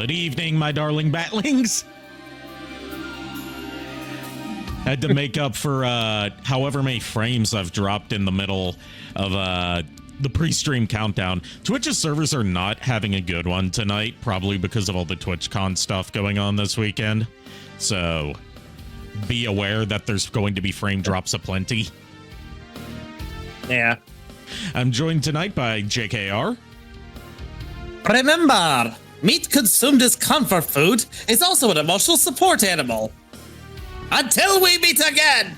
Good evening, my darling batlings. Had to make up for however many frames I've dropped in the middle of the pre-stream countdown. Twitch's servers are not having a good one tonight, probably because of all the TwitchCon stuff going on this weekend. So be aware that there's going to be frame drops aplenty. Yeah. I'm joined tonight by JKR. Remember, meat consumed as comfort food is also an emotional support animal. Until we meet again!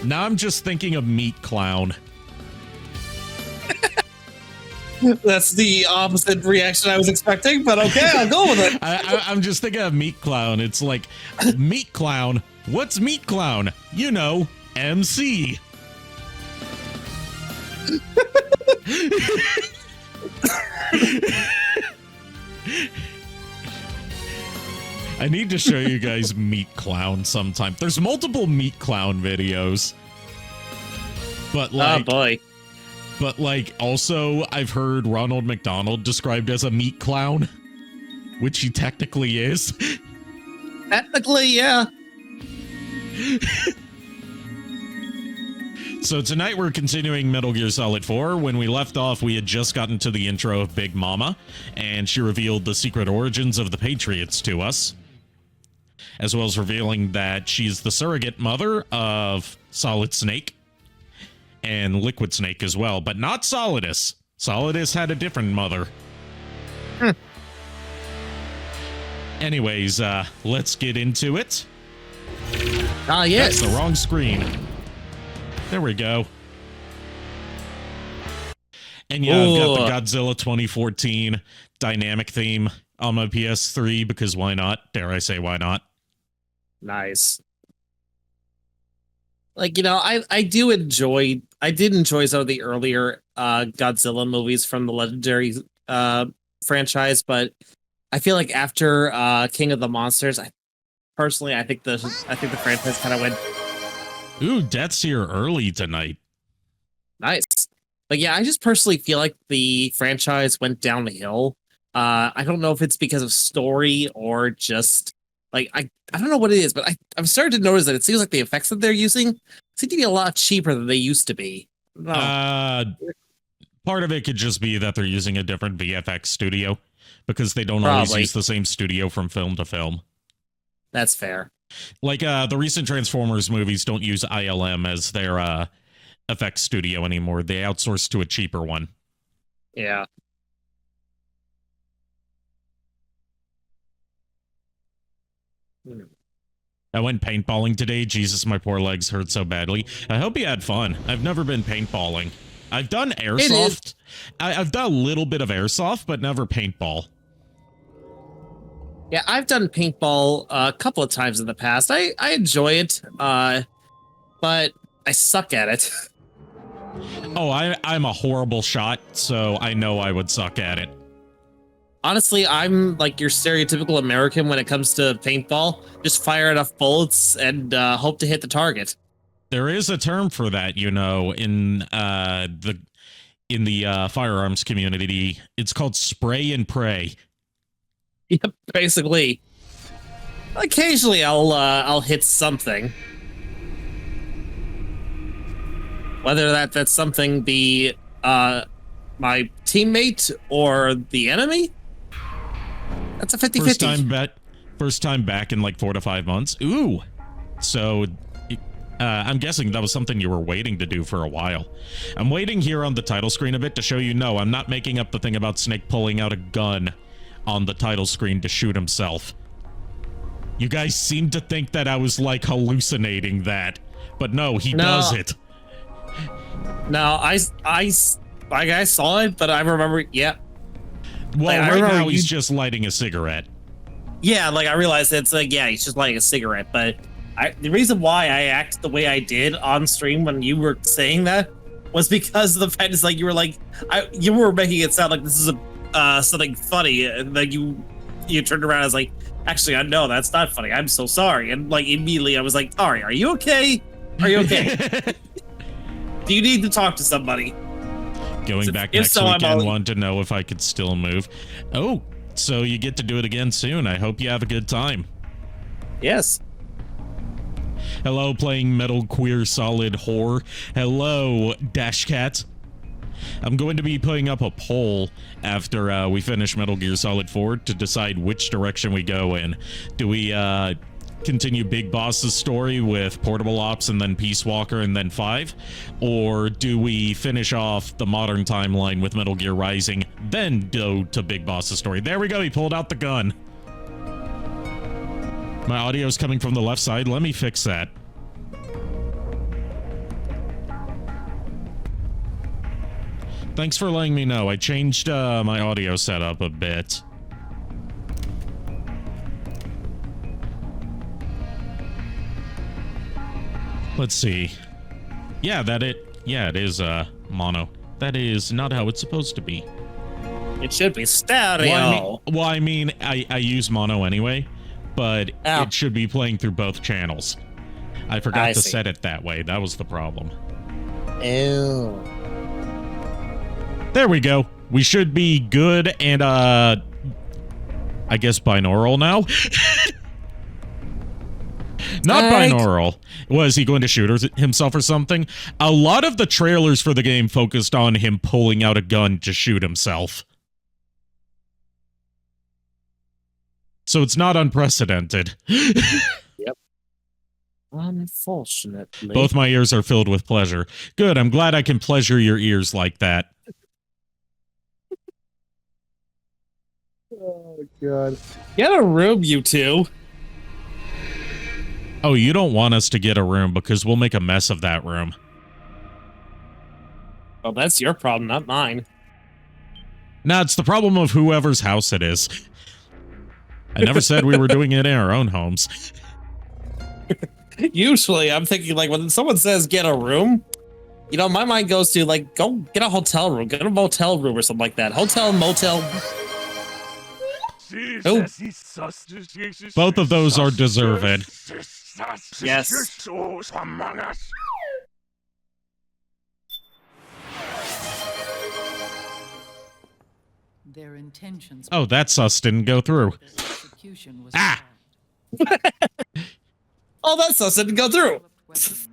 Now I'm just thinking of Meat Clown. That's the opposite reaction I was expecting, but okay, I'll go with it. I'm just thinking of Meat Clown. It's like, Meat Clown? What's Meat Clown? You know, MC. I need to show you guys Meat Clown sometime. There's multiple Meat Clown videos. But like, oh boy. But like, also, I've heard Ronald McDonald described as a meat clown, which he technically is. Technically, yeah. So tonight we're continuing Metal Gear Solid 4. When we left off, we had just gotten to the intro of Big Mama, and she revealed the secret origins of the Patriots to us, as well as revealing that she's the surrogate mother of Solid Snake and Liquid Snake as well, but not Solidus. Solidus had a different mother. Anyways, let's get into it. Ah, yes. That's the wrong screen. There we go. And yeah, I've got the Godzilla 2014 dynamic theme on my PS3 because why not? Dare I say why not? Nice. Like, you know, I did enjoy some of the earlier Godzilla movies from the Legendary franchise, but I feel like after King of the Monsters, I think the franchise kind of went. Ooh, Death's here early tonight. Nice. But yeah, I just personally feel like the franchise went down the hill. I don't know if it's because of story or just like I don't know what it is, but I've started to notice that it seems like the effects that they're using seem to be a lot cheaper than they used to be. Part of it could just be that they're using a different VFX studio because they don't always use the same studio from film to film. That's fair. Like the recent Transformers movies don't use ILM as their effects studio anymore. They outsource to a cheaper one. Yeah. I went paintballing today. Jesus, my poor legs hurt so badly. I hope you had fun. I've never been paintballing. I've done airsoft. I've done a little bit of airsoft, but never paintball. Yeah, I've done paintball a couple of times in the past. I enjoy it, but I suck at it. Oh, I'm a horrible shot, so I know I would suck at it. Honestly, I'm like your stereotypical American when it comes to paintball. Just fire enough bullets and hope to hit the target. There is a term for that, you know, in the firearms community. It's called spray and pray. Yep, basically. Occasionally, I'll hit something. Whether that's something be my teammate or the enemy. That's a 50-50. First time back in like 4 to 5 months. Ooh. So I'm guessing that was something you were waiting to do for a while. I'm waiting here on the title screen a bit to show you, no, I'm not making up the thing about Snake pulling out a gun on the title screen to shoot himself. You guys seem to think that I was like hallucinating that, but no, he does it. No, I saw it, but I remember, yeah. Well, like, right now he's just lighting a cigarette. Yeah, like I realized it's like, yeah, he's just lighting a cigarette, but the reason why I acted the way I did on stream when you were saying that was because of the fact is like you were like, you were making it sound like this is something funny, and like you turned around and was like, actually, no, that's not funny. I'm so sorry. And like immediately I was like, all right, are you okay? Are you okay? Do you need to talk to somebody? Going back If next so, I'm weekend, all- wanted to know if I could still move. Oh, so you get to do it again soon. I hope you have a good time. Yes. Hello, playing Metal Queer Solid Whore. Hello, Dash Cat. I'm going to be putting up a poll after we finish Metal Gear Solid 4 to decide which direction we go in. Do we continue Big Boss's story with Portable Ops and then Peace Walker and then 5? Or do we finish off the modern timeline with Metal Gear Rising, then go to Big Boss's story? There we go, he pulled out the gun. My audio's coming from the left side. Let me fix that. Thanks for letting me know. I changed my audio setup a bit. Let's see. Yeah, it is mono. That is not how it's supposed to be. It should be stereo. Well, I mean, I use mono anyway, but it should be playing through both channels. I forgot to set it that way. That was the problem. Ew. There we go. We should be good and, I guess binaural now? Not binaural. Was he going to shoot himself or something? A lot of the trailers for the game focused on him pulling out a gun to shoot himself. So it's not unprecedented. Yep. Unfortunately. Both my ears are filled with pleasure. Good, I'm glad I can pleasure your ears like that. Oh, God. Get a room, you two. Oh, you don't want us to get a room because we'll make a mess of that room. Well, that's your problem, not mine. Nah, it's the problem of whoever's house it is. I never said we were doing it in our own homes. Usually, I'm thinking, like, when someone says get a room, you know, my mind goes to, like, go get a hotel room, get a motel room or something like that. Hotel, motel. Oh. Both of those are deserved. Yes. Their intentions. Oh, that sus didn't go through. Ah! Oh, that sus didn't go through. Used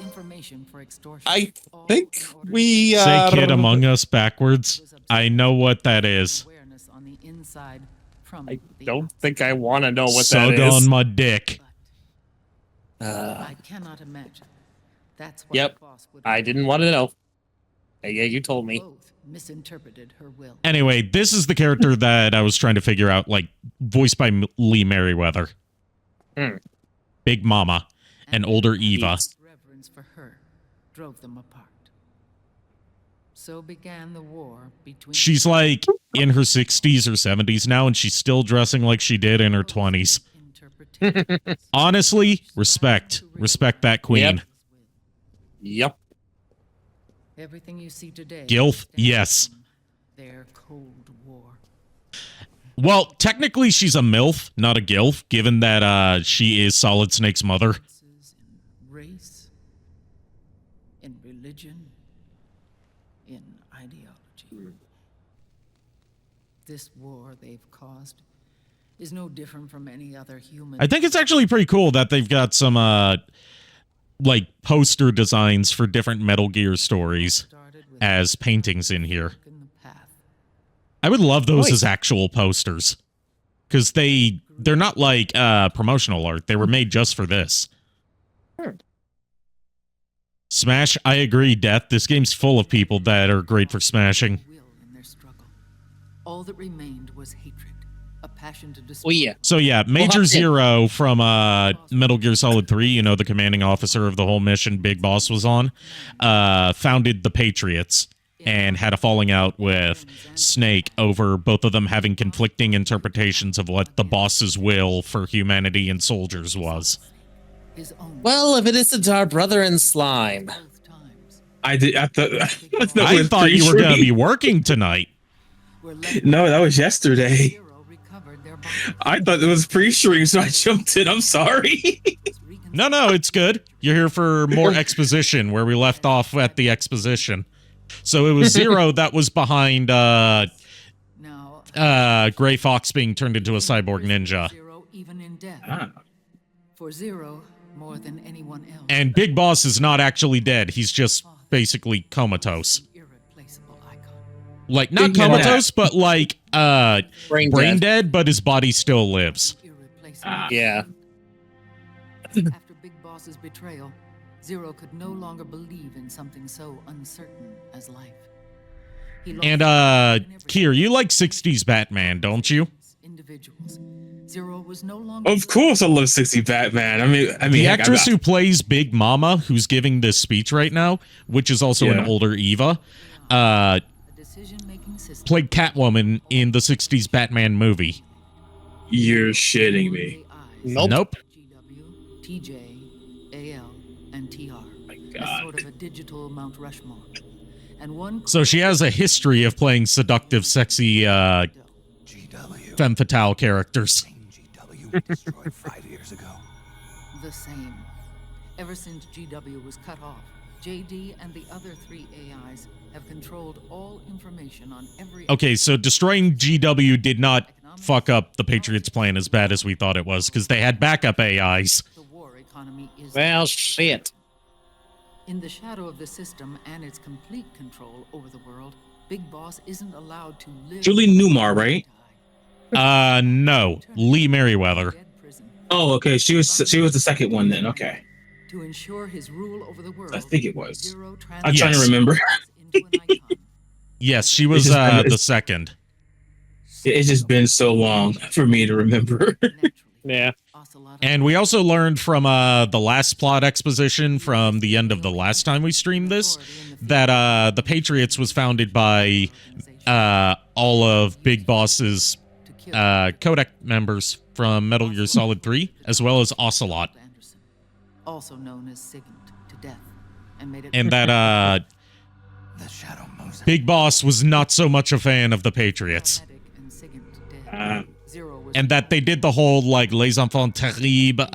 information for extortion. I think we Say Kid Among Us backwards. I know what that is. Awareness on the inside from I the don't outside. think I want to know what Sug that is. on my dick. I cannot imagine. That's what Yep. the boss would I didn't want to know. Yeah, you told me. both misinterpreted her will. Anyway, this is the character that I was trying to figure out, like, voiced by Lee Merriweather. Big Mama, an older Eva. Reverence for her drove them apart. So began the war between. She's like in her 60s or 70s now, and she's still dressing like she did in her 20s. Honestly, respect. Respect that queen. Yep. Everything you see today. Gilf, yes. Their Cold War. Well, technically she's a MILF, not a GILF, given that she is Solid Snake's mother. In race, in religion, in ideology. This war they've caused is no different from any other human. I think it's actually pretty cool that they've got some, like, poster designs for different Metal Gear stories as paintings in here. I would love those as actual posters. Because they're not like promotional art. They were made just for this. Smash, I agree, Death. This game's full of people that are great for smashing. All that remained was hatred, a passion to destroy. Oh, yeah. So yeah, Major Zero from Metal Gear Solid 3, you know, the commanding officer of the whole mission Big Boss was on, founded the Patriots and had a falling out with Snake over both of them having conflicting interpretations of what the boss's will for humanity and soldiers was. Well, if it isn't our brother in slime. I thought you were going to be working tonight. No, that was yesterday. I thought it was pre-stream, so I jumped in. I'm sorry. No, it's good. You're here for more exposition, where we left off at the exposition. So it was Zero that was behind Now, Gray Fox being turned into a cyborg ninja. Zero, even in death. Ah. For Zero, more than anyone else. And Big Boss is not actually dead. He's just basically comatose. Irreplaceable icon. Like, not Speaking of comatose, but like, brain dead. dead, but his body still lives. Irreplaceable. Yeah. After Big Boss's betrayal, Zero could no longer believe in something so uncertain as life. He lost And, faith in every- Kier, you like 60s Batman, don't you? Individuals. Zero was no longer Of course, I love 60 Batman. I mean, The heck, actress who plays Big Mama, who's giving this speech right now, which is also an Yeah. older Eva, a decision-making system. played Catwoman in the 60s Batman movie. You're shitting me. Nope. GW, TJ, AL, and TR. My As God. sort of a digital Mount Rushmore. And one So she has a history of playing seductive, sexy, GW. femme fatale characters. GW was destroyed 5 years ago. the same. Ever since GW was cut off, JD and the other 3 AIs have controlled all information on every Okay, so destroying GW did not fuck up the Patriots' plan as bad as we thought it was, because they had backup AIs. the war economy is Well, shit. in the shadow of the system and its complete control over the world. Big Boss isn't allowed to live. Julie Newmar, right? No. Lee Merriweather. Dead prison. Oh, okay. She was the second one then. Okay. To ensure his rule over the world, I think it was. Zero I'm trying to Yes. remember. into an icon. Yes, she was It's just- the second. It's just been so long for me to remember. Naturally, Yeah. Ocelot And we also learned from the last plot exposition from the end of the last time we streamed this that the Patriots was founded by all of Big Boss's to kill codec members from Metal Gear Solid 3, as well as Ocelot. Anderson, also known as Sigint, to death, and made it And that The Shadow Mosaic. Big Boss was not so much a fan of the Patriots. Medic and Sigint dead. Uh, Zero was And that they did the whole, like, Les Enfants Terribles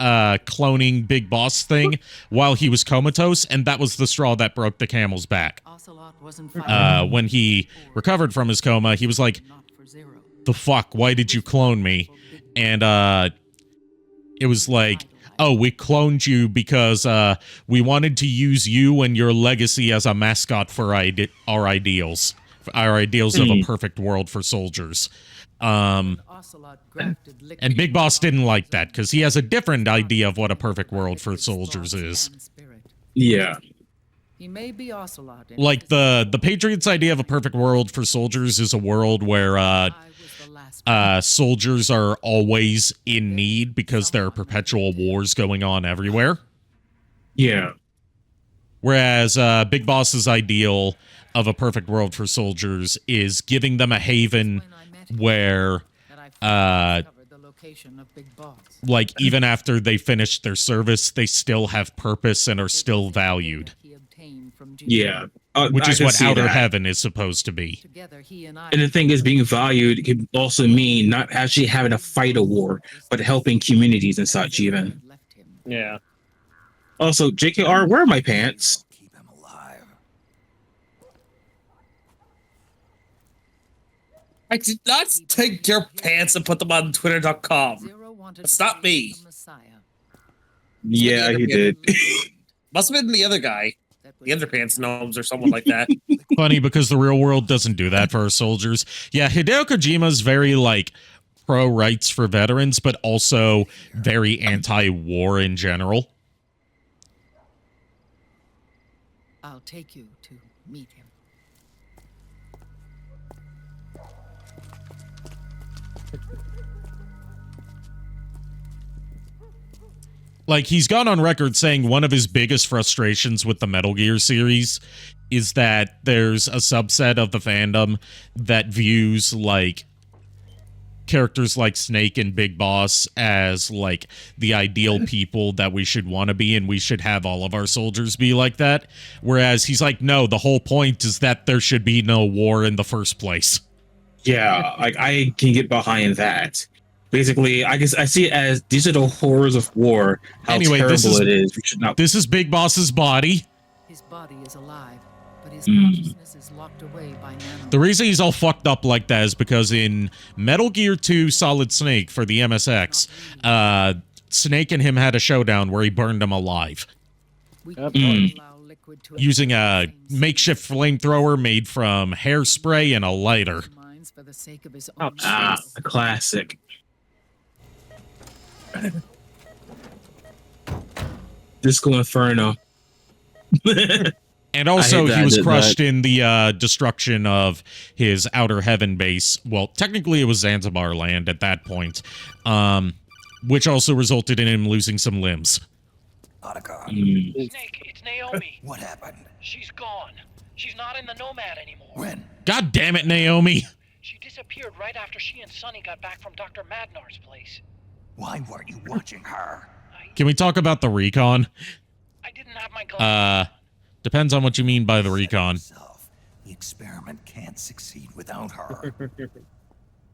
cloning Big Boss thing while he was comatose, and that was the straw that broke the camel's back. Ocelot wasn't fighting When he recovered from his coma, he was like, not for Zero. the fuck, why did you clone me? And it was like, oh, we cloned you because we wanted to use you and your legacy as a mascot for our ideals of a perfect world for soldiers. Ocelot grafted liquid And Big Boss didn't like that because he has a different idea of what a perfect world for soldiers is. and spirit. yeah. He may be Ocelot. in Like his- the Patriots' idea of a perfect world for soldiers is a world where I was the last soldiers are always in need because there are perpetual wars going on everywhere. Yeah. Whereas Big Boss's ideal of a perfect world for soldiers is giving them a haven when I met him where, that I discovered the location of Big Boss. like, even after they finish their service, they still have purpose and are still valued, He obtained from GW. Yeah. which I is can what see outer that. heaven is supposed to be. Together, he and I. And the thing is, being valued can also mean not actually having to fight a war, but helping communities and such even. Left him. Yeah. Also, JKR, where are my pants? Keep him alive. I did not take your pants and put them on Twitter.com. Zero wanted It's to not be me. the Messiah. Yeah, he did. Must have been the other guy. That The Underpants Gnomes or someone like that. Funny because the real world doesn't do that for our soldiers. Yeah, Hideo Kojima's very, like, pro rights for veterans, but also very anti-war in general. I'll take you to meet him. Like, he's gone on record saying one of his biggest frustrations with the Metal Gear series is that there's a subset of the fandom that views, like, characters like Snake and Big Boss as, like, the ideal people that we should want to be, and we should have all of our soldiers be like that. Whereas he's like, no, the whole point is that there should be no war in the first place. Yeah, like I can get behind that. Basically, I guess I see it as digital horrors of war. How Anyway, terrible this is- it is. We should not. This is Big Boss's body. His body is alive, but his Mm. consciousness is locked away by nano. The reason he's all fucked up like that is because in Metal Gear 2 Solid Snake for the MSX, Snake and him had a showdown where he burned him alive We Yep. cannot allow liquid to using a affect the same makeshift flamethrower made from hairspray and a lighter. minds for the sake of his Oh, own A classic. Disco Inferno. And also, I hate that he I was did crushed in the destruction of his Outer Heaven base. Well, technically, it was Zanzibar land at that point, which also resulted in him losing some limbs. Arikado, Snake, it's Naomi. what happened? She's gone. She's not in the Nomad anymore. When? God damn it, Naomi! She disappeared right after she and Sonny got back from Dr. Madnar's place. Why weren't you watching her? Can we talk about the recon? I didn't have my glasses. Depends on what you mean by the Said it recon. yourself. The experiment can't succeed without her.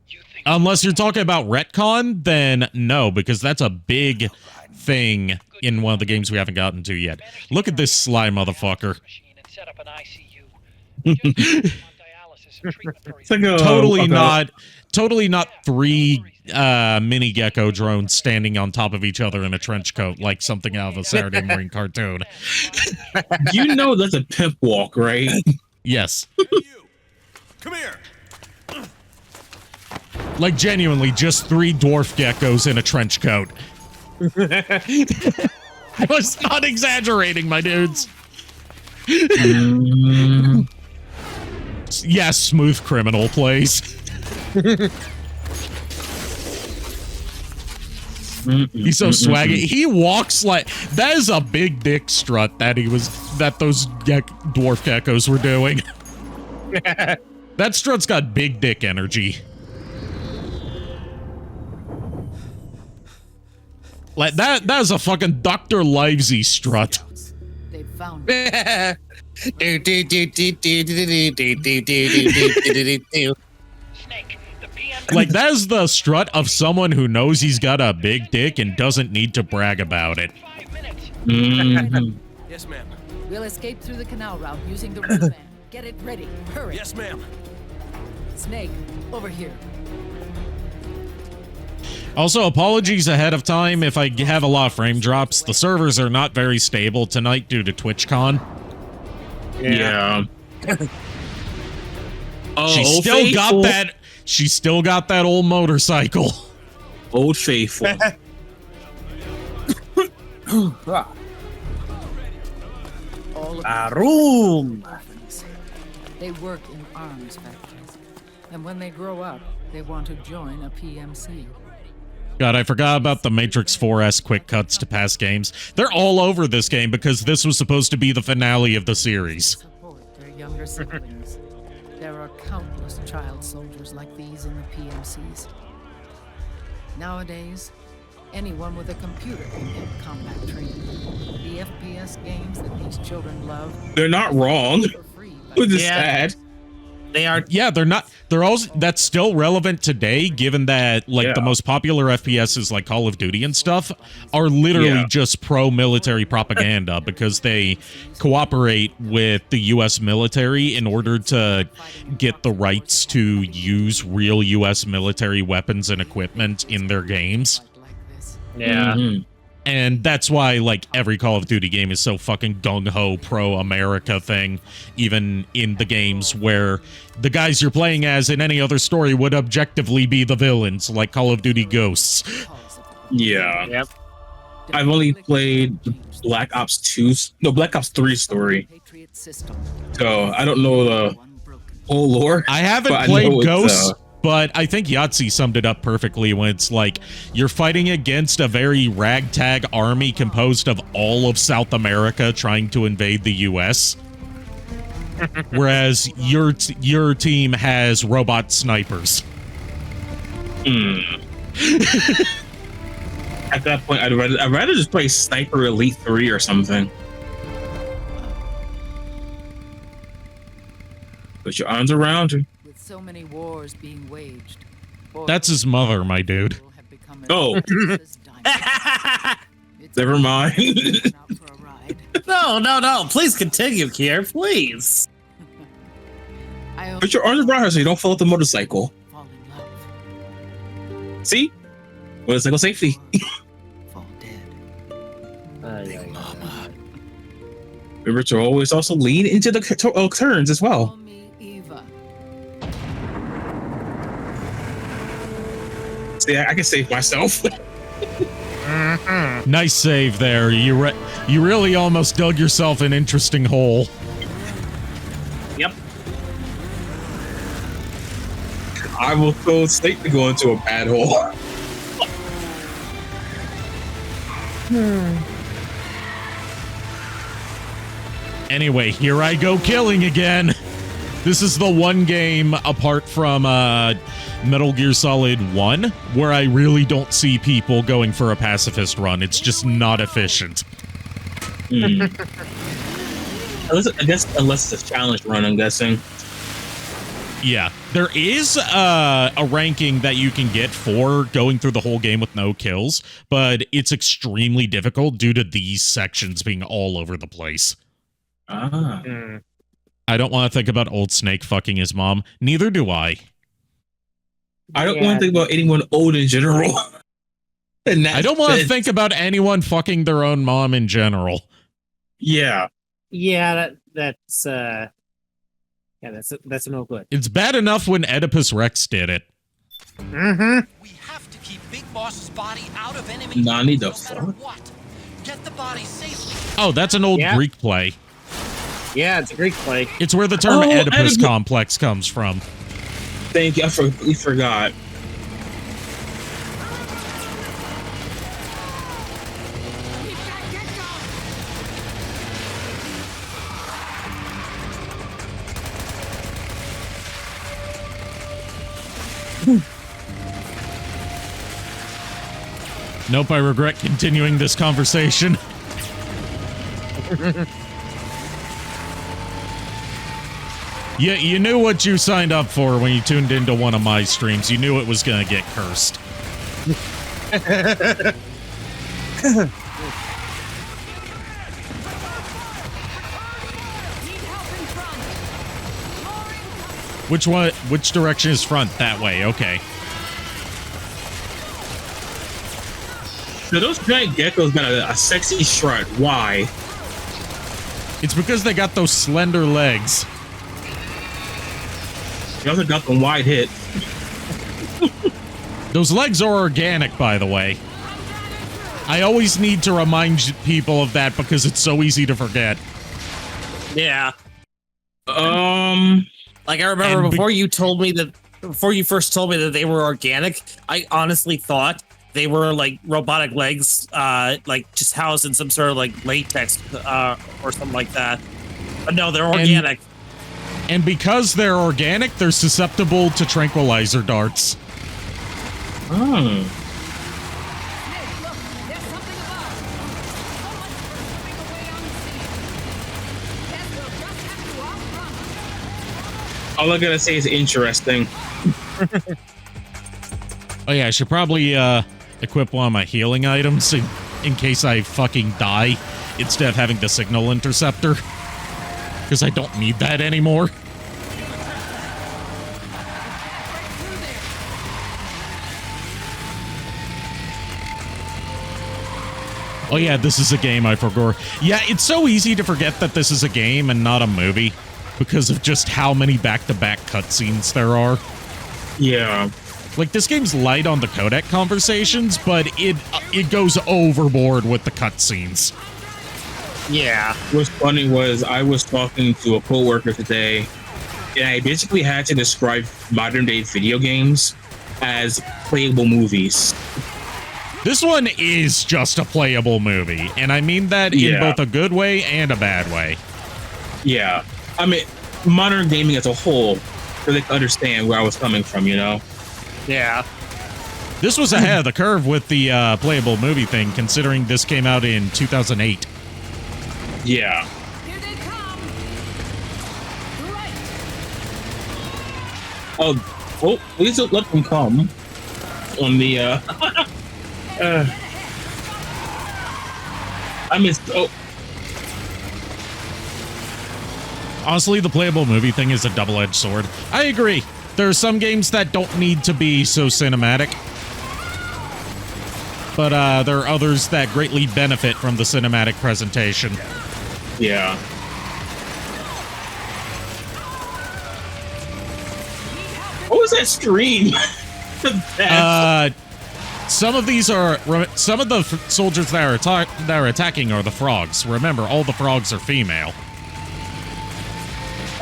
You think Unless you're talking about retcon, then no, because that's a big thing in one of the games we haven't gotten to yet. Look at this sly motherfucker. machine and set up an ICU. Just put him on dialysis and treatment for his It's like a, Totally not three mini gecko drones standing on top of each other in a trench coat like something out of a Saturday morning cartoon. You know that's a pimp walk, right? Yes. You! Come here! Like genuinely just three dwarf geckos in a trench coat. I was not exaggerating, my dudes. Yes, Smooth Criminal plays. He's so swaggy. He walks like that is a big dick strut that those dwarf geckos were doing. That strut's got big dick energy. Like that is a fucking Dr. Livesey strut. They found Snake, the PM. Like that is the strut of someone who knows he's got a big dick and doesn't need to brag about it. 5 minutes. Mhm. Yes, ma'am. We'll escape through the canal route using the river van. Get it ready. Hurry. Yes, ma'am. Snake, over here. Also, apologies ahead of time if I have a lot of frame drops. The servers are not very stable tonight due to TwitchCon. Yeah. Oh, She Old still got Faithful. that. She still got that old motorcycle. Old Faithful. All of Arum. orphans. They work in arms factories. And when they grow up, they want to join a PMC. God, I forgot about the Matrix 4S quick cuts to past games. They're all over this game because this was supposed to be the finale of the series. Support their younger siblings. There are countless child soldiers like these in the PMCs. Nowadays, anyone with a computer can get combat training. The FPS games that these children love They're not wrong. for free. Which is Yeah. sad. They are. Yeah, they're not. They're also that's still relevant today, given that like the Yeah. most popular FPSs like Call of Duty and stuff are literally Yeah. just pro-military propaganda because they cooperate with the U.S. military in order to get the rights to use real U.S. military weapons and equipment in their games. Like this. Yeah. Mhm. And that's why, like, every Call of Duty game is so fucking gung-ho pro-America thing, even in the games where the guys you're playing as in any other story would objectively be the villains, like Call of Duty Ghosts. Yeah. Yep. I've only played Black Ops 2, no, Black Ops 3 story, Patriot system. so I don't know the Unbroken. whole lore. I haven't but I played know it's, Ghosts, but I think Yahtzee summed it up perfectly when it's like, you're fighting against a very ragtag army composed of all of South America trying to invade the U.S., whereas your team has robot snipers. At that point, I'd rather just play Sniper Elite 3 or something. Put your arms around her. With so many wars being waged, That's his mother, my dude. have become an Oh. Medusa's diamond. It's Never mind. out for a ride. No. Please continue, Kier. Please. I Put your arms around her so you don't fall off the motorcycle. fall in love, See? Motorcycle safety. fall dead. Big Mama. Remember to always also lean into the turns as Call well. me Eva. See, I can save myself. Nice save there. You really almost dug yourself an interesting hole. Yep. I will feel safe to go into a bad hole. Anyway, here I go killing again. This is the one game apart from Metal Gear Solid 1 where I really don't see people going for a pacifist run. It's just not efficient. Unless it's a challenge run, I'm guessing. Yeah, there is a ranking that you can get for going through the whole game with no kills, but it's extremely difficult due to these sections being all over the place. Ah. I don't want to think about old Snake fucking his mom. Neither do I. I don't want to think about anyone old in general. I don't want to think about anyone fucking their own mom in general. Yeah. Yeah, that's no good. It's bad enough when Oedipus Rex did it. Mm-hmm. We have to keep Big Boss's body out of enemy Nani the no matter fuck? what. Get the body safely. Oh, that's an old Yeah. Greek play. Yeah, it's a Greek play. It's where the term Oh, Oedipus Oedipus complex comes from. Thank you. I completely forgot. Nope, I regret continuing this conversation. Yeah, you knew what you signed up for when you tuned into one of my streams. You knew it was gonna get cursed. Which one? Which direction is front? That way. Okay. So those giant geckos got a sexy strut. Why? It's because they got those slender legs. They also got them wide hit. Those legs are organic, by the way. I always need to remind people of that because it's so easy to forget. Yeah. Like I remember And before you first told me that they were organic, I honestly thought they were like robotic legs, like just housed in some sort of like latex or something like that. But no, they're organic. And because they're organic, they're susceptible to tranquilizer darts. Oh. All I gotta say is interesting. Oh yeah, I should probably equip one of my healing items in case I fucking die instead of having the signal interceptor. Because I don't need that anymore. Oh yeah, this is a game, I forgot. Yeah, it's so easy to forget that this is a game and not a movie because of just how many back-to-back cutscenes there are. Yeah. Like, this game's light on the codec conversations, but it goes overboard with the cutscenes. Yeah. What's funny was I was talking to a coworker today, and I basically had to describe modern day video games as playable movies. This one is just a playable movie, and I mean that in both a good way and a bad way. Yeah. I mean, modern gaming as a whole, for they to understand where I was coming from, you know? Yeah. This was ahead of the curve with the playable movie thing, considering this came out in 2008. Yeah. Here they come. Right. Oh, please don't let them come on the I missed. Oh, Honestly, the playable movie thing is a double-edged sword. I agree. There are some games that don't need to be so cinematic. But there are others that greatly benefit from the cinematic presentation. yeah. What was that scream? Some of these are some of the soldiers that are attacking are the frogs. Remember, all the frogs are female.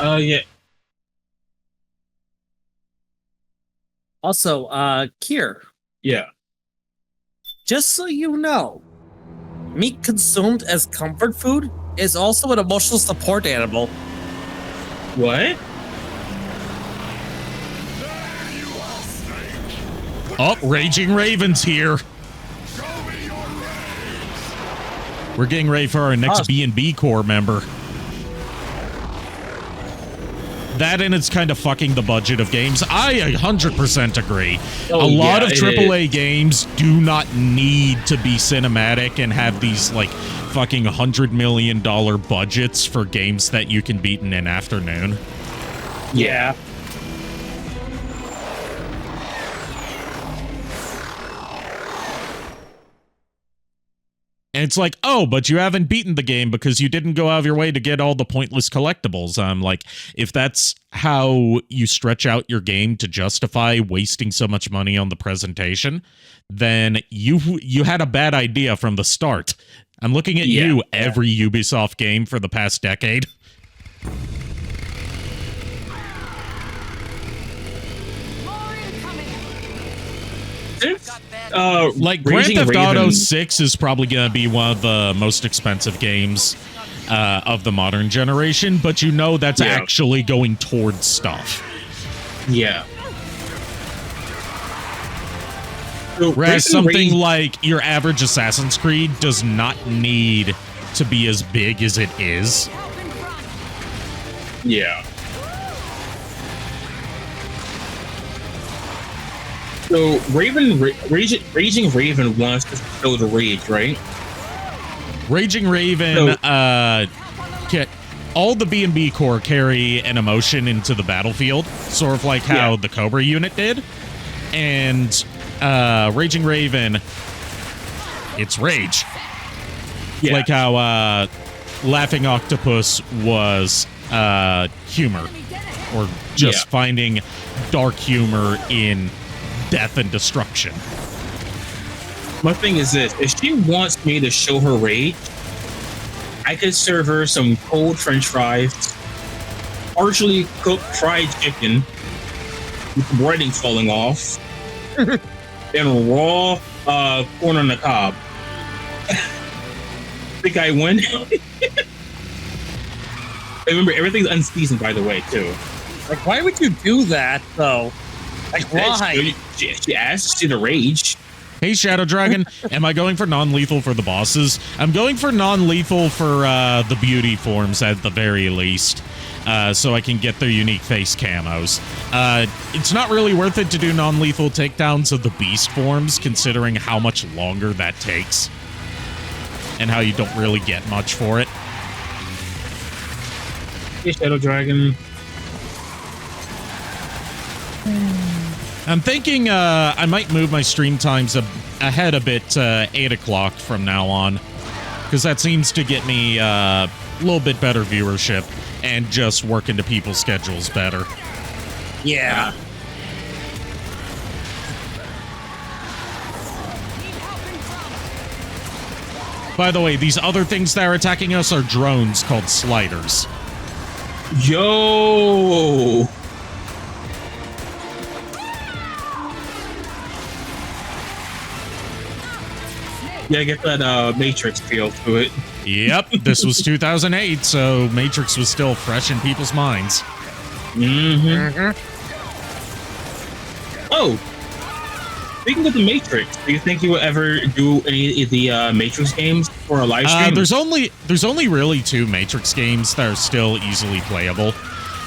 Yeah. Also, Kier, Yeah. just so you know, meat consumed as comfort food is also an emotional support animal. What? Oh, Raging Raven's here. We're getting ready for our next B&B Corps member. That and it's kind of fucking the budget of games. I 100% agree. Oh, a lot yeah, of AAA games do not need to be cinematic and have these like fucking $100 million budgets for games that you can beat in an afternoon. Yeah. And it's like, oh, but you haven't beaten the game because you didn't go out of your way to get all the pointless collectibles. I'm like, if that's how you stretch out your game to justify wasting so much money on the presentation, then you had a bad idea from the start. I'm looking at you, every Ubisoft game for the past decade. Like Grand Raging Theft Auto Raven- 6 is probably going to be one of the most expensive games of the modern generation, but you know that's actually going towards stuff. Yeah. So Whereas Raging something Raven- like your average Assassin's Creed does not need to be as big as it is. Yeah. So Raging Raven wants to fulfill the rage, right? Raging Raven, all the B&B Corps carry an emotion into the battlefield, sort of like how the Cobra unit did. And Raging Raven, it's rage. Yeah. Like how Laughing Octopus was humor, or just finding dark humor in death and destruction. My thing is this: if she wants me to show her rage, I could serve her some cold French fries, partially cooked fried chicken with the breading falling off, and raw corn on the cob. Think I win? Remember, everything's unseasoned, by the way, too. Like, why would you do that, though? Like, why? She asked to see the rage. Hey, Shadow Dragon, am I going for non-lethal for the bosses? I'm going for non-lethal for the beauty forms at the very least, so I can get their unique face camos. It's not really worth it to do non-lethal takedowns of the beast forms, considering how much longer that takes, and how you don't really get much for it. Hey, Shadow Dragon. I'm thinking I might move my stream times ahead a bit, 8 o'clock from now on, because that seems to get me a little bit better viewership and just work into people's schedules better. Yeah. By the way, these other things that are attacking us are drones called sliders. Yo! Yeah, get that Matrix feel to it. Yep, this was 2008, so Matrix was still fresh in people's minds. Oh, speaking of the Matrix, do you think you will ever do any of the Matrix games for a live stream? There's only really 2 Matrix games that are still easily playable.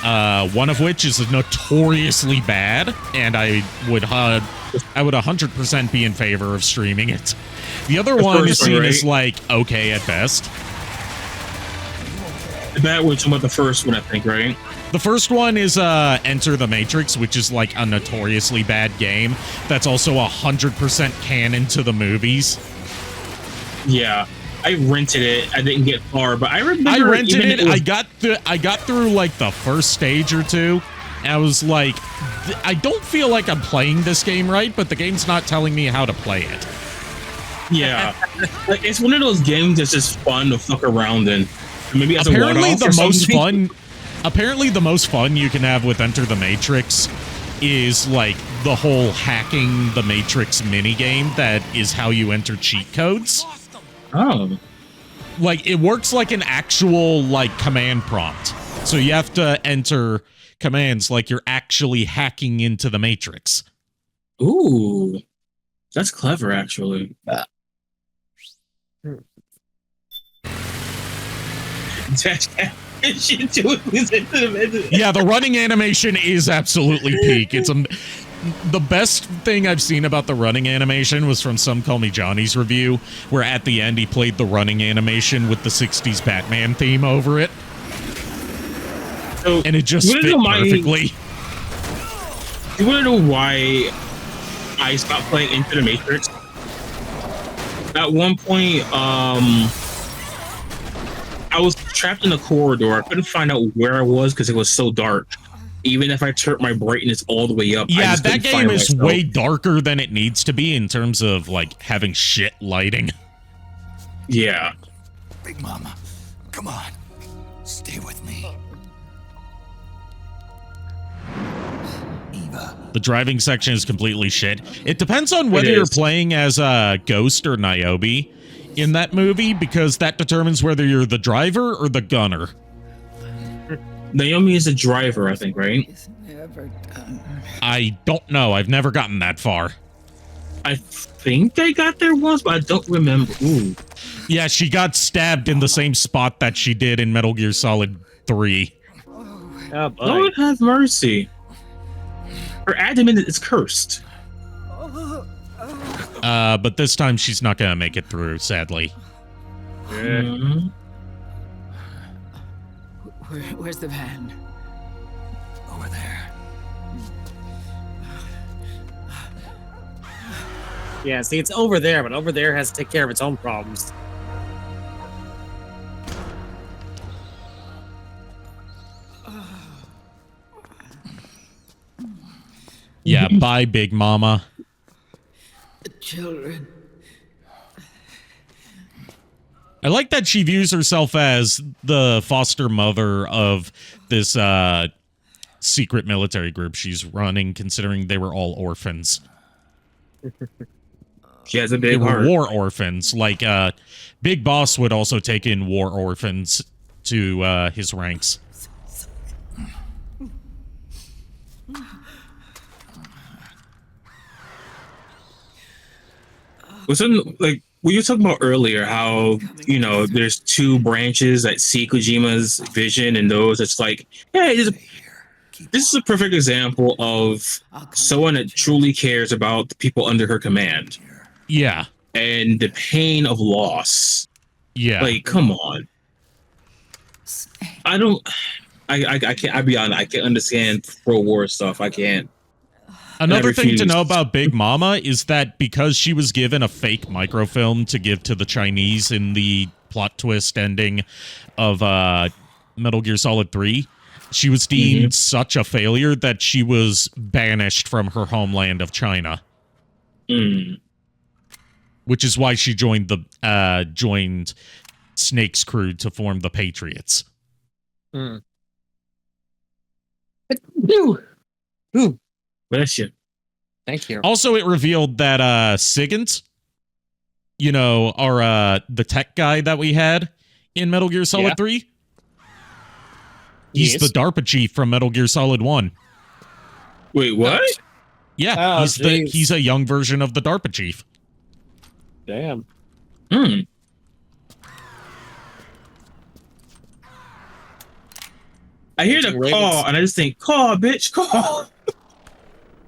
One of which is notoriously bad, and I would 100% be in favor of streaming it. The other one is seen as like okay at best. That was about the first one, I think, right? The first one is Enter the Matrix, which is like a notoriously bad game. That's also 100% canon to the movies. Yeah, I rented it. I didn't get far, but I remember I rented it. Was... I got through like the first stage or two, and I was like, I don't feel like I'm playing this game right, but the game's not telling me how to play it. Yeah, like it's one of those games that's just fun to fuck around in. Maybe as apparently a the most fun. Apparently, the most fun you can have with Enter the Matrix is like the whole hacking the Matrix minigame that is how you enter cheat codes. Oh. Like, it works like an actual, like, command prompt. So you have to enter commands like you're actually hacking into the Matrix. Ooh. That's clever, actually. Yeah, the running animation is absolutely peak. It's the best thing I've seen about the running animation was from Some Call Me Johnny's review, where at the end he played the running animation with the 60s Batman theme over it. So, and it just fit perfectly. You want to know why I stopped playing Into the Matrix? At one point, I was trapped in a corridor. I couldn't find out where I was because it was so dark. Even if I turned my brightness all the way up, yeah, that game is way darker than it needs to be in terms of like having shit lighting. Yeah. Big Mama, come on, stay with me. Eva. The driving section is completely shit. It depends on whether you're playing as Ghost or Niobe in that movie, because that determines whether you're the driver or the gunner. Naomi is a driver, I think, right? I don't know. I've never gotten that far. I think I got there once, but I don't remember. Ooh. Yeah, she got stabbed in the same spot that she did in Metal Gear Solid 3. Oh, Lord have mercy. Her abdomen is cursed. But this time she's not gonna make it through, sadly. Mm-hmm. Where's the van? Over there. Yeah, see, it's over there, but over there has to take care of its own problems. Yeah, bye, Big Mama. The children. I like that she views herself as the foster mother of this secret military group she's running, considering they were all orphans. She has a big They heart. were war orphans. Like, Big Boss would also take in war orphans to his ranks. Wasn't like we were talking about earlier how, you know, there's two branches that see Kojima's vision, and those it's like, yeah, this is a perfect example of someone that truly cares about the people under her command. Yeah. And the pain of loss. Yeah. Like, come on. I can't, I'll be honest, I can't understand pro-war stuff. I can't. Another thing to know about Big Mama is that because she was given a fake microfilm to give to the Chinese in the plot twist ending of Metal Gear Solid 3, she was deemed such a failure that she was banished from her homeland of China. Which is why she joined Snake's crew to form the Patriots. Bless you. Thank you. Also, it revealed that Sigint, you know, the tech guy that we had in Metal Gear Solid 3, he's the DARPA chief from Metal Gear Solid 1. Wait, what? Yeah, he's a young version of the DARPA chief. Damn. I hear the Ravens. call and I just think, call, bitch, call.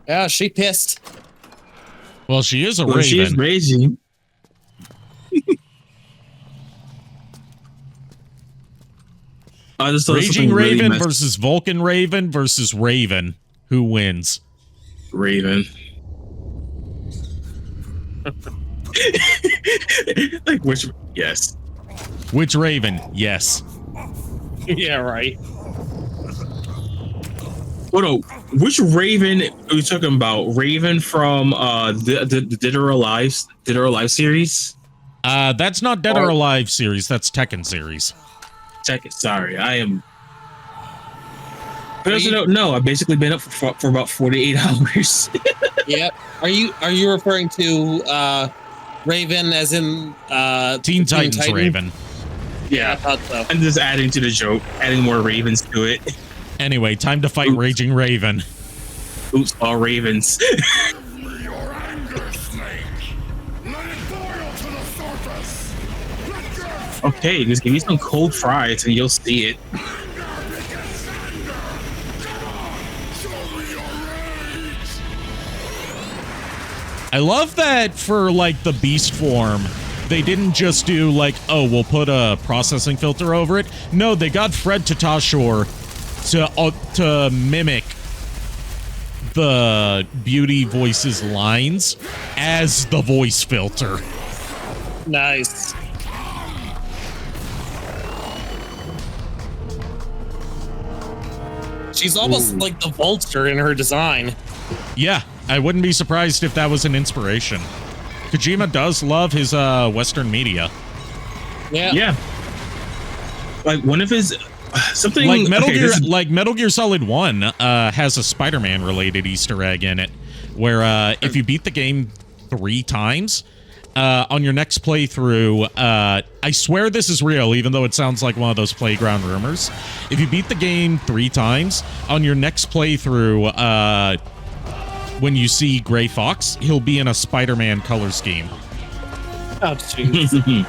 Yeah, she pissed. Well, she is a Well, raven. she is raging. I just thought Raging something really Raven messed- versus Vulcan Raven versus Raven. Who wins? Raven. Like which? Yes. Which Raven? Yes. Yeah, right. What? Which Raven are you talking about? Raven from the Dead or Alive series? That's not Dead or Alive series. That's Tekken series. Check it. Sorry, I am. For those who don't know, I've basically been up for about 48 hours. Yep. Are you referring to Raven as in Teen Titans Titan? Raven. Yeah, I thought so. I'm just adding to the joke, adding more Ravens to it. Anyway, time to fight Raging Raven. Oops, all Ravens. Okay, just give me some cold fries and you'll see it. I love that for like the beast form, they didn't just do like, oh, we'll put a processing filter over it. No, they got Fred Tatashore to mimic the Beauty Voice's lines as the voice filter. Nice. She's almost like the vulture in her design. Yeah, I wouldn't be surprised if that was an inspiration. Kojima does love his Western media. Yeah. Yeah. Like one of his something Like Metal okay, Gear, this is- like Metal Gear Solid 1 has a Spider-Man related Easter egg in it, where if you beat the game 3 times on your next playthrough, I swear this is real, even though it sounds like one of those playground rumors. If you beat the game 3 times on your next playthrough, when you see Gray Fox, he'll be in a Spider-Man color scheme. Oh, jeez.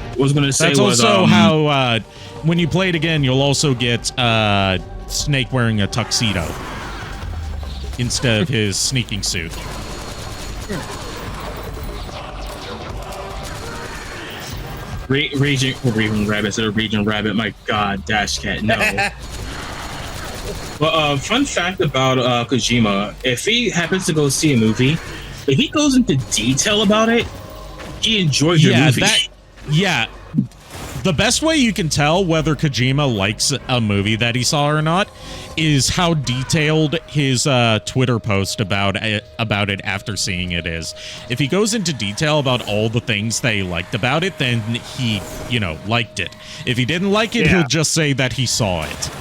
What I was gonna say That's was also how when you play it again, you'll also get Snake wearing a tuxedo instead of his sneaking suit. Raging Rabbit instead of Raging Rabbit. My God, Dash Cat, no. But fun fact about Kojima: if he happens to go see a movie, if he goes into detail about it, he enjoys the movie. Yeah. The best way you can tell whether Kojima likes a movie that he saw or not is how detailed his Twitter post about it after seeing it is. If he goes into detail about all the things they liked about it, then he, liked it. If he didn't like it, he'll just say that he saw it.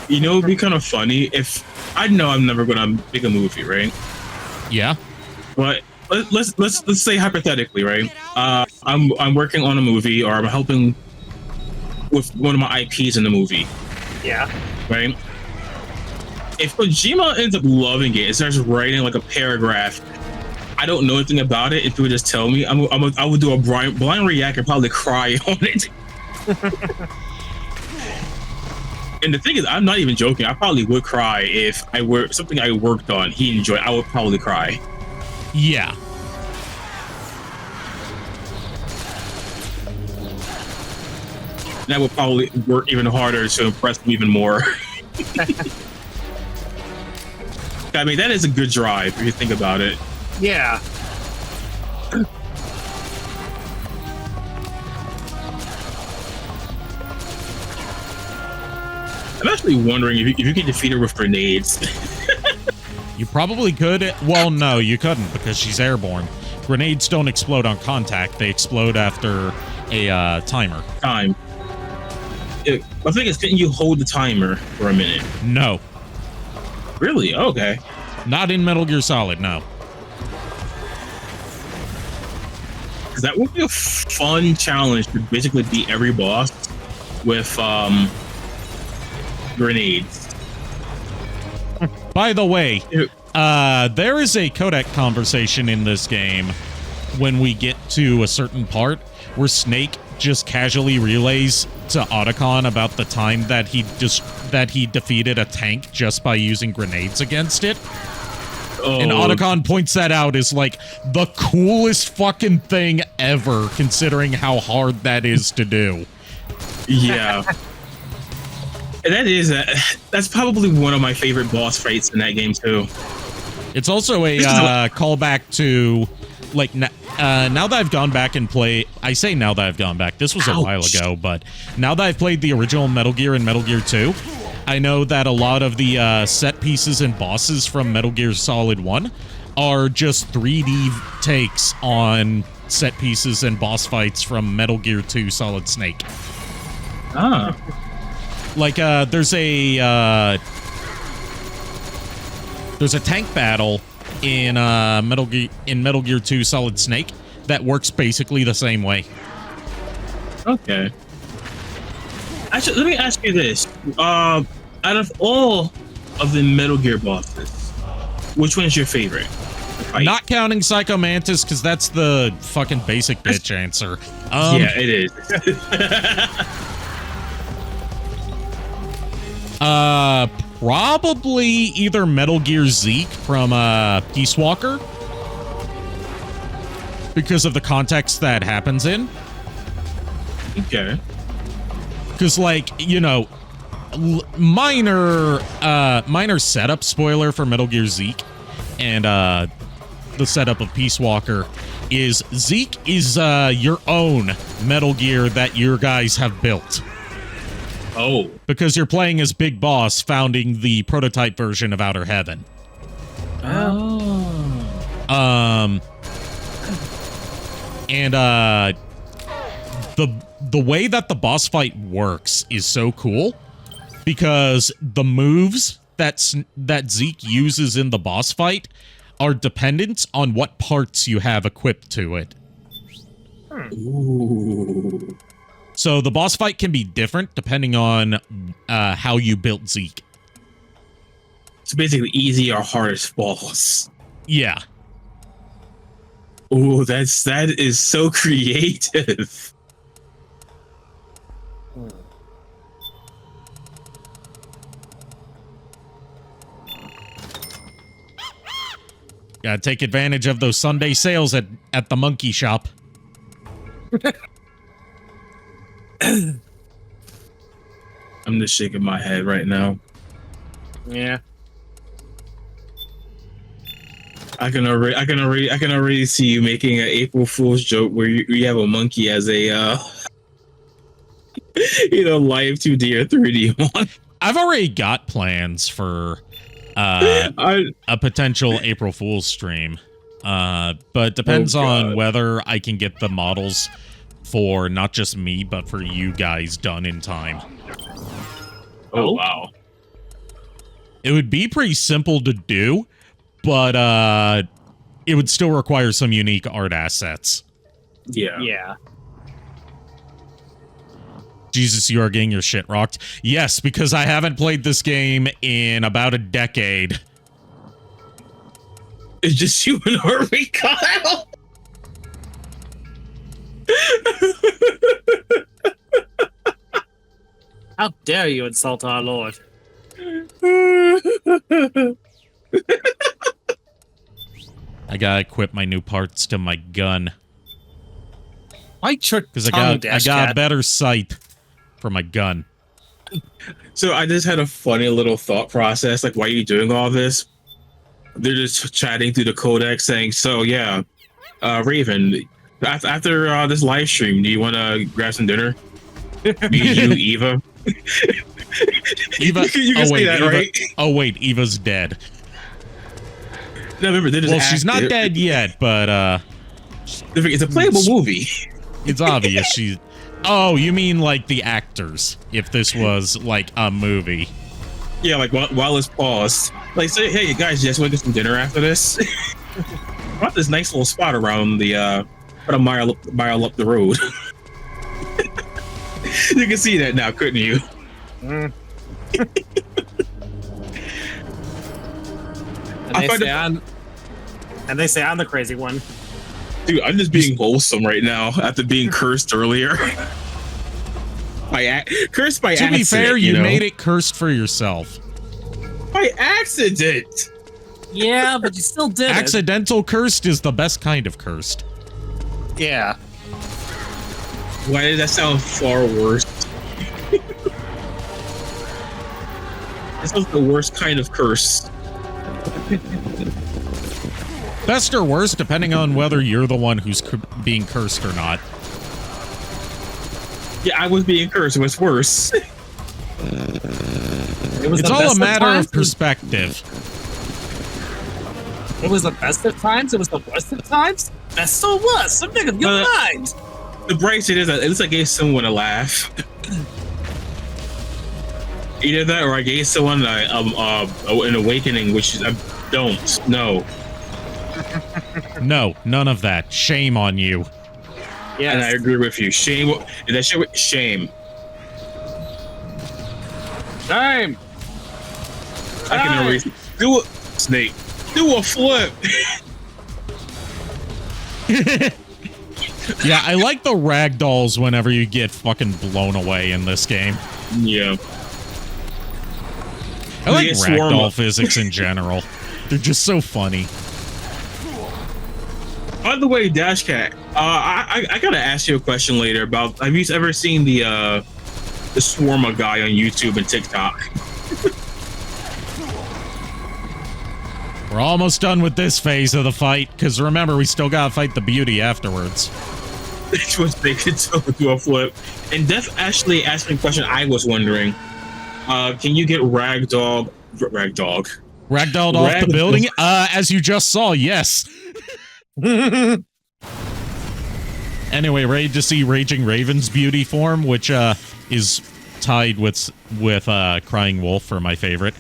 You know, it'd be kind of funny if I know I'm never gonna make a movie, right? Yeah. But let's say hypothetically, right? I'm working on a movie, or I'm helping with one of my IPs in the movie. Yeah. Right. If Kojima ends up loving it and starts writing like a paragraph, I don't know anything about it. If you would just tell me, I would do a blind react and probably cry on it. And the thing is, I'm not even joking. I probably would cry if I were something I worked on. He enjoyed. I would probably cry. Yeah. That would probably work even harder to impress me even more. I mean, that is a good drive if you think about it. Yeah. I'm actually wondering if you could defeat her with grenades. You probably could. Well, no, you couldn't because she's airborne. Grenades don't explode on contact. They explode after a timer. Time. I think it's getting you hold the timer for a minute. No. Really? Okay. Not in Metal Gear Solid, no. Because that would be a fun challenge to basically beat every boss with grenades. By the way, there is a codec conversation in this game when we get to a certain part where Snake just casually relays to Otacon about the time that he defeated a tank just by using grenades against it. And Otacon points that out as like the coolest fucking thing ever, considering how hard that is to do. Yeah. And that's probably one of my favorite boss fights in that game too. It's also a callback to, like, now that I've gone back and play. I say now that I've gone back. This was a while ago, but now that I've played the original Metal Gear and Metal Gear 2, I know that a lot of the set pieces and bosses from Metal Gear Solid 1 are just 3D takes on set pieces and boss fights from Metal Gear 2 Solid Snake. Ah. Like, there's a tank battle in Metal Gear 2 Solid Snake that works basically the same way. Okay. Actually, let me ask you this. Out of all of the Metal Gear bosses, which one's your favorite? Not counting Psycho Mantis, because that's the fucking basic bitch answer. Yeah, it is. Probably either Metal Gear Zeke from Peace Walker, because of the context that happens in. Okay. Because, like, you know, minor setup spoiler for Metal Gear Zeke and the setup of Peace Walker is Zeke is your own Metal Gear that your guys have built. Oh. Because you're playing as Big Boss founding the prototype version of Outer Heaven. Oh. And the way that the boss fight works is so cool, because the moves that Zeke uses in the boss fight are dependent on what parts you have equipped to it. Ooh. So the boss fight can be different depending on how you built Zeke. So basically, easy or hardest boss. Yeah. Ooh, that is so creative. Gotta take advantage of those Sunday sales at the monkey shop. I'm just shaking my head right now. Yeah. I can already see you making an April Fool's joke where you have a monkey as a live 2D or 3D one. I've already got plans for a potential April Fool's stream, but it depends on whether I can get the models for not just me but for you guys done in time. Oh wow. It would be pretty simple to do, but it would still require some unique art assets. Yeah. Yeah. Jesus, you are getting your shit rocked. Yes, because I haven't played this game in about a decade. It's just you and Arikado. How dare you insult our lord? I gotta equip my new parts to my gun. Bite your Because tongue, I got a better sight for my gun. So I just had a funny little thought process. Like, why are you doing all this? They're just chatting through the codex saying, so yeah, Raven, after this live stream, do you want to grab some dinner? Me, you, Eva. Eva, you can see that, Eva, right? Oh wait, Eva's dead. No, remember, they're just Well, she's not dead yet, but it's a playable movie. It's obvious she's... Oh, you mean like the actors, if this was like a movie. Yeah, like while it's paused. Like, say, hey, you guys, just want to get some dinner after this? Got this nice little spot around the, about a mile up the road. You can see that now, couldn't you? And they say I'm the crazy one. Dude, I'm just being wholesome right now after being cursed earlier. Cursed by accident. To be fair, you know? made it cursed for yourself. By accident. Yeah, but you still did it. Accidental cursed is the best kind of cursed. Yeah. Why did that sound far worse? This was the worst kind of curse. Best or worst, depending on whether you're the one who's being cursed or not. Yeah, I was being cursed. It was worse. It's all a matter of perspective. It was the best of times. It was the worst of times. Best or worst? Something of your mind. The bright side is that at least I gave someone a laugh. Either that, or I gave someone an awakening, which I don't. No. No, none of that. Shame on you. Yeah, and I agree with you. Shame. That shit. Shame. Shame. I can always do a snake. Do a flip. Yeah, I like the ragdolls whenever you get fucking blown away in this game. Yeah. I like ragdoll physics in general. They're just so funny. By the way, Dashcat, I gotta ask you a question later about. Have you ever seen the Swarma guy on YouTube and TikTok? We're almost done with this phase of the fight, because remember, we still gotta fight the beauty afterwards. Which was big to do a flip. And Def actually asked me a question I was wondering. Can you get ragdolled off the building? As you just saw, yes. Anyway, ready to see Raging Raven's beauty form, which is tied with Crying Wolf for my favorite.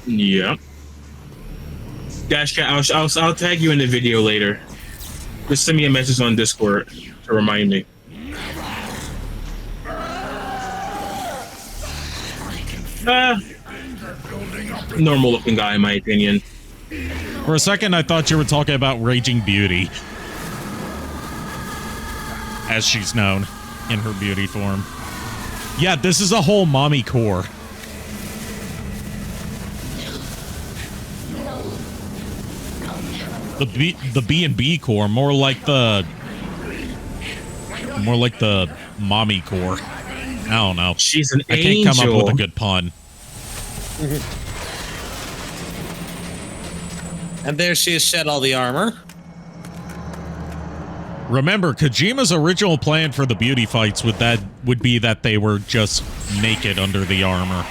Yeah. Dashcat, I'll tag you in the video later. Just send me a message on Discord to remind me. Normal looking guy, in my opinion. For a second, I thought you were talking about Raging Beauty, as she's known in her beauty form. Yeah, this is a whole mommy core. The B&B core, more like the mommy core. I don't know. She's an angel. I can't come up with a good pun. And there she has shed all the armor. Remember, Kojima's original plan for the beauty fights would be that they were just naked under the armor.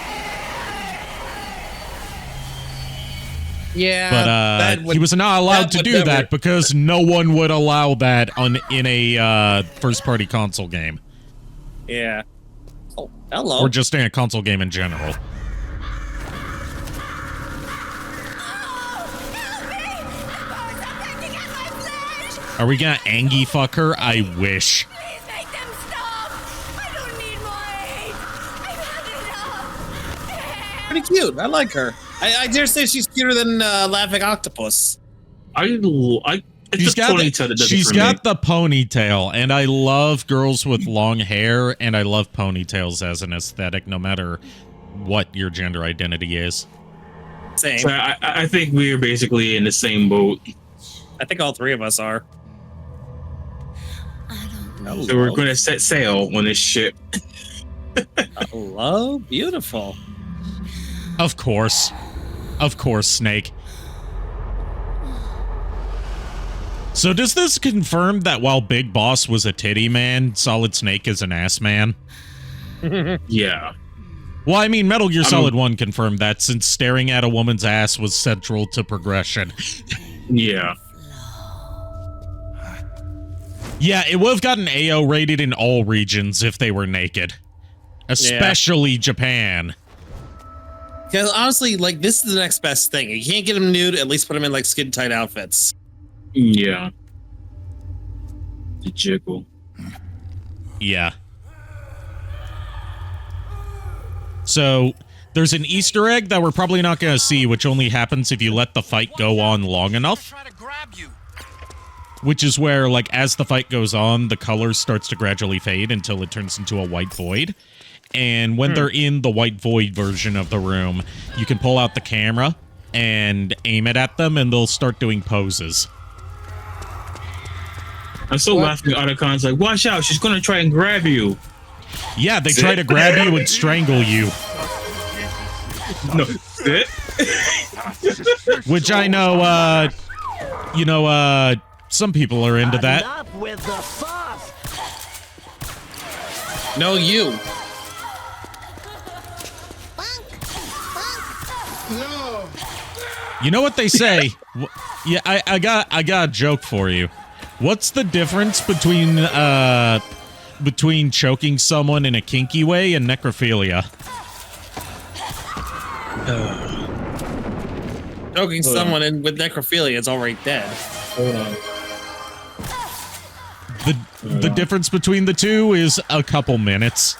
Yeah, but he was not allowed to do that because no one would allow that in a first-party console game. Yeah. Oh, hello. Or just in a console game in general. Are we gonna Angie fuck her? I wish. Please make them stop. I don't need more aid. I've had enough. Pretty cute. I like her. I dare say she's cuter than Laughing Octopus. She's got the ponytail, and I love girls with long hair, and I love ponytails as an aesthetic, no matter what your gender identity is. Same. So I think we're basically in the same boat. I think all three of us are. So we're going to set sail on this ship. Hello, beautiful. Of course, Snake. So does this confirm that while Big Boss was a titty man, Solid Snake is an ass man? Yeah. Well, I mean, Metal Gear Solid 1 confirmed that, since staring at a woman's ass was central to progression. Yeah. Yeah, it would have gotten AO rated in all regions if they were naked. Especially Japan. Because honestly, like, this is the next best thing. You can't get them nude, at least put them in, like, skin-tight outfits. Yeah. The jiggle. Yeah. So, there's an Easter egg that we're probably not going to see, which only happens if you let the fight go on long enough. which is where, like, as the fight goes on, the color starts to gradually fade until it turns into a white void. And when they're in the white void version of the room, you can pull out the camera and aim it at them, and they'll start doing poses. I'm still laughing at Arakan's like, watch out, she's gonna try and grab you. Yeah, they try to grab you and strangle you. No, sit. Which I know, some people are into that. No, you. You know what they say? Yeah, I got a joke for you. What's the difference between choking someone in a kinky way and necrophilia? Choking someone in with necrophilia is already dead. Hold on. The difference between the two is a couple minutes.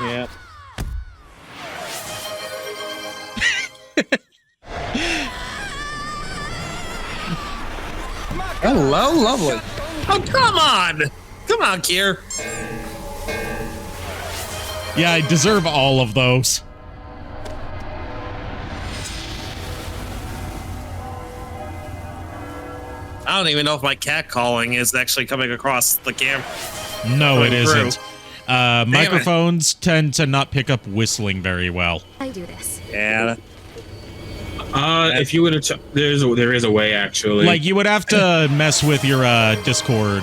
Yeah. Hello, lovely. Oh, come on. Come on, Kier. Yeah, I deserve all of those. I don't even know if my cat calling is actually coming across the camera. No, it Through. isn't. Microphones tend to not pick up whistling very well. I do this. Yeah. If you would have, there is a way actually. Like, you would have to mess with your Discord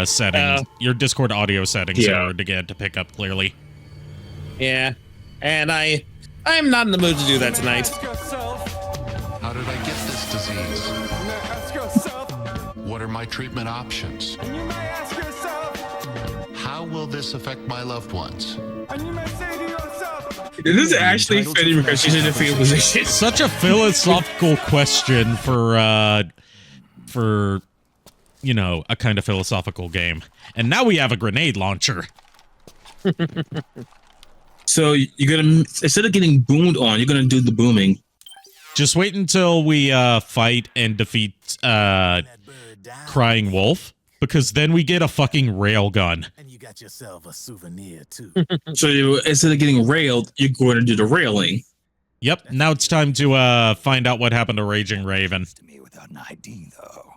settings, your Discord audio settings in order to get it to pick up clearly. Yeah. And I'm not in the mood to do that tonight. How did I get this disease? What are my treatment options? How will this affect my loved ones? This is actually fitting because she's in a fetal position. Such a philosophical question for a kind of philosophical game. And now we have a grenade launcher. So you're gonna, instead of getting boomed on, you're gonna do the booming. Just wait until we fight and defeat Crying Wolf, because then we get a fucking railgun. And you got yourself a souvenir too. So instead of getting railed, you're going to do the railing. Yep, now it's time to find out what happened to Raging Raven. To me without an ID though.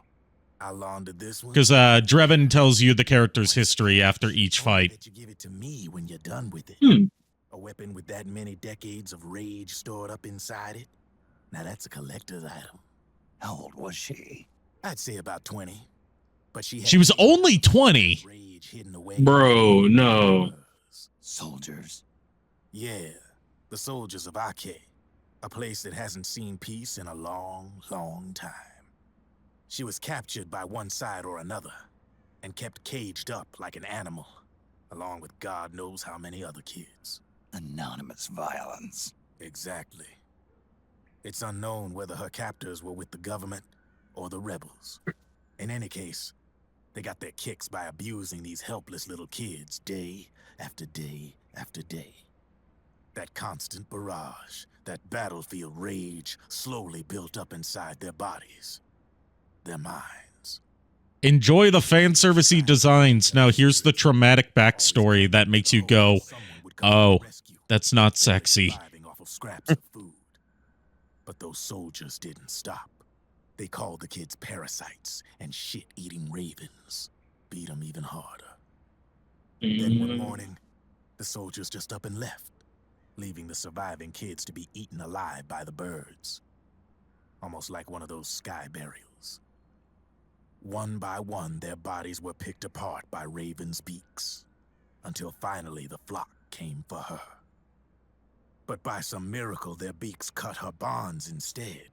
How long did this one? Because Drebin tells you the character's history after each fight. That you give it to me when you're done with it. A weapon with that many decades of rage stored up inside it. Now that's a collector's item. How old was she? I'd say about 20. But she was only 20. Rage hidden away. Bro, no. Soldiers. Yeah, the soldiers of Ake, a place that hasn't seen peace in a long, long time. She was captured by one side or another and kept caged up like an animal, along with God knows how many other kids. Anonymous violence. Exactly. It's unknown whether her captors were with the government or the rebels. In any case, they got their kicks by abusing these helpless little kids day after day after day. That constant barrage, that battlefield rage slowly built up inside their bodies, their minds. Enjoy the fan servicey designs. Now here's the traumatic backstory that makes you go, oh, that's not sexy. Off of scraps of food. But those soldiers didn't stop. They called the kids parasites and shit-eating ravens. Beat them even harder. Then one morning, the soldiers just up and left, leaving the surviving kids to be eaten alive by the birds. Almost like one of those sky burials. One by one, their bodies were picked apart by ravens' beaks, until finally the flock came for her. But by some miracle, their beaks cut her bonds instead.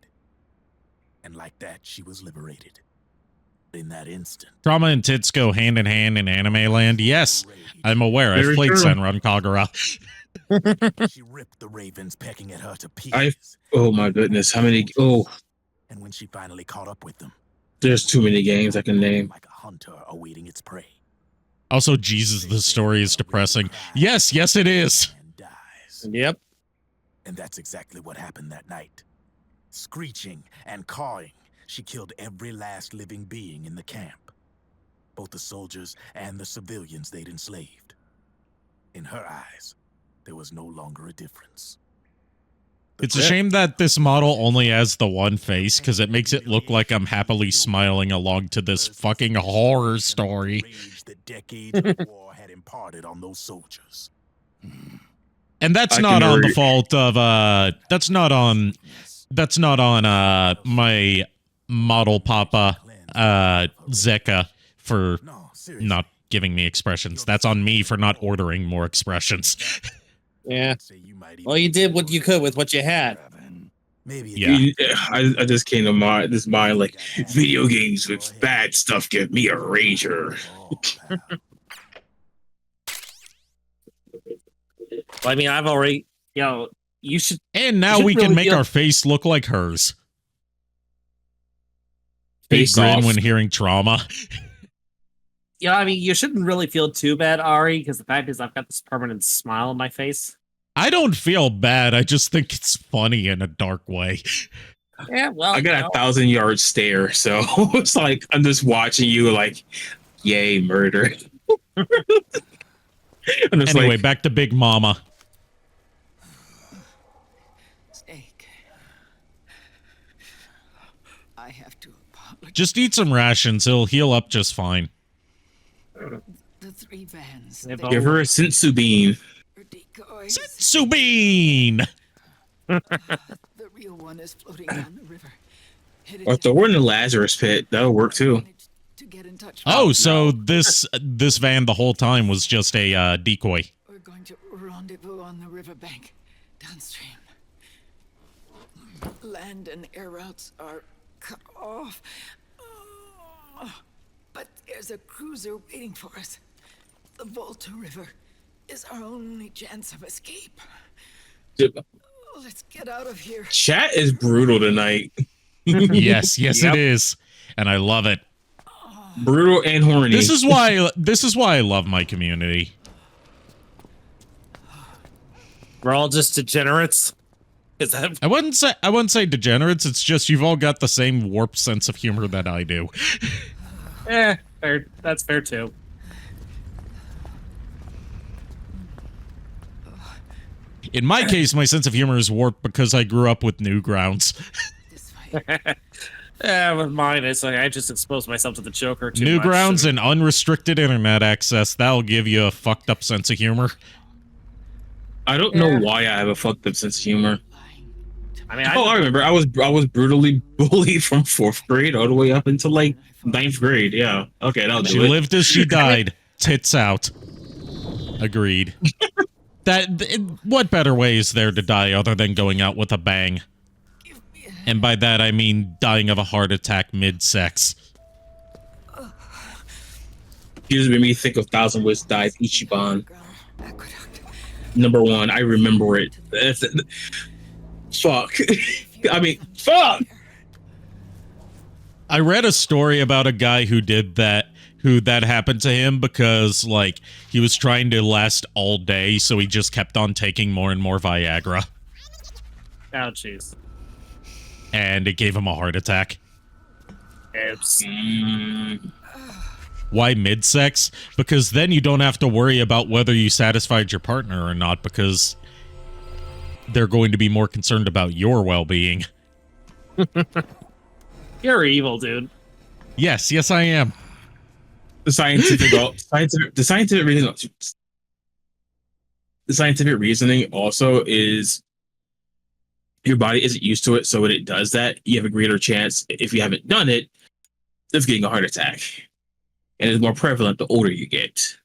And like that, she was liberated. In that instant. Trauma and tits go hand in hand in anime land. Yes, I'm aware. I've played Senran Kagura. She ripped the ravens pecking at her to pieces. Oh my goodness, how many? Oh, and when she finally caught up with them, there's too many games I can name. Like a hunter awaiting its prey. Also, Jesus, the story is depressing. Yes, it is. Yep. And that's exactly what happened that night. Screeching and cawing, she killed every last living being in the camp, both the soldiers and the civilians they'd enslaved. In her eyes, there was no longer a difference. It's a shame that this model only has the one face, because it makes it look like I'm happily smiling along to this fucking horror story. That decades of war had imparted on those soldiers. And that's not on the fault of that's not on my model papa Zeka for not giving me expressions. That's on me for not ordering more expressions. Yeah. Well, you did what you could with what you had. Yeah. I just came to this mind like video games with bad stuff give me a rager. Well, I mean, I've already, you should. And now we can make our face look like hers. Big grin when hearing trauma. Yeah, I mean, you shouldn't really feel too bad, Ari, because the fact is I've got this permanent smile on my face. I don't feel bad. I just think it's funny in a dark way. Yeah, well, I got a 1,000-yard stare, so it's like I'm just watching you like, yay, murder. Anyway, like, back to Big Mama. Snake. I have to apologize. Just eat some rations. He'll heal up just fine. The 3 vans. Give her a sensu bean. Sensu bean! The real one is floating down the river. Or throw her in the Lazarus pit. That'll work too. Oh, so this van the whole time was just a decoy. We're going to rendezvous on the riverbank, downstream. Land and air routes are cut off. But there's a cruiser waiting for us. The Volta River is our only chance of escape. Let's get out of here. Chat is brutal tonight. yes, yep. It is. And I love it. Brutal and horny. This is why I love my community. We're all just degenerates. Is that? I wouldn't say degenerates. It's just you've all got the same warped sense of humor that I do. Fair. That's fair too. In my case, my sense of humor is warped because I grew up with Newgrounds. Yeah, with mine, it's like I just exposed myself to the Joker too Newgrounds much. and unrestricted internet access, that'll give you a fucked up sense of humor. I don't know why I have a fucked up sense of humor. I mean, I remember. I was brutally bullied from 4th grade all the way up until like 9th grade. Yeah. Okay, that'll do it. She lived as she died. Tits out. Agreed. What better way is there to die other than going out with a bang? And by that, I mean dying of a heart attack mid-sex. Here's made me think of 1,000 Ways to Die Ichiban. Number 1, I remember it. Fuck. I mean, fuck! I read a story about a guy who did that, that happened to him because, like, he was trying to last all day, so he just kept on taking more and more Viagra. Oh, jeez. And it gave him a heart attack. Oops. Why mid-sex? Because then you don't have to worry about whether you satisfied your partner or not, because they're going to be more concerned about your well-being. You're evil, dude. Yes, I am. The scientific reasoning also is your body isn't used to it, so when it does that, you have a greater chance, if you haven't done it, of getting a heart attack. And it's more prevalent the older you get.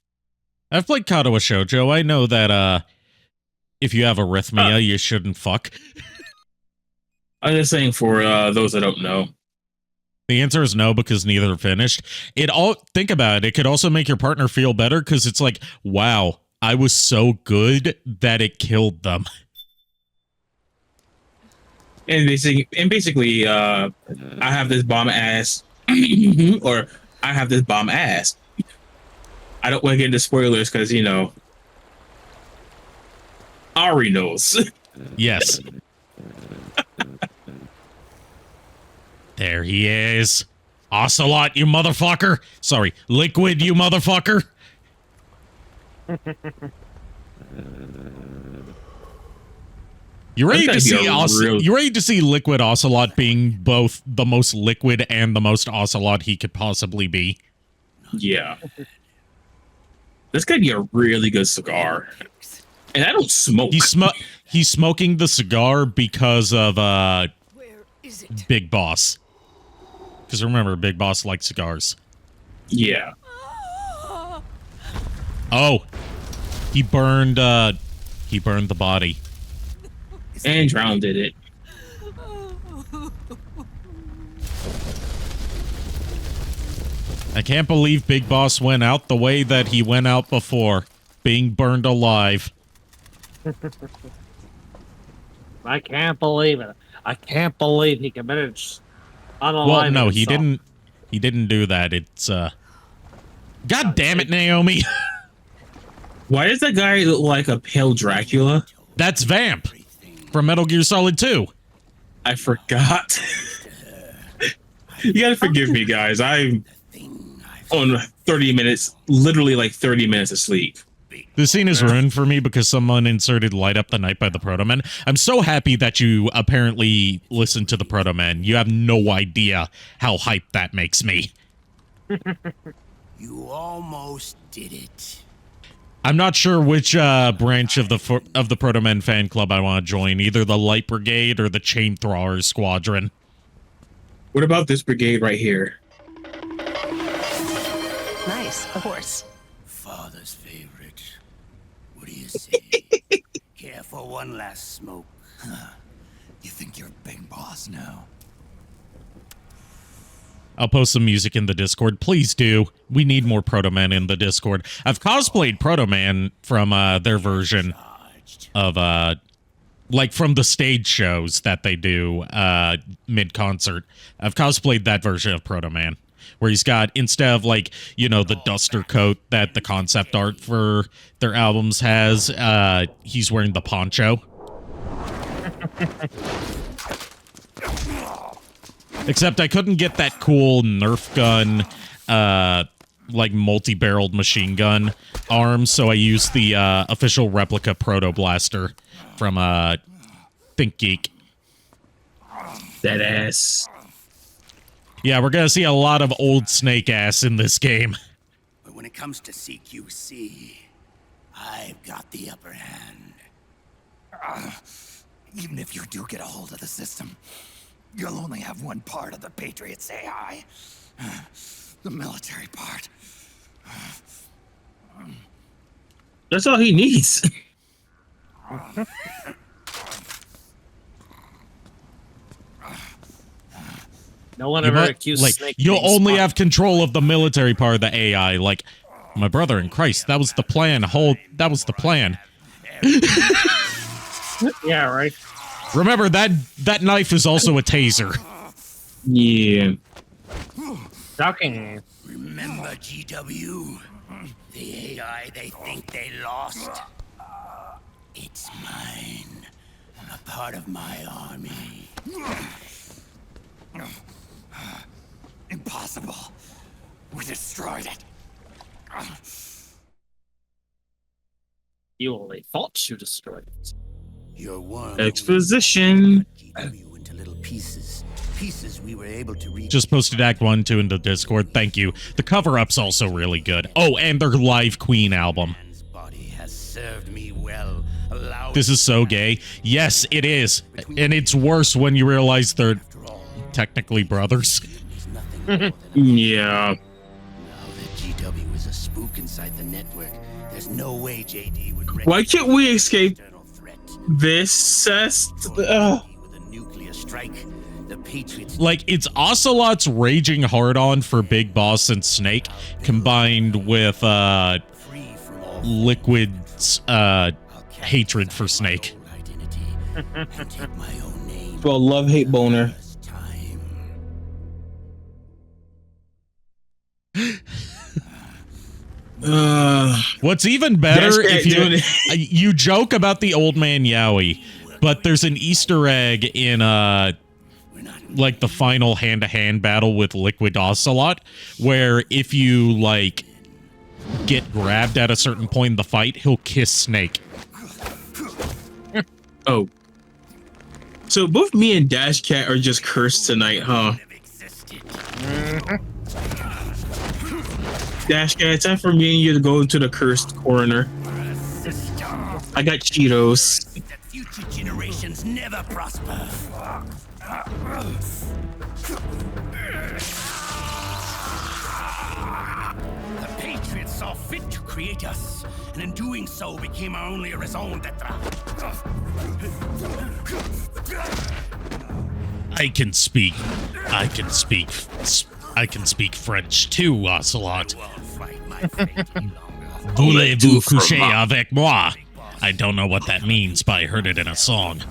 I've played Kadoa Shoujo. I know that if you have arrhythmia, you shouldn't fuck. I'm just saying for those that don't know. The answer is no, because neither are finished. Think about it. It could also make your partner feel better, because it's like, wow, I was so good that it killed them. And basically, I have this bomb ass, or I have this bomb ass. I don't want to get into spoilers because, you know, Ari knows. Yes. There he is. Ocelot, you motherfucker. Sorry, Liquid, you motherfucker. You ready to see you ready to see Liquid Ocelot being both the most liquid and the most Ocelot he could possibly be? Yeah. This could be a really good cigar. And I don't smoke. He's smoking the cigar because of Where is it? Big Boss. Because remember, Big Boss likes cigars. Yeah. Oh, he burned the body. And drowned in it. I can't believe Big Boss went out the way that he went out before, being burned alive. I can't believe it. I can't believe he committed unaliving Well, no, he himself. didn't. He didn't do that. It's God damn it, Naomi. Why does that guy look like a pale Dracula? That's Vamp from Metal Gear Solid 2. I forgot. You gotta forgive me, guys. I'm on 30 minutes, literally like 30 minutes of sleep. This scene is ruined for me because someone inserted Light Up the Night by the Proto Men. I'm so happy that you apparently listened to the Proto Men. You have no idea how hyped that makes me. You almost did it. I'm not sure which branch of the Proto Men fan club I want to join, either the Light Brigade or the Chain Thrower Squadron. What about this brigade right here? Nice, a horse. Father's favorite. What do you say? Care for one last smoke? Huh. You think you're a big boss now? I'll post some music in the Discord. Please do. We need more Proto Men in the Discord. I've cosplayed Proto Man from their version of like from the stage shows that they do mid-concert. I've cosplayed that version of Proto Man, where he's got, instead of like, you know, the duster coat that the concept art for their albums has, he's wearing the poncho. Except I couldn't get that cool Nerf gun, like multi-barreled machine gun arm, so I used the official replica Proto Blaster from ThinkGeek. That ass. Yeah, we're gonna see a lot of old Snake ass in this game. But when it comes to CQC, I've got the upper hand. Even if you do get a hold of the system, you'll only have one part of the Patriots AI. The military part. That's all he needs. No one ever accused like, Snake. you'll being only smart. have control of the military part of the AI. Like, my brother in Christ, that was the plan. That was the plan. Yeah, right. Remember, that knife is also a taser. Yeah. Shocking. Remember GW? The AI they think they lost? It's mine. A part of my army. Impossible. We destroyed it. You only thought you destroyed it. Your worm Exposition. GW into little pieces. Pieces we were able to reach. Just posted Act 1, 2 into Discord. Thank you. The cover-up's also really good. Oh, and their Live Queen album. Man's body has served me well. Allowed This is so gay. Yes, it is. And it's worse when you realize they're technically brothers. There's nothing more than Yeah. now that GW is a spook inside the network. There's no way JD would Why can't we escape external threat. this cest? With a nuclear strike, the Patriots Like, it's Ocelot's raging hard-on for Big Boss and Snake, combined with free from all Liquid's hatred for Snake. identity and take my own name. Well, love-hate boner. First time. What's even better, That's if doing you joke about the old man Yowie, but there's an Easter egg in like the final hand-to-hand battle with Liquid Ocelot, where if you like get grabbed at a certain point in the fight, he'll kiss Snake. Oh. So both me and Dash Cat are just cursed tonight, huh? Dash Cat, it's time for me and you to go into the cursed corner. I got Cheetos. That future generations never prosper. The Patriots saw fit to create us, and in doing so became our only raison d'etre. I can speak French too, Ocelot. Voulez-vous coucher avec moi? I don't know what that means, but I heard it in a song.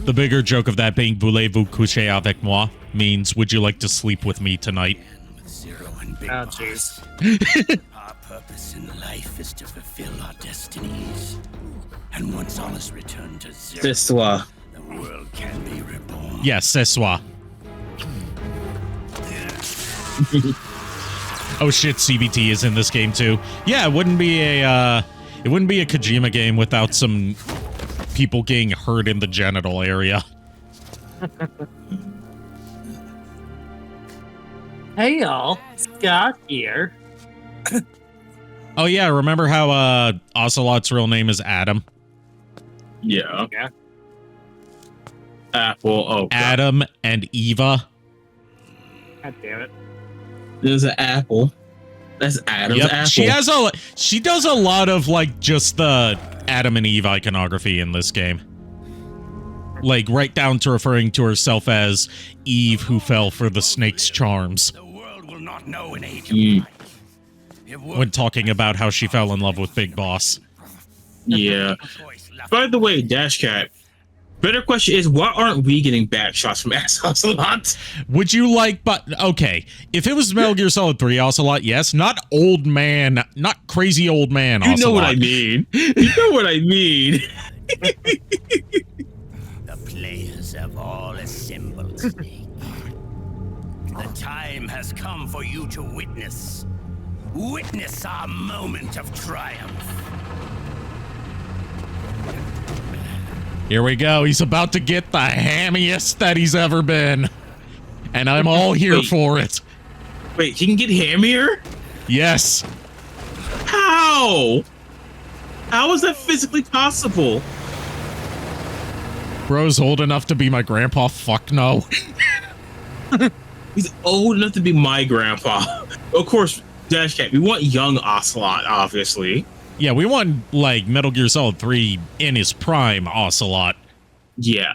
The bigger joke of that being voulez-vous coucher avec moi means would you like to sleep with me tonight? Oh, jeez. Our purpose in life is to fulfill our destinies. And once all is returned to zero, C'est soi. the world can be reborn. Yes, c'est soi. Oh shit, CBT is in this game too. Yeah, it wouldn't be a Kojima game without some people getting hurt in the genital area. Hey y'all, Scott here. Oh yeah, remember how Ocelot's real name is Adam? Yeah. Yeah. Apple. Oh, God. Adam and Eva. God damn it. There's an apple. That's Adam's Yep, apple. she does a lot of like just the Adam and Eve iconography in this game. Like right down to referring to herself as Eve who fell for the snake's charms. The world will not know an age of life. When talking about how she fell in love with Big Boss. Yeah. By the way, Dash Cat, better question is, why aren't we getting back shots from Ocelot? Would you like, but okay, if it was Metal Gear Solid 3 Ocelot, yes, not old man, not crazy old man You Ocelot. know what I mean. You know what I mean. The players have all assembled, Snake. The time has come for you to witness our moment of triumph. Here we go. He's about to get the hammiest that he's ever been. And I'm all here Wait. for it. Wait, he can get hammier? Yes. How? How is that physically possible? Bro's old enough to be my grandpa. Fuck no. He's old enough to be my grandpa. Of course, Dash Cat, we want young Ocelot, obviously. Yeah, we want, like, Metal Gear Solid 3 in his prime Ocelot. Yeah.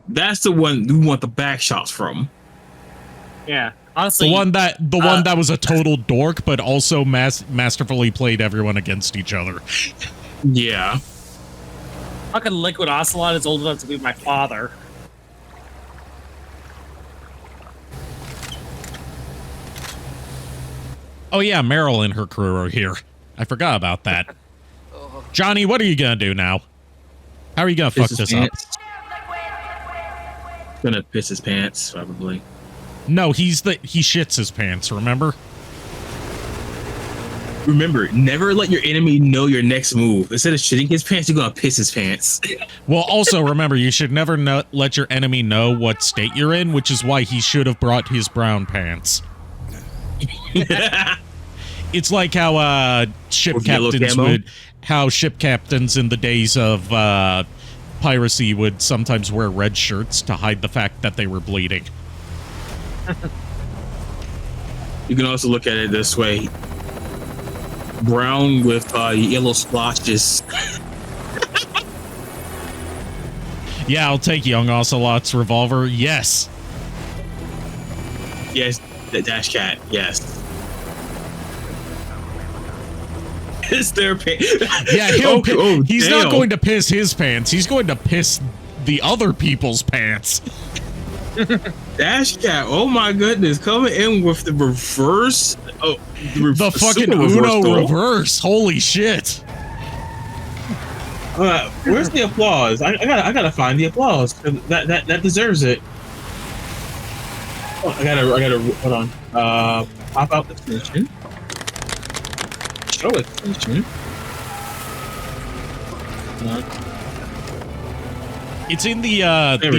That's the one we want the back shots from. Yeah, honestly, The one that was a total dork, but also masterfully played everyone against each other. Yeah. fucking Liquid Ocelot is old enough to be my father. Oh yeah, Meryl and her crew are here. I forgot about that. Johnny, what are you gonna do now? How are you gonna fuck Piss his this up? pants. Gonna piss his pants, probably. No, he shits his pants, remember? Remember, never let your enemy know your next move. Instead of shitting his pants, you're gonna piss his pants. Well, also remember, you should never let your enemy know what state you're in, which is why he should have brought his brown pants. It's like how ship With yellow captains camo? how ship captains in the days of piracy would sometimes wear red shirts to hide the fact that they were bleeding. You can also look at it this way. Brown with yellow splotches. Yeah, I'll take young Ocelot's revolver. Yes. Yes, the Dash Cat, yes. It's their pants. Yeah, he's not going to piss his pants. He's going to piss the other people's pants. Dash Cat, oh my goodness, coming in with the reverse. Oh, The fucking super Uno throw. reverse. Holy shit. Where's the applause? I gotta find the applause. That deserves it. Oh, I gotta hold on. Pop out the extension. Show extension. It's in the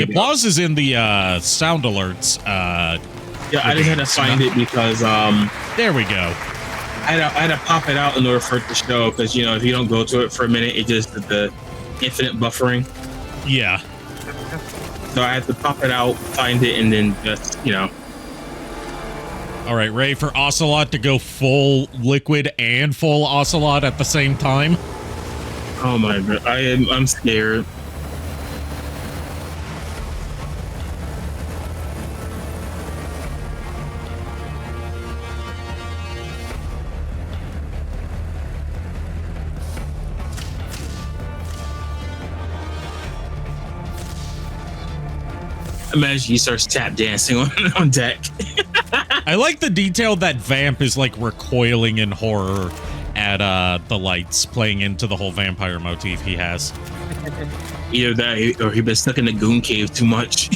applause is in the sound alerts. Yeah, I just had to find it because there we go. I had to pop it out in order for it to show, because if you don't go to it for a minute, it just the infinite buffering. Yeah. So I had to pop it out, find it, and then just All right, Ray, for Ocelot to go full liquid and full Ocelot at the same time. Oh my god, I'm scared. Imagine he starts tap dancing on deck. I like the detail that Vamp is like recoiling in horror at the lights, playing into the whole vampire motif he has. Either that or he's been stuck in the goon cave too much.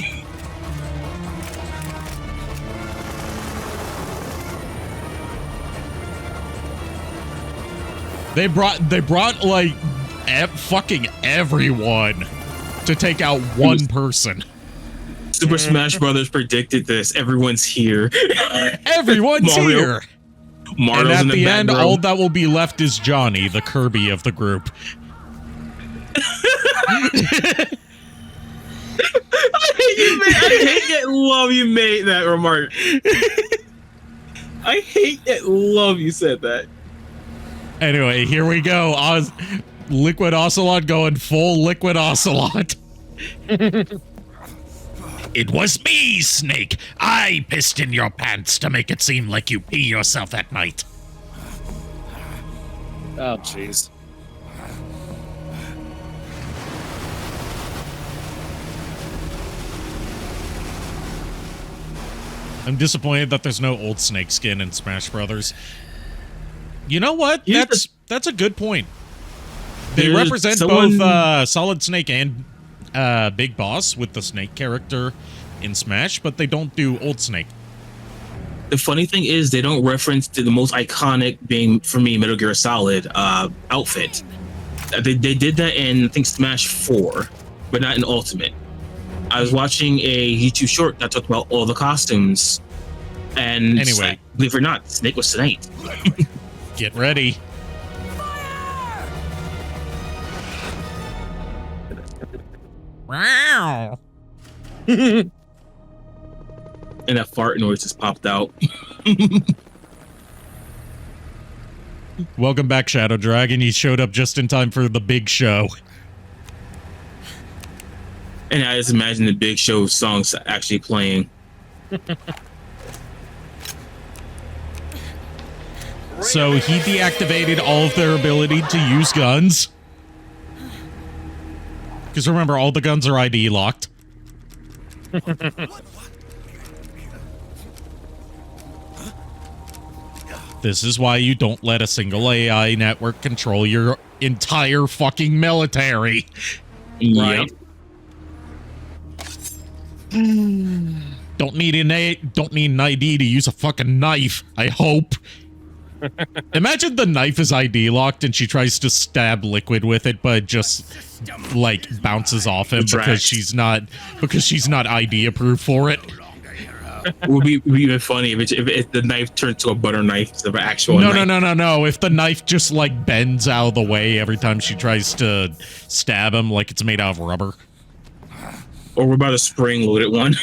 They brought like fucking everyone to take out one person. Super Smash Brothers predicted this. Everyone's here. Everyone's here. Mario's and at in the end, background. all that will be left is Johnny, the Kirby of the group. I hate that love you made that remark. I hate that love you said that. Anyway, here we go. Liquid Ocelot going full Liquid Ocelot. It was me, Snake. I pissed in your pants to make it seem like you pee yourself at night. Oh, jeez. I'm disappointed that there's no old Snake skin in Smash Brothers. You know what? That's a good point. They represent both Solid Snake and Big Boss with the Snake character in Smash, but they don't do Old Snake. The funny thing is they don't reference to the most iconic being, for me, Metal Gear Solid outfit. They did that in, I think, Smash 4, but not in Ultimate. I was watching a YouTube short that talked about all the costumes, and anyway, believe it or not, Snake was tonight. Get ready. Wow. And that fart noise just popped out. Welcome back, Shadow Dragon. You showed up just in time for the big show. And I just imagine the Big Show songs actually playing. So he deactivated all of their ability to use guns. Because remember, all the guns are ID locked. This is why you don't let a single AI network control your entire fucking military. Right. Don't need an ID to use a fucking knife, I hope. Imagine the knife is ID locked and she tries to stab Liquid with it, but just like bounces off him because she's not ID approved for it. It would be even funny if the knife turned to a butter knife instead of an actual knife. No. If the knife just like bends out of the way every time she tries to stab him, like it's made out of rubber. Or we're about to spring-loaded one.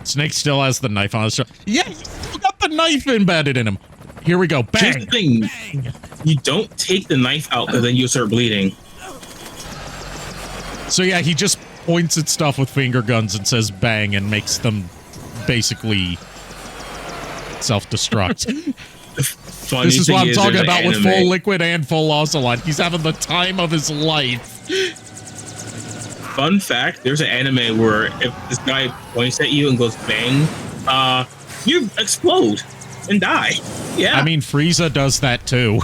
Snake still has the knife on his shoulder. Yeah, he's still got the knife embedded in him. Here we go. Bang. Here's the thing. Bang. You don't take the knife out and then you start bleeding. So yeah, he just points at stuff with finger guns and says bang and makes them basically self-destruct. This is what I'm talking about with full Liquid and full Ocelot. He's having the time of his life. Fun fact, there's an anime where if this guy points at you and goes bang, you explode and die. Yeah. I mean, Frieza does that too.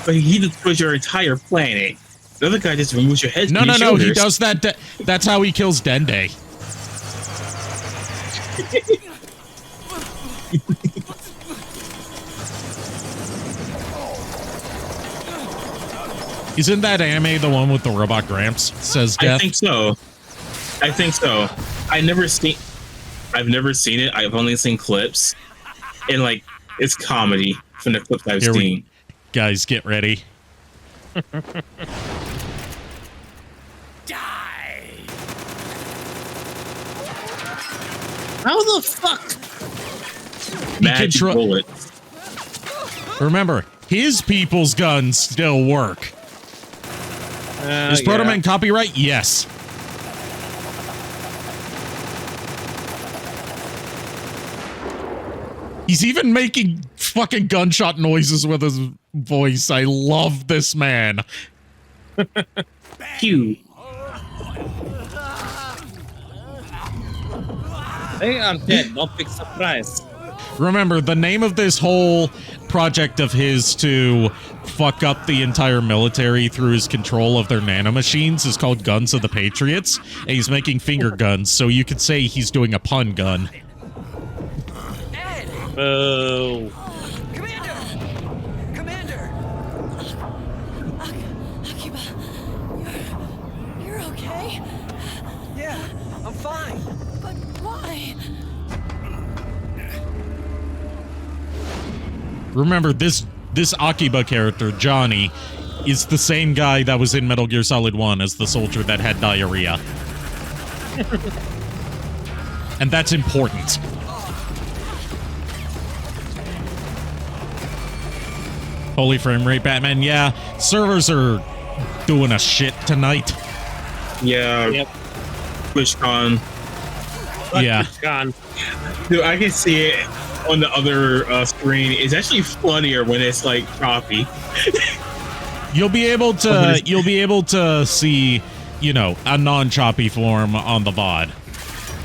But he destroys your entire planet. The other guy just removes your head. No, from no, your no. shoulders. He does that. That's how he kills Dende. Isn't that anime the one with the robot Gramps? Says Death. I think so. I think so. I've never seen it. I've only seen clips, and like it's comedy from the clips I've seen. Guys, get ready. Die! How the fuck? Magic bullets. Remember, his people's guns still work. Is Proto-Man copyright? Yes. He's even making fucking gunshot noises with his voice. I love this man. Cute. Hey, I'm dead. No big surprise. Remember, the name of this whole project of his to fuck up the entire military through his control of their nanomachines is called Guns of the Patriots, and he's making finger guns, so you could say he's doing a pun gun. Boo. Commander! Akiba, you're okay? Yeah, I'm fine. But why? Remember, this Akiba character, Johnny, is the same guy that was in Metal Gear Solid 1 as the soldier that had diarrhea. And that's important. Holy frame rate, Batman. Yeah, servers are doing a shit tonight. Yeah. Yep. TwitchCon. Yeah. Gone. Dude, I can see it on the other screen. It's actually funnier when it's like choppy. You'll be able to see, you know, a non-choppy form on the VOD.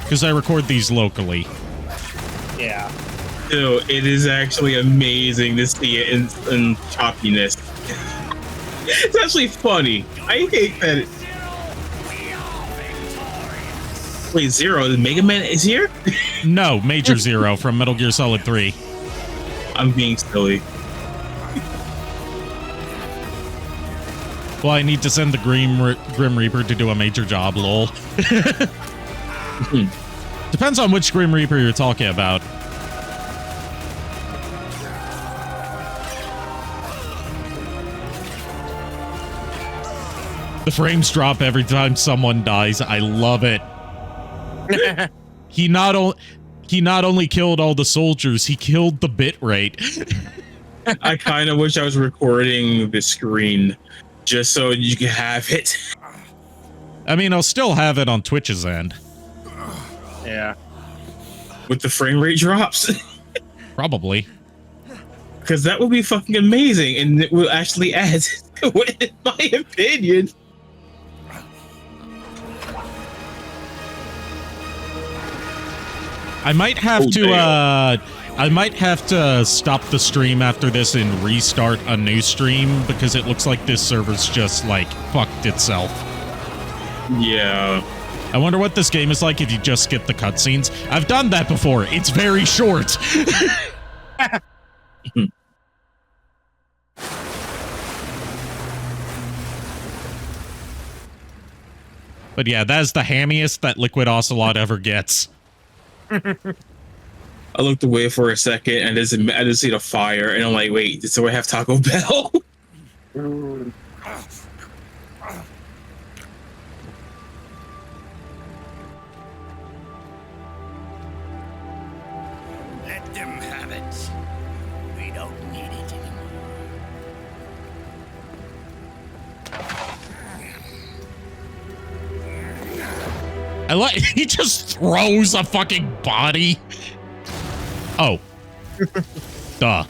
Because I record these locally. Yeah. Dude, it is actually amazing to see it in choppiness. It's actually funny. I hate that. Wait, Zero, the Mega Man is here? No, Major Zero from Metal Gear Solid 3. I'm being silly. Well, I need to send the Grim Reaper to do a major job, lol. Depends on which Grim Reaper you're talking about. The frames drop every time someone dies. I love it. He not only killed all the soldiers, he killed the bit rate. I kind of wish I was recording the screen just so you can have it. I mean, I'll still have it on Twitch's end. Yeah. With the frame rate drops. Probably. Because that would be fucking amazing, and it will actually add to it, in my opinion. I might have to stop the stream after this and restart a new stream because it looks like this server's just like fucked itself. Yeah. I wonder what this game is like if you just skip the cutscenes. I've done that before. It's very short. But yeah, that's the hammiest that Liquid Ocelot ever gets. I looked away for a second and I just see the fire, and I'm like, wait, so I have Taco Bell? Let them have it. We don't need it anymore. I like he just throws a fucking body. Oh. Duh.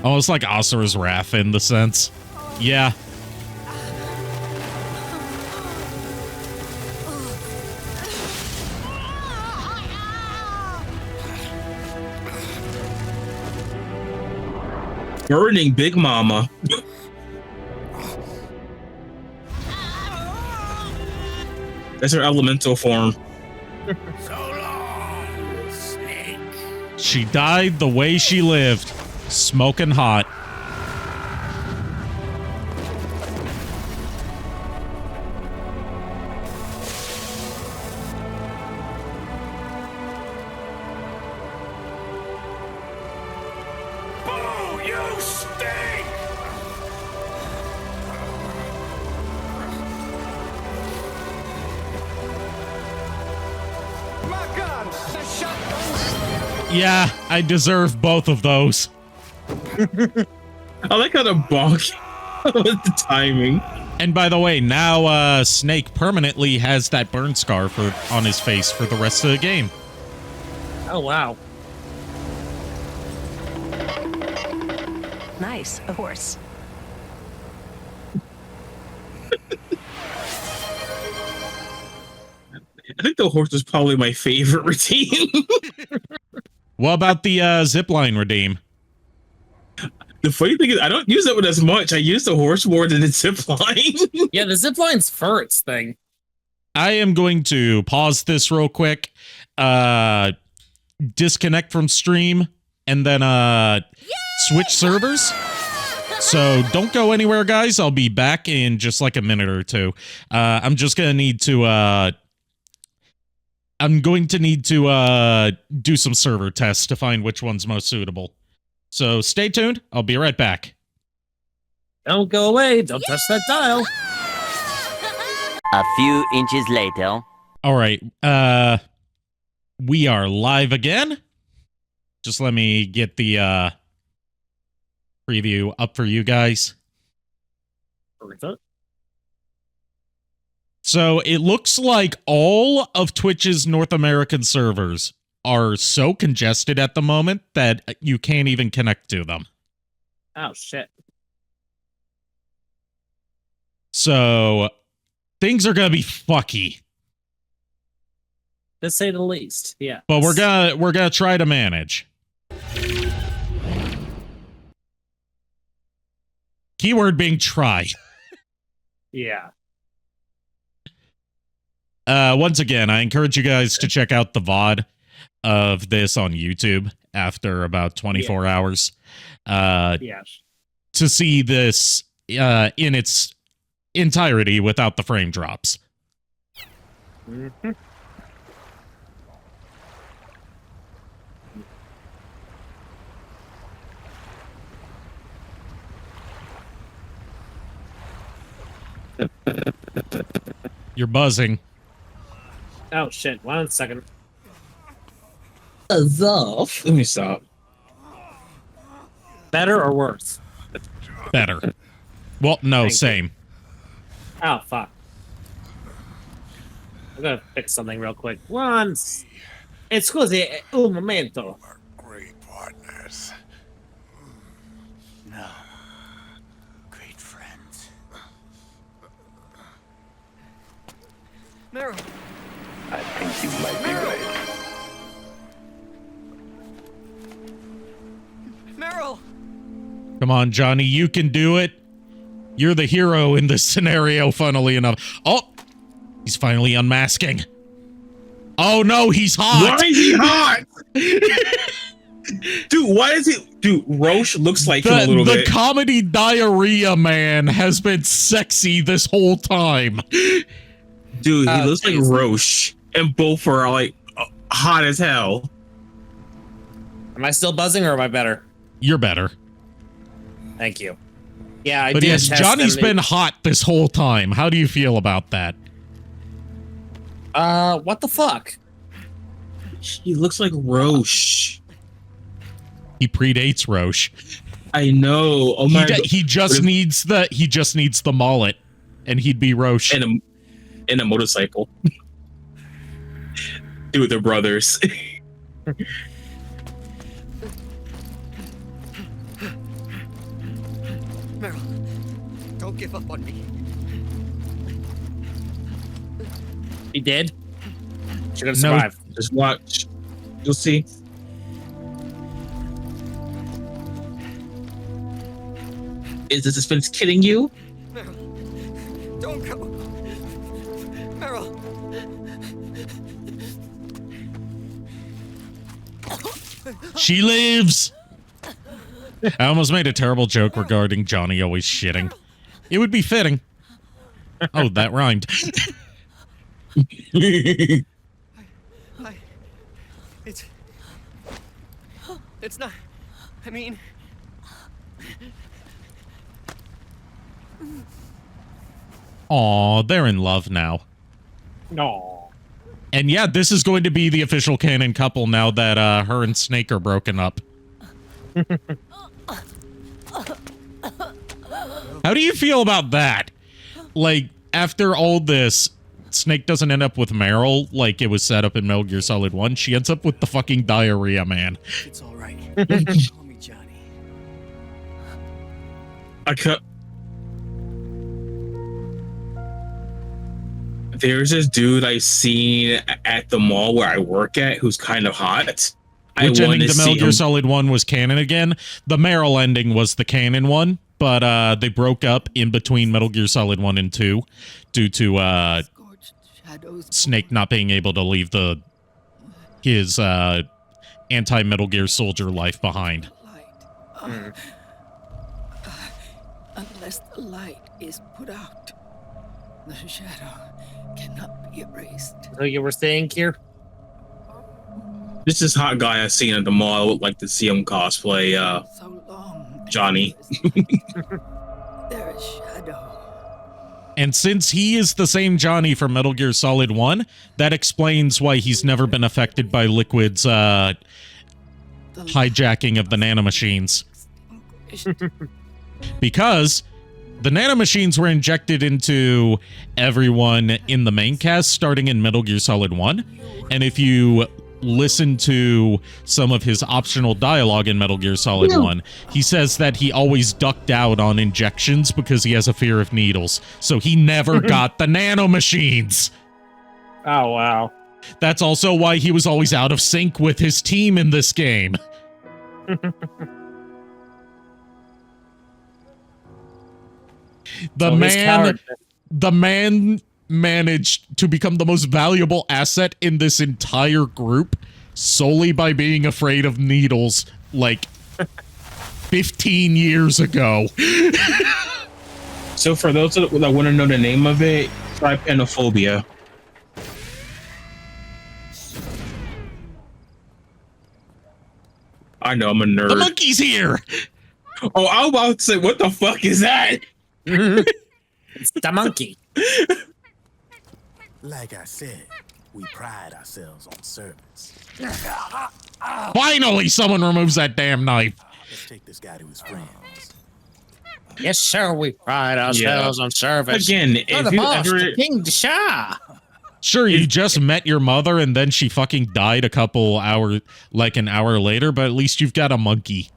Almost like Asura's Wrath in the sense. Yeah. Burning Big Mama. That's her elemental form. So long, Snake. She died the way she lived, smoking hot. Boo, you stink! My God, the shotgun! Yeah, I deserve both of those. I like how the bonk with the timing. And by the way, now Snake permanently has that burn scar on his face for the rest of the game. Oh wow. Nice, a horse. I think the horse was probably my favorite routine. What about the zipline redeem? The funny thing is, I don't use that one as much. I use the horse more than the zipline. Yeah, the zipline's for its thing. I am going to pause this real quick, disconnect from stream, and then switch servers. So don't go anywhere, guys. I'll be back in just like a minute or two. I'm just gonna need to I'm going to need to do some server tests to find which one's most suitable. So stay tuned. I'll be right back. Don't go away. Don't touch that dial. A few inches later. All right. We are live again. Just let me get the preview up for you guys. So it looks like all of Twitch's North American servers are so congested at the moment that you can't even connect to them. Oh shit. So things are gonna be fucky. To say the least. Yeah. But we're gonna try to manage. Keyword being try. Yeah. Once again, I encourage you guys to check out the VOD of this on YouTube after about 24 hours. Yes. To see this in its entirety without the frame drops. Mm-hmm. You're buzzing. Oh shit. 1 second. Let me stop. Better or worse? Better. Well, no, Thank you. same. Oh fuck. I'm gonna fix something real quick. Scusi, un momento. Great partners. No. Great friends. Meryl, I think you might be right. Meryl. Come on, Johnny, you can do it. You're the hero in this scenario, funnily enough. Oh, he's finally unmasking. Oh no, he's hot. Why is he hot? Dude, why is he? Dude, Roche looks like him a little bit. The comedy diarrhea man has been sexy this whole time. Dude, he looks like geez. Roche, and both are like hot as hell. Am I still buzzing or am I better? You're better. Thank you. Yeah, I But did yes, test Johnny's them. been hot this whole time. How do you feel about that? What the fuck? He looks like Roche. He predates Roche. I know. Oh my god. He just needs the mullet, and he'd be Roche. And a motorcycle. Dude, they're brothers. Meryl, don't give up on me. He did? You're gonna No. survive. Just watch. You'll see. Is the suspense kidding you? Meryl, don't go. Meryl. She lives. I almost made a terrible joke regarding Johnny always shitting. It would be fitting. Oh, that rhymed. It's not. I mean. Aw, they're in love now. No. And yeah, this is going to be the official canon couple now that her and Snake are broken up. How do you feel about that? Like, after all this, Snake doesn't end up with Meryl like it was set up in Metal Gear Solid 1. She ends up with the fucking diarrhea man. It's all right. Call me Johnny. There's this dude I've seen at the mall where I work at who's kind of hot. Which ending to Metal Gear Solid 1 was canon again? The Meryl ending was the canon one, but they broke up in between Metal Gear Solid 1 and 2 due to Snake not being able to leave his anti-Metal Gear Soldier life behind. Unless the light is put out, the shadow cannot be erased. So you were saying, Kier? This is hot guy I've seen at the mall. I would like to see him cosplay Johnny. There is shadow. And since he is the same Johnny from Metal Gear Solid 1, that explains why he's never been affected by Liquid's hijacking of the nanomachines. Because the nanomachines were injected into everyone in the main cast starting in Metal Gear Solid 1. And if you listen to some of his optional dialogue in Metal Gear Solid 1, he says that he always ducked out on injections because he has a fear of needles. So he never got the nanomachines. Oh, wow. That's also why he was always out of sync with his team in this game. The man managed to become the most valuable asset in this entire group solely by being afraid of needles like 15 years ago. So for those that want to know the name of it, try panophobia. I know, I'm a nerd. The monkey's here! Oh, I was about to say, what the fuck is that? It's the monkey. Like I said, we pride ourselves on service. Finally, someone removes that damn knife. Let's take this guy to his friends. Yes, sir. We pride ourselves on service. Again, You're the boss, the King the Shah. Sure, you just met your mother and then she fucking died an hour later, but at least you've got a monkey.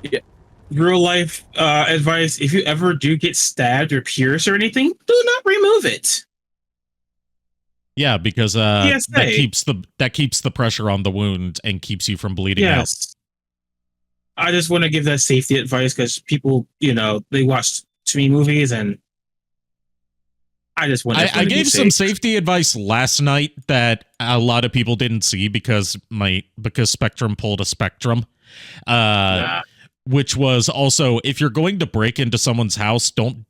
Yeah. Real life advice: if you ever do get stabbed or pierced or anything, do not remove it. Yeah, because that keeps the pressure on the wound and keeps you from bleeding out. I just want to give that safety advice because people, they watch too many movies, and I just want to. I gave some safety advice last night that a lot of people didn't see because Spectrum pulled a Spectrum. Which was also, if you're going to break into someone's house, don't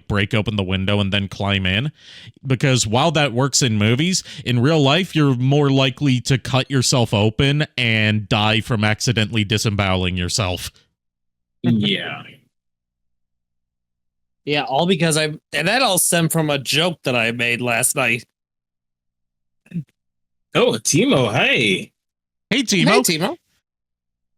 break open the window and then climb in, because while that works in movies, in real life you're more likely to cut yourself open and die from accidentally disemboweling yourself. Yeah. Yeah, all because and that all stemmed from a joke that I made last night. Oh, Timo, hey. Hey, Timo. Hey, Timo.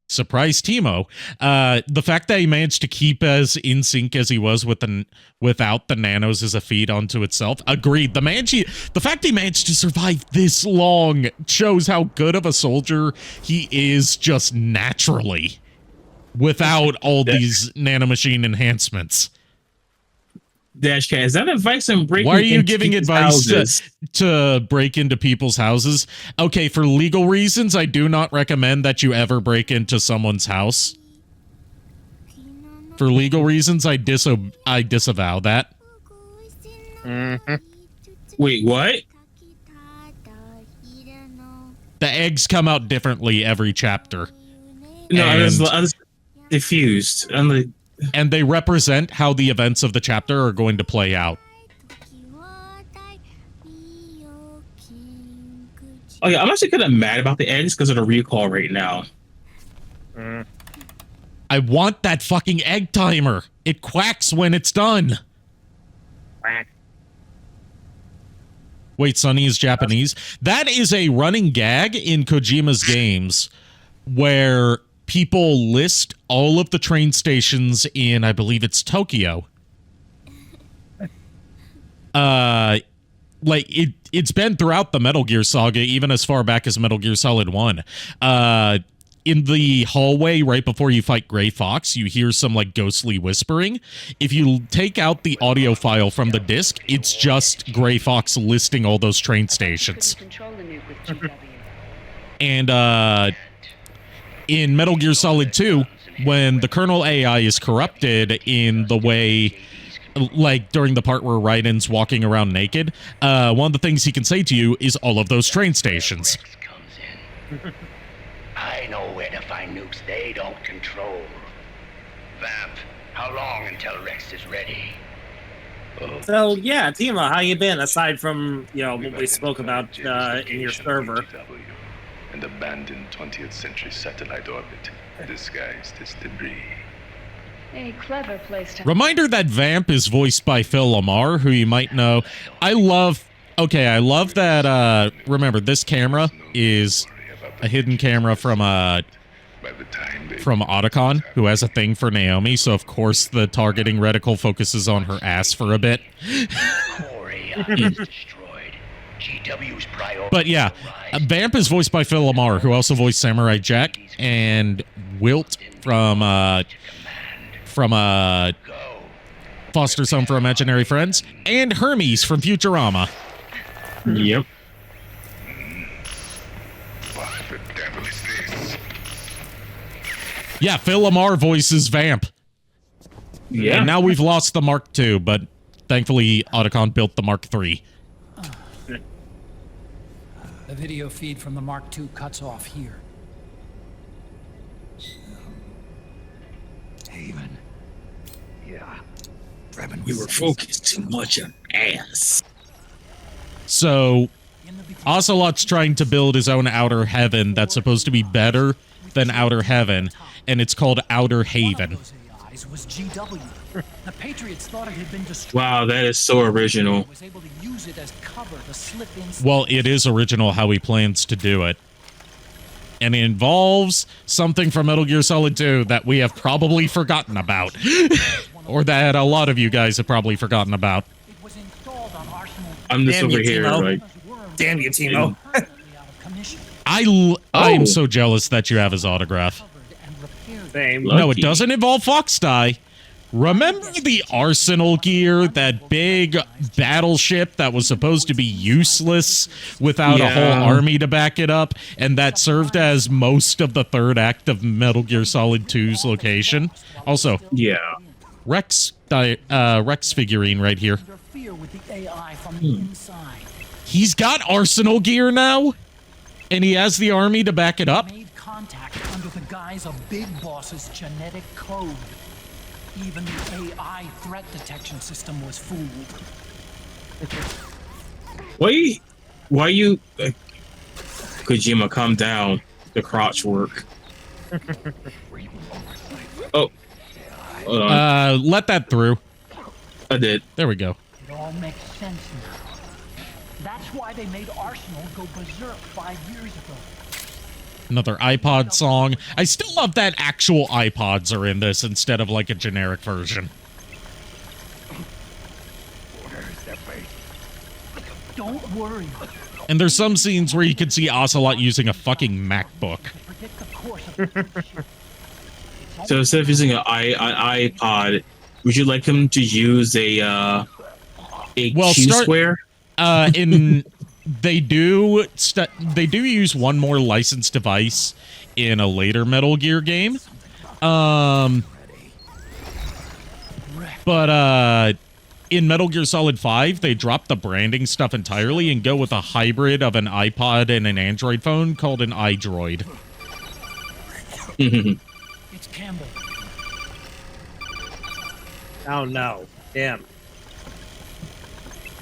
Surprise Timo. The fact that he managed to keep as in sync as he was without the nanos as a feed onto itself. Agreed. The fact he managed to survive this long shows how good of a soldier he is just naturally without all these nanomachine enhancements. Dashcat, is that advice on breaking? Why are you giving advice to break into people's houses? Okay, for legal reasons, I do not recommend that you ever break into someone's house. For legal reasons, I disavow that. Wait, what? The eggs come out differently every chapter. No, I was confused. And they represent how the events of the chapter are going to play out. Oh yeah, I'm actually kind of mad about the eggs because of the recall right now. I want that fucking egg timer. It quacks when it's done. Quack. Wait, Sunny is Japanese? That is a running gag in Kojima's games where people list all of the train stations in, I believe it's Tokyo. Like, it's been throughout the Metal Gear saga, even as far back as Metal Gear Solid 1. In the hallway right before you fight Gray Fox, you hear some, like, ghostly whispering. If you take out the audio file from the disc, it's just Gray Fox listing all those train stations. And, in Metal Gear Solid 2, when the Colonel AI is corrupted in the way, like, during the part where Raiden's walking around naked, one of the things he can say to you is all of those train stations. I know where to find nukes they don't control. Vamp, how long until Rex is ready? So yeah, Timo, how you been? Aside from what we spoke about in your server. An abandoned 20th century satellite orbit, disguised as debris. A clever place to. Reminder that Vamp is voiced by Phil Lamar, who you might know. I love that. Remember, this camera is a hidden camera from Otacon, who has a thing for Naomi, so of course the targeting reticle focuses on her ass for a bit. But yeah, Vamp is voiced by Phil Lamar, who also voiced Samurai Jack, and Wilt from Foster Son for Imaginary Friends, and Hermes from Futurama. Yep. Yeah, Phil Lamar voices Vamp. Yeah. And now we've lost the Mark II, but thankfully Otacon built the Mark III. The video feed from the Mark II cuts off here. Haven. Yeah. We were focused too much on ass. So, Ocelot's trying to build his own outer heaven that's supposed to be better than Outer Heaven, and it's called Outer Haven. Was GW. The Patriots thought it had been destroyed. Wow, that is so original. Was able to use it as cover to slip in. Well, it is original how he plans to do it. And it involves something from Metal Gear Solid 2 that we have probably forgotten about. Or that a lot of you guys have probably forgotten about. I'm just Damn over you, here, Timo. like... Damn you, Timo. I'm so jealous that you have his autograph. Same. No, it doesn't involve Fox Die. Remember the Arsenal gear, that big battleship that was supposed to be useless without a whole army to back it up, and that served as most of the third act of Metal Gear Solid 2's location? Also, Rex figurine right here. He's got Arsenal gear now, and he has the army to back it up. Contact under the guise of Big Boss's genetic code. Even the AI threat detection system was fooled. Why you... Kojima, calm down. The crotch work. Oh. Hold on. Let that through. I did. There we go. It all makes sense now. That's why they made Arsenal go berserk 5 years ago. Another iPod song. I still love that actual iPods are in this instead of like a generic version. Don't worry. And there's some scenes where you can see Ocelot using a fucking MacBook. So instead of using an iPod, would you like him to use a Q-Square? They do use one more licensed device in a later Metal Gear game. But in Metal Gear Solid 5, they dropped the branding stuff entirely and go with a hybrid of an iPod and an Android phone called an iDroid. It's Campbell. Oh no. Damn.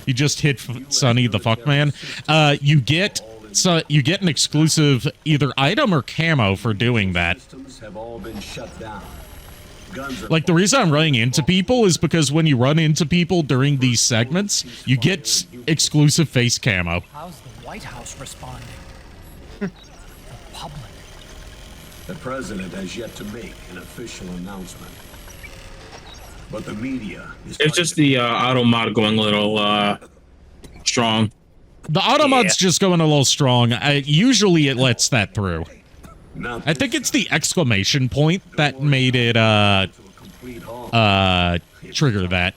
You just hit Sonny the Fuckman. You get an exclusive either item or camo for doing that. Have all been shut down. Like, the reason I'm running into people is because when you run into people during these segments, you get exclusive face camo. How's the White House responding? The public. The president has yet to make an official announcement. But the media is... It's just the auto mod going a little strong. The auto mod's just going a little strong. Usually it lets that through. I think it's the exclamation point that made it trigger that.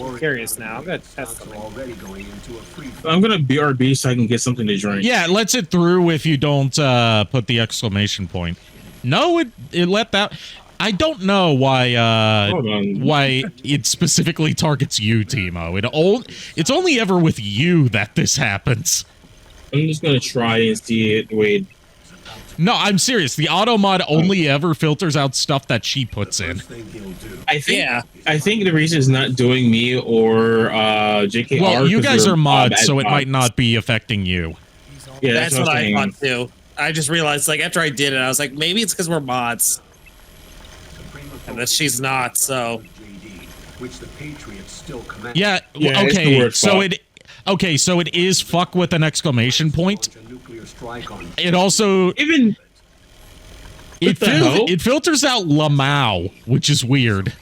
I'm curious now. I'm gonna test something. I'm gonna BRB so I can get something to drink. Yeah, it lets it through if you don't put the exclamation point. No, it let that. I don't know why it specifically targets you, Timo. It's only ever with you that this happens. I'm just gonna try and see it. Wait. No, I'm serious. The auto mod only ever filters out stuff that she puts in. I think the reason it's not doing me or JKR. Well, you guys are mods, so it might not be affecting you. Yeah, that's what I thought too. I just realized, like, after I did it, I was like, maybe it's because we're mods, and that she's not. So. Which the Patriots still command. Yeah. Okay. So it is fuck with an exclamation point. It also it filters out Lamau, which is weird.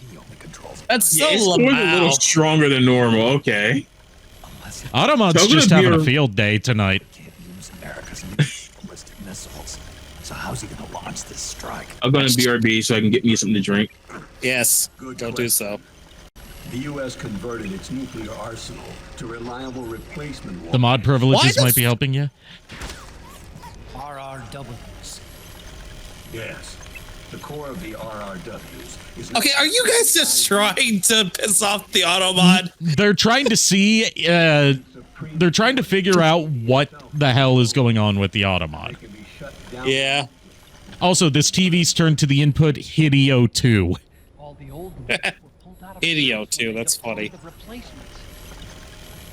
That's so it's a little stronger than normal. Okay. Automod's just having a field day tonight. So how's he gonna launch this strike? I'm going to BRB so I can get me something to drink. Yes. Don't do so. The U.S. converted its nuclear arsenal to reliable replacement warheads. The mod privileges might be helping you. RRWs. Yes. The core of the RRWs is... Okay, are you guys just trying to piss off the auto mod? They're trying to see... they're trying to figure out what the hell is going on with the auto mod. Yeah. Also, this TV's turned to the input Hideo 2. Hideo 2, that's funny.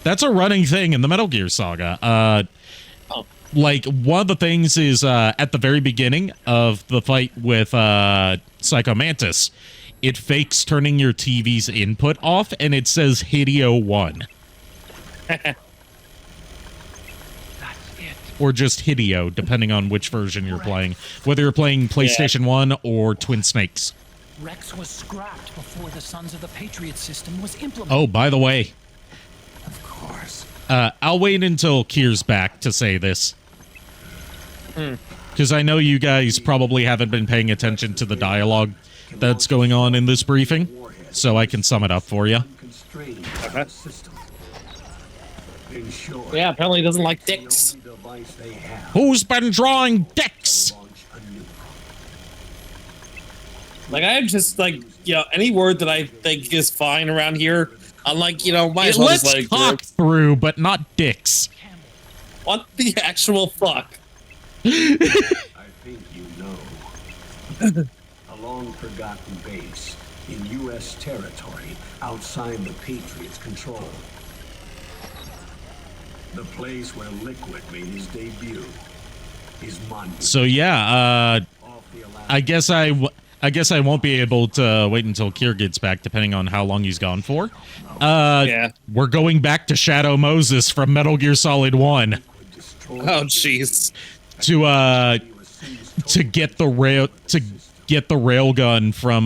That's a running thing in the Metal Gear saga. Like, one of the things is at the very beginning of the fight with Psycho Mantis, it fakes turning your TV's input off, and it says Hideo 1. Or just Hideo, depending on which version you're playing. Whether you're playing PlayStation 1 or Twin Snakes. Rex was scrapped before the Sons of the Patriot system was implemented. Oh, by the way. Of course. I'll wait until Kier's back to say this. Because I know you guys probably haven't been paying attention to the dialogue that's going on in this briefing. So I can sum it up for you. Okay. Yeah, apparently he doesn't like dicks. Who's been drawing dicks? Like, I just, like, you know, any word that I think is fine around here, I'm like, you know, might as well Let's just, like, talk through, but not dicks. What the actual fuck? I think you know. A long-forgotten base in U.S. territory outside the Patriots' control. The place where Liquid made his debut. His monument. So yeah, I guess I won't be able to wait until Kier gets back, depending on how long he's gone for. Yeah. We're going back to Shadow Moses from Metal Gear Solid 1. Oh, jeez. To get the railgun from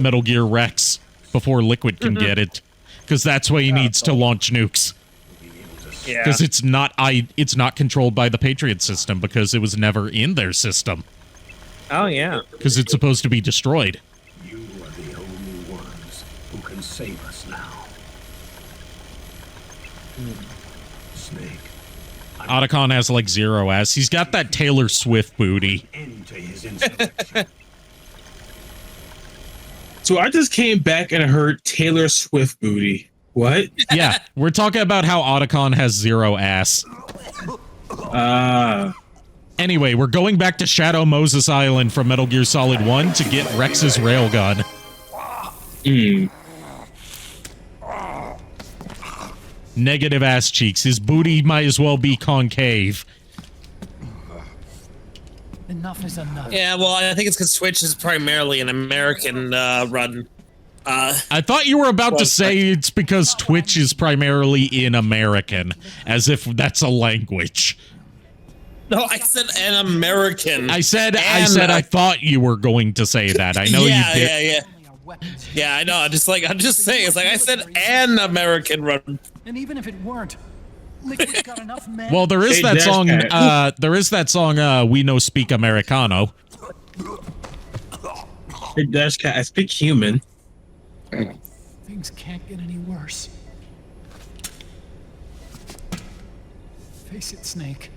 Metal Gear Rex before Liquid can get it, because that's why he needs to launch nukes. Yeah. Because it's not controlled by the Patriot system, because it was never in their system. Oh, yeah. Because it's supposed to be destroyed. You are the only ones who can save us now. Snake. Otacon has like 0 ass. He's got that Taylor Swift booty. End to his insurrection. So I just came back and heard Taylor Swift booty. What? Yeah, we're talking about how Otacon has 0 ass. Anyway, we're going back to Shadow Moses Island from Metal Gear Solid 1 to get Rex's railgun. Negative ass cheeks. His booty might as well be concave. Enough is enough. Yeah, well, I think it's because Twitch is primarily an American run. I thought you were about to say it's because Twitch is primarily in American, as if that's a language. No, I said an American. I said I thought you were going to say that. I know you did. Yeah, I know. I'm just saying. It's like I said an American run. And even if it weren't, Liquid's got enough men. Well, there is that song. There is that song. We know speak Americano. Hey, Dash Cat, I speak human. Things can't get any worse. Face it, Snake.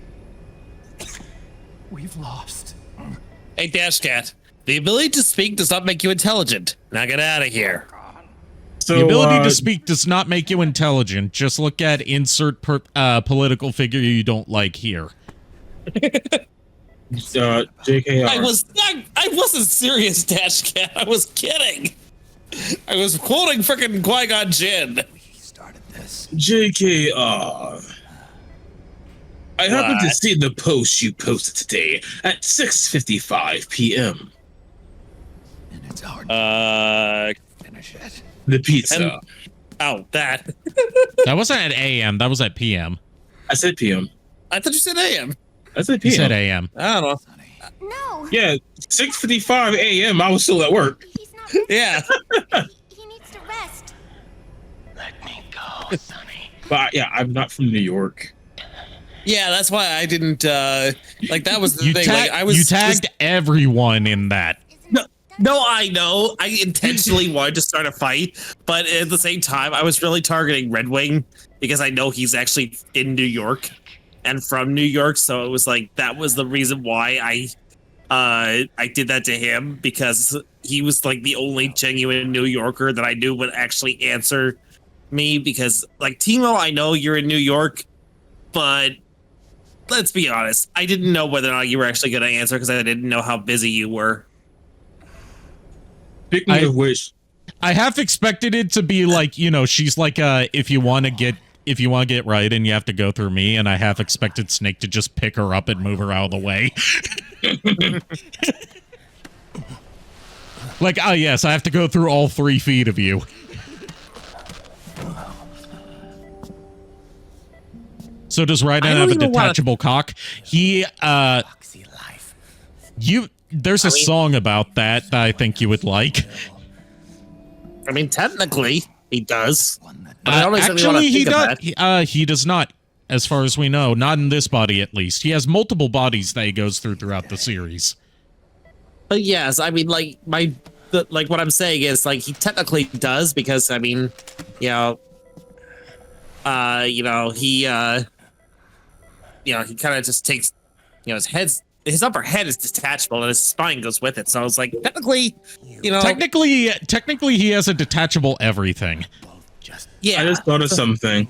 We've lost. Hey, Dash Cat. The ability to speak does not make you intelligent. Now get out of here. So, the ability to speak does not make you intelligent. Just look at insert political figure you don't like here. JKR. I wasn't serious, Dash Cat. I was kidding. I was quoting frickin' Qui-Gon Jinn. JKR. I happened to see the post you posted today at 6:55 p.m. And it's hard finish it. The pizza. That. That wasn't at AM. That was at PM. I said PM. I thought you said AM. I said PM. You said AM. I don't know. No. Yeah, 6:55 a.m. I was still at work. He's not. Yeah. He needs to rest. Let me go, Sonny. But yeah, I'm not from New York. Yeah, that's why I didn't like that was the thing. You tagged everyone in that. No, I know. I intentionally wanted to start a fight, but at the same time, I was really targeting Red Wing because I know he's actually in New York and from New York. So it was like that was the reason why I did that to him, because he was like the only genuine New Yorker that I knew would actually answer me. Because like Timo, I know you're in New York, but let's be honest, I didn't know whether or not you were actually going to answer because I didn't know how busy you were. Speaking of which, I half expected it to be like, you know, she's like, if you want to get right, and you have to go through me, and I half expected Snake to just pick her up and move her out of the way. Like, oh yes, I have to go through all 3 feet of you. So does Raiden have a detachable cock? He, there's a song about that I think you would like. I mean, technically, he does. Actually, he does. He does not, as far as we know. Not in this body, at least. He has multiple bodies that he goes throughout the series. But yes, I mean, like what I'm saying is, like, he technically does because, I mean, he kind of just takes, his upper head is detachable and his spine goes with it. So I was like, technically, technically he has a detachable everything. Yeah. I just thought of something.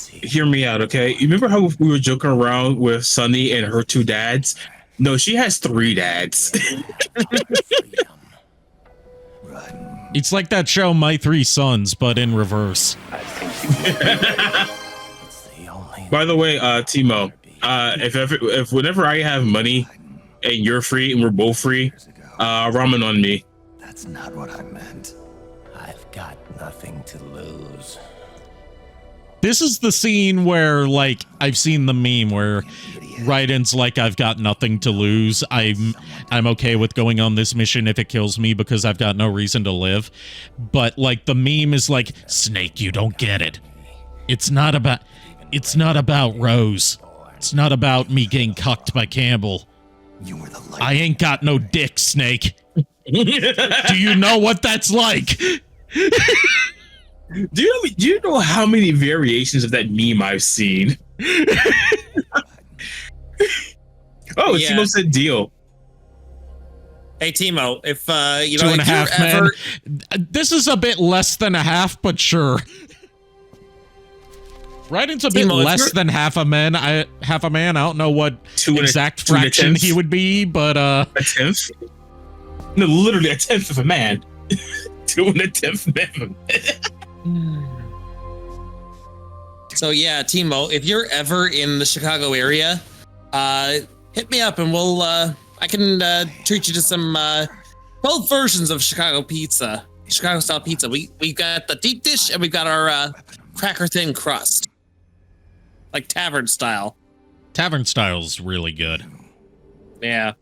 Hear me out, okay? You remember how we were joking around with Sunny and her 2 dads? No, she has 3 dads. It's like that show My 3 Sons, but in reverse. By the way, Timo, if whenever I have money and you're free and we're both free, ramen on me. That's not what I meant. I've got nothing to lose. This is the scene where, like, I've seen the meme where Raiden's like, I've got nothing to lose. I'm okay with going on this mission if it kills me because I've got no reason to live. But, like, the meme is like, Snake, you don't get it. It's not about Rose. It's not about me getting cucked by Campbell. I ain't got no dick, Snake. Do you know what that's like? Do you know how many variations of that meme I've seen? Oh, yeah. Timo said deal. Hey Timo, if you Two know, and a if you're half men. ever, This is a bit less than a half, but sure. Ryden's a bit Timo, if less than half a man. I don't know what exact two and a fraction tenth? he would be, but A tenth? No, literally a tenth of a man. 2 1/10 men. So yeah, Timo, if you're ever in the Chicago area, hit me up and we'll I can treat you to some both versions of Chicago pizza, Chicago style pizza. We've got the deep dish and we've got our cracker thin crust, like tavern style. Tavern style's really good. Yeah,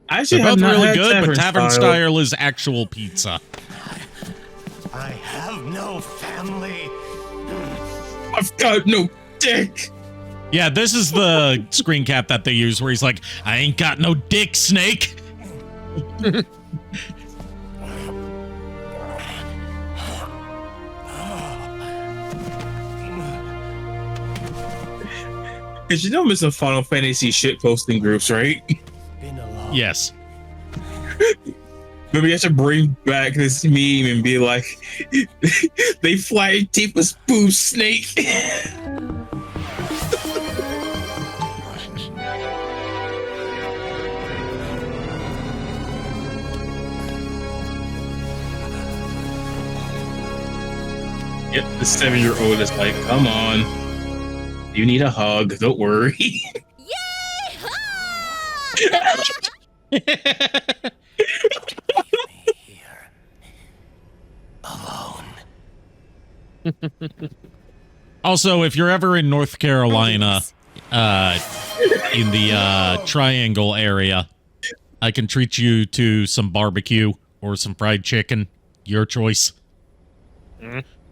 Actually, they're both have not really had good, but tavern style. style is actual pizza. I have no family. I've got no dick. Yeah, this is the screen cap that they use where he's like, I ain't got no dick, Snake. Cause you know I'm in some Final Fantasy shit posting groups, right? Yes. Maybe I should bring back this meme and be like, they fly Tifa's boo Snake. Yep, the 7-year-old is like, come on. You need a hug, don't worry. Also, if you're ever in North Carolina, in the Triangle area, I can treat you to some barbecue or some fried chicken. Your choice.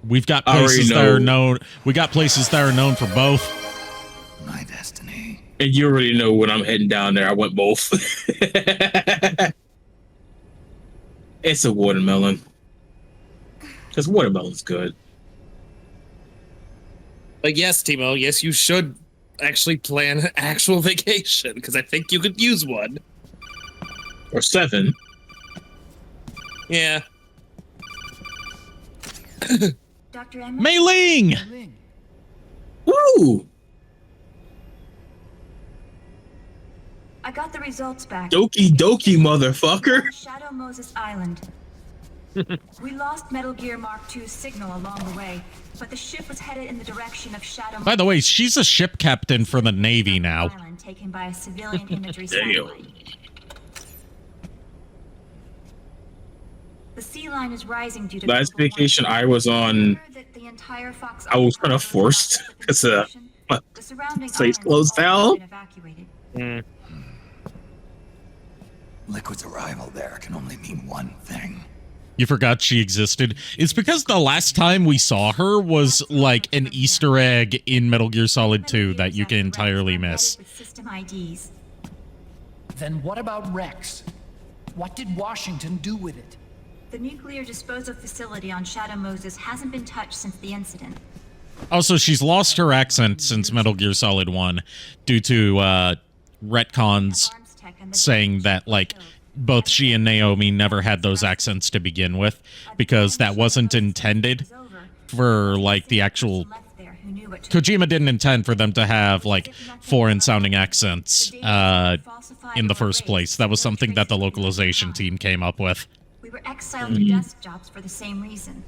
We've got places that are known. We got places that are known for both. My destiny. And you already know when I'm heading down there. I went both. It's a watermelon. Because watermelon's good. but yes, Timo, yes, you should actually plan an actual vacation because I think you could use one. Or 7. Yeah. Dr. Mei Ling! Woo! I got the results back. Doki doki, motherfucker. Shadow Moses Island. We lost Metal Gear Mark II's signal along the way, but the ship was headed in the direction of Shadow. By the way, she's a ship captain for the Navy now. Island taken by a civilian imagery Damn. satellite. The sea line is rising due to Last vacation I was on, the entire Fox I was kind of forced because the surrounding place islands closed have all down. been evacuated. Liquid's arrival there can only mean one thing. You forgot she existed. It's because the last time we saw her was like an Easter egg in Metal Gear Solid 2 that you can entirely miss. With system IDs. Then what about Rex? What did Washington do with it? The nuclear disposal facility on Shadow Moses hasn't been touched since the incident. Also, she's lost her accent since Metal Gear Solid 1 due to retcons saying that, like, both she and Naomi never had those accents to begin with because that wasn't intended for, like, the actual... Kojima didn't intend for them to have, like, foreign-sounding accents in the first place. That was something that the localization team came up with. We were exiled to desk jobs for the same reason.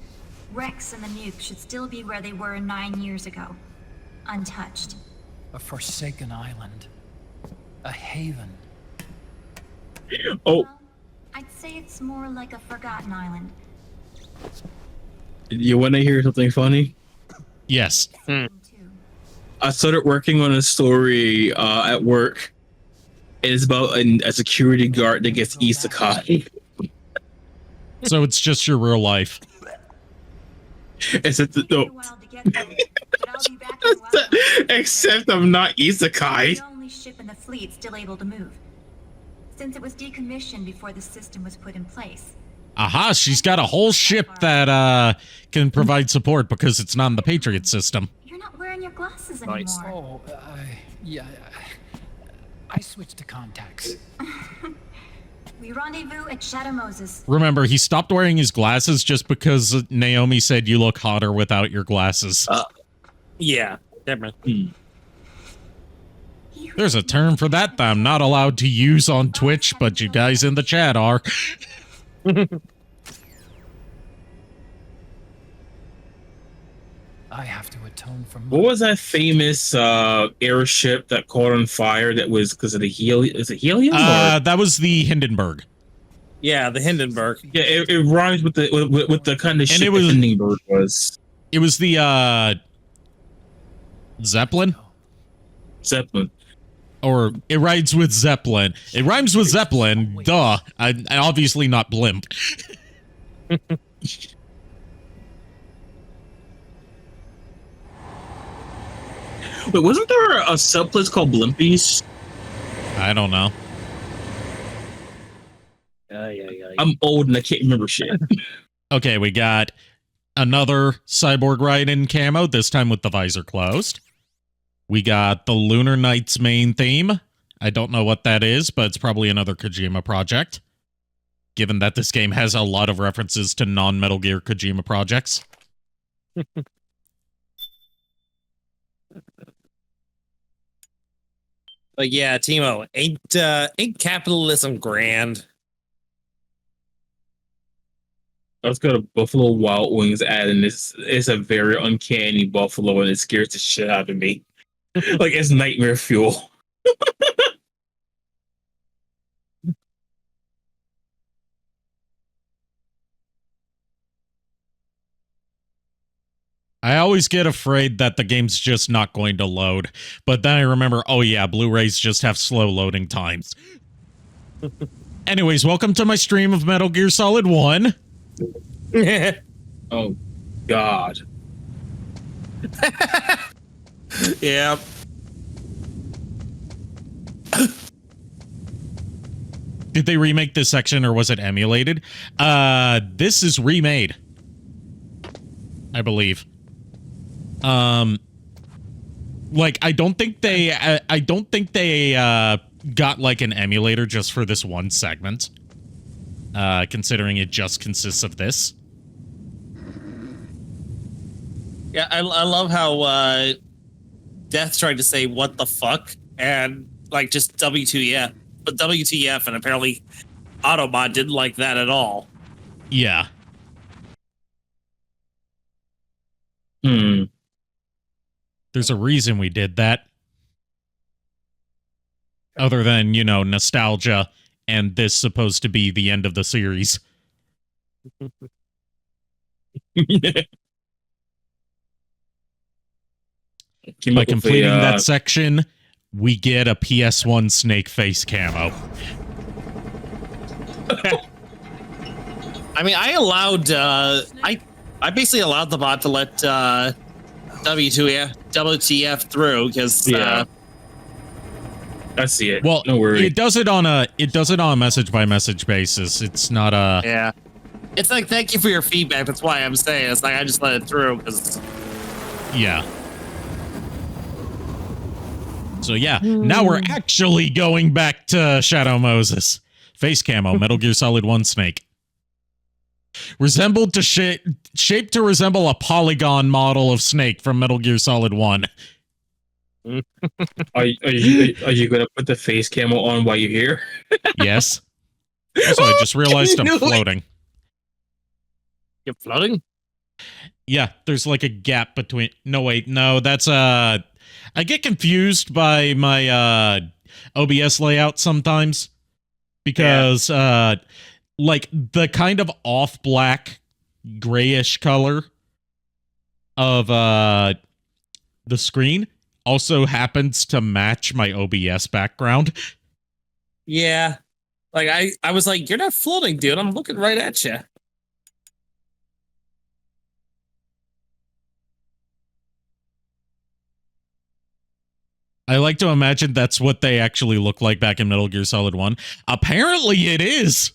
Rex and the nuke should still be where they were 9 years ago. Untouched. A forsaken island. A haven. Oh, I'd say it's more like a forgotten island. you want to hear something funny? Yes. I started working on a story at work. It's about a security guard that gets isekai. So it's just your real life. Except I'm not isekai. The only ship in the fleet still able to move. Since it was decommissioned before the system was put in place. Aha, she's got a whole ship that can provide support because it's not in the Patriot system. You're not wearing your glasses anymore. Oh, yeah. I switched to contacts. We rendezvous at Shadow Moses. Remember, he stopped wearing his glasses just because Naomi said you look hotter without your glasses. Yeah, definitely. There's a term for that I'm not allowed to use on Twitch, but you guys in the chat are. I have to atone for What was that famous airship that caught on fire that was because of the helium? Is it helium? That was the Hindenburg. Yeah, the Hindenburg. Yeah, it rhymes with the kind of ship it was, the Hindenburg was. It was the Zeppelin? Zeppelin. Or it rides with Zeppelin. It rhymes with Zeppelin. Duh. I obviously not blimp. Wait, wasn't there a subplace called Blimpies? I don't know. I'm old and I can't remember shit. Okay, we got another cyborg ride-in camo, this time with the visor closed. We got the Lunar Knights main theme. I don't know what that is, but it's probably another Kojima project, given that this game has a lot of references to non-Metal Gear Kojima projects. But yeah, Timo, ain't capitalism grand? Let's go to Buffalo Wild Wings ad, and it's a very uncanny buffalo, and it scares the shit out of me. Like it's nightmare fuel. I always get afraid that the game's just not going to load, but then I remember, oh yeah, Blu-rays just have slow loading times. Anyways, welcome to my stream of Metal Gear Solid 1. Oh, God. Yeah. Did they remake this section or was it emulated? This is remade, I believe. Like I don't think they got like an emulator just for this one segment. Considering it just consists of this. Yeah, I love how Death tried to say what the fuck and like just WTF, but WTF, and apparently Autobot didn't like that at all. Yeah. There's a reason we did that. Other than, you know, nostalgia and this supposed to be the end of the series. By completing that section, we get a PS1 Snake face camo. I mean, I allowed I basically allowed the bot to let WTF through because I see it. Well, no worries. it does it on a message by message basis. It's not a yeah. It's like thank you for your feedback. That's why I'm saying it's like I just let it through because yeah. So yeah, now we're actually going back to Shadow Moses. Face camo, Metal Gear Solid 1 Snake. Resembled to shaped to resemble a polygon model of Snake from Metal Gear Solid 1. Are you gonna put the face camo on while you're here? Yes. Also, I just realized I'm floating. You're floating? Yeah, there's like a gap between. No, wait, no, that's I get confused by my OBS layout sometimes because like the kind of off black grayish color of the screen also happens to match my OBS background. Yeah. Like I was like, you're not floating, dude. I'm looking right at you. I like to imagine that's what they actually look like back in Metal Gear Solid 1. Apparently it is.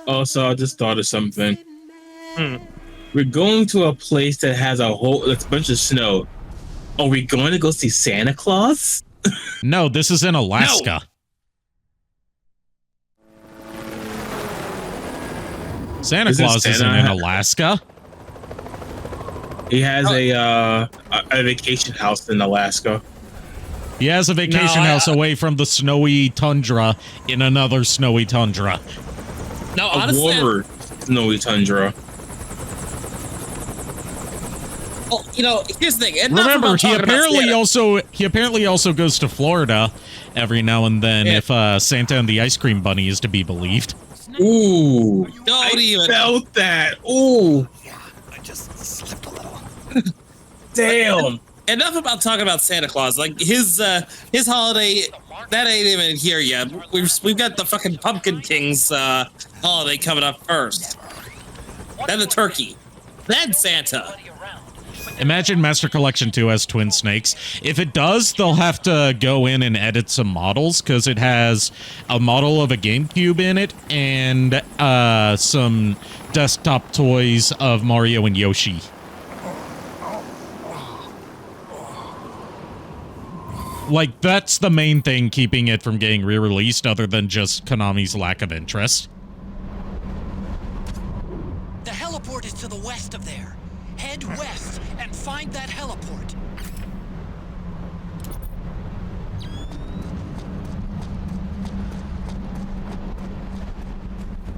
Also, I just thought of something. We're going to a place that has a bunch of snow. Are we going to go see Santa Claus? No, this is in Alaska. Santa Claus isn't in Alaska. He has a vacation house in Alaska. He has a vacation house away from the snowy tundra in another snowy tundra. No, A warmer snowy tundra. Well, you know, here's the thing. Remember, he apparently also goes to Florida every now and then, if Santa and the Ice Cream Bunny is to be believed. Ooh, I felt that. Ooh, I just slipped a little. Damn. Enough about talking about Santa Claus. Like his holiday, that ain't even here yet. We've got the fucking Pumpkin King's holiday coming up first. Then the turkey. Then Santa. Imagine Master Collection 2 has twin snakes. If it does, they'll have to go in and edit some models, because it has a model of a GameCube in it and some desktop toys of Mario and Yoshi. Like, that's the main thing keeping it from getting re-released, other than just Konami's lack of interest. The heliport is to the west of there. Head west and find that heliport.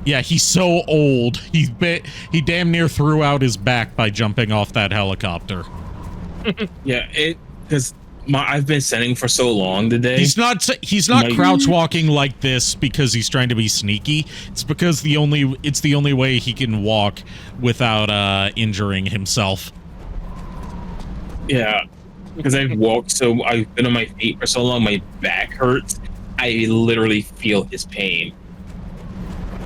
Yeah, he's so old. He damn near threw out his back by jumping off that helicopter. Yeah, because I've been sending for so long today. He's not crouch walking like this because he's trying to be sneaky. It's because it's the only way he can walk without injuring himself. Yeah, because I've been on my feet for so long, my back hurts. I literally feel his pain.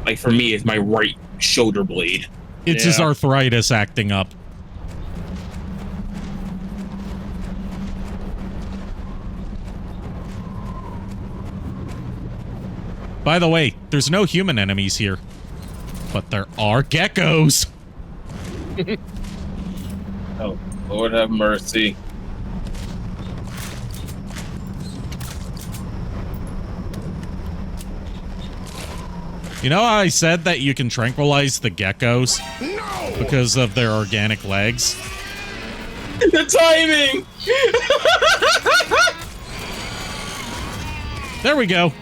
Like, for me, it's my right shoulder blade. It's his arthritis acting up. By the way, there's no human enemies here, but there are geckos. Oh, Lord have mercy. You know how I said that you can tranquilize the geckos? No! Because of their organic legs? The timing! There we go.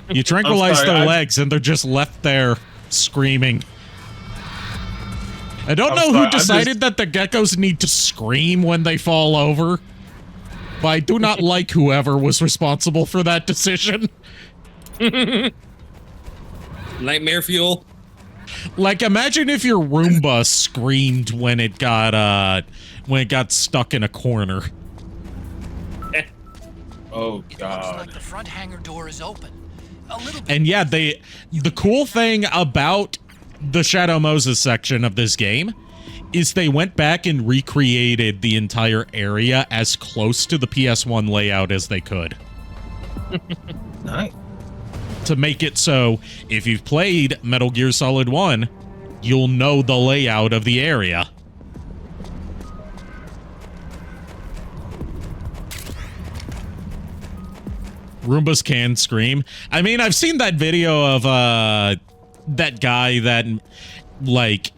You tranquilize their legs and they're just left there screaming. I don't know who decided that the geckos need to scream when they fall over, but I do not like whoever was responsible for that decision. Nightmare fuel. Like, imagine if your Roomba screamed when it got stuck in a corner. Oh God. Looks like the front hangar door is open. And yeah, the cool thing about the Shadow Moses section of this game is they went back and recreated the entire area as close to the PS1 layout as they could. Nice. To make it so if you've played Metal Gear Solid 1, you'll know the layout of the area. Roombas can scream. I mean, I've seen that video of that guy that like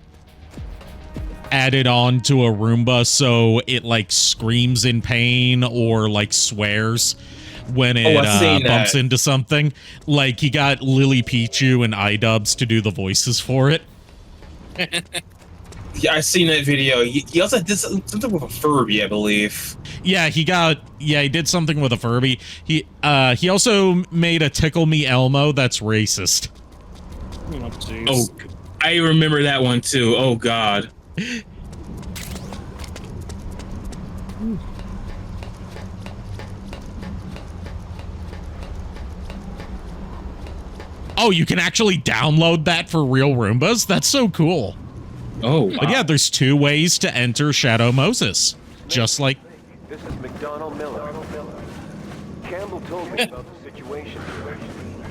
added on to a Roomba so it like screams in pain or like swears when it bumps into something. Like, he got Lily Pichu and iDubbbz to do the voices for it. Yeah, I've seen that video. He also did something with a Furby, I believe. Yeah, he did something with a Furby. He also made a Tickle Me Elmo that's racist. Oh, I remember that one too. Oh God. Oh, you can actually download that for real Roombas? That's so cool. Oh, wow. But yeah, there's 2 ways to enter Shadow Moses. Just like... This is McDonald Miller. Campbell told me about the situation.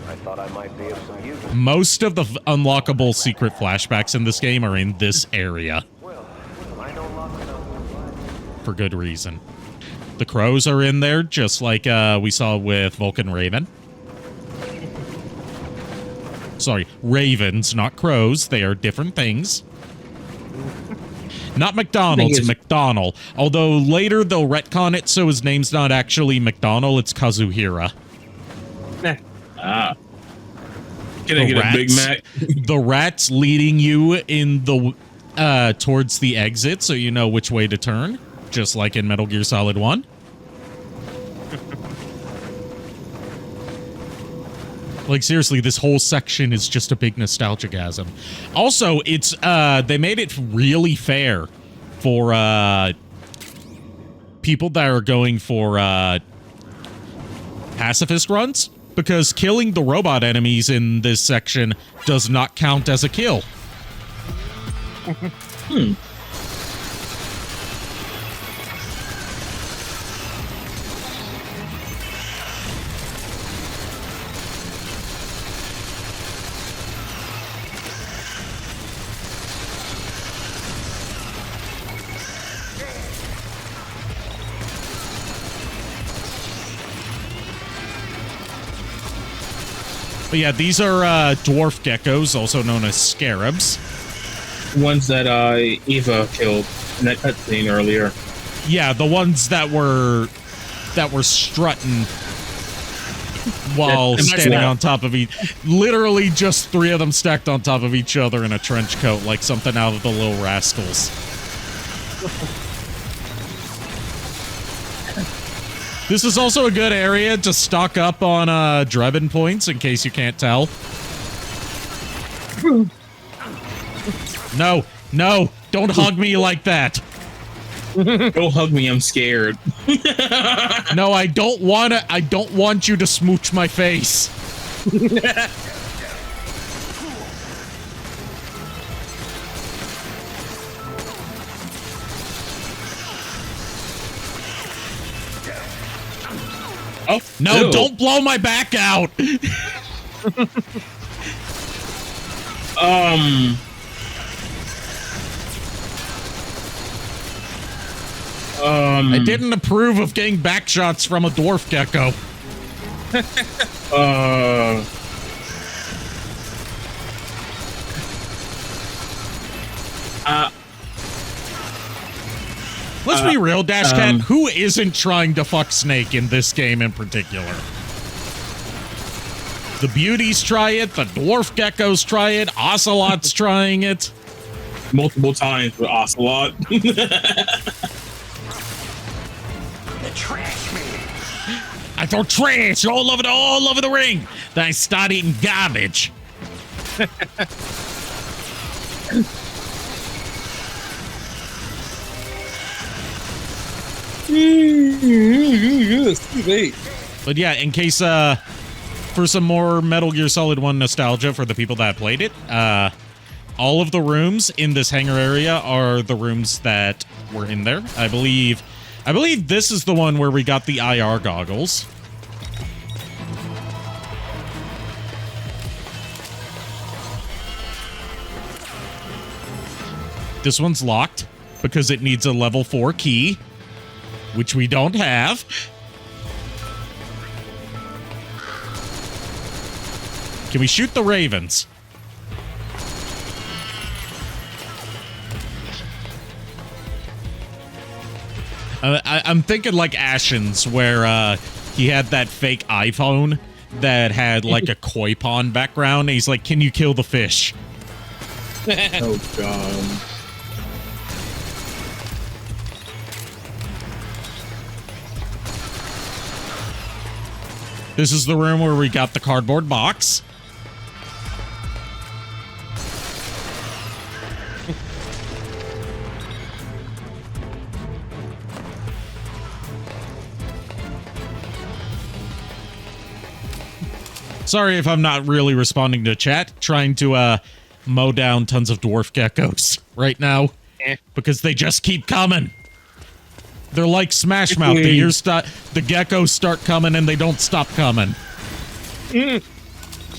I Thought I might be of some use. Most of the unlockable secret flashbacks in this game are in this area. For good reason. The crows are in there, just like we saw with Vulcan Raven. Sorry, ravens, not crows. They are different things. Not McDonald's, McDonald. Although later they'll retcon it so his name's not actually McDonald, it's Kazuhira. Ah. Can I get a Big Mac? The rats leading you in the towards the exit so you know which way to turn, just like in Metal Gear Solid 1. Like, seriously, this whole section is just a big nostalgia-gasm. Also, it's, they made it really fair for, people that are going for, pacifist runs, because killing the robot enemies in this section does not count as a kill. But yeah, these are dwarf geckos, also known as scarabs. Ones that Eva killed in that cutscene earlier. Yeah, the ones that were strutting while standing on top of each. Literally, just 3 of them stacked on top of each other in a trench coat, like something out of the Little Rascals. This is also a good area to stock up on Drebin points, in case you can't tell. No, no, don't hug me like that. Don't hug me, I'm scared. No, I don't want you to smooch my face. Oh, no, don't blow my back out. I didn't approve of getting back shots from a dwarf gecko. Let's be real, Dash Cat. Who isn't trying to fuck Snake in this game in particular? The beauties try it. The dwarf geckos try it. Ocelot's trying it. Multiple times with Ocelot. Trash me. I throw trash all over the ring. Then I start eating garbage. But yeah, in case for some more Metal Gear Solid 1 nostalgia for the people that played it, all of the rooms in this hangar area are the rooms that were in there. I believe this is the one where we got the IR goggles. This one's locked because it needs a level 4 key, which we don't have. Can we shoot the ravens? I'm thinking like Ashen's, where he had that fake iPhone that had like a koi pond background. And he's like, "Can you kill the fish?" Oh god. This is the room where we got the cardboard box. Sorry if I'm not really responding to chat. Trying to mow down tons of dwarf geckos right now. Because they just keep coming. They're like Smash Mouth. The geckos start coming and they don't stop coming.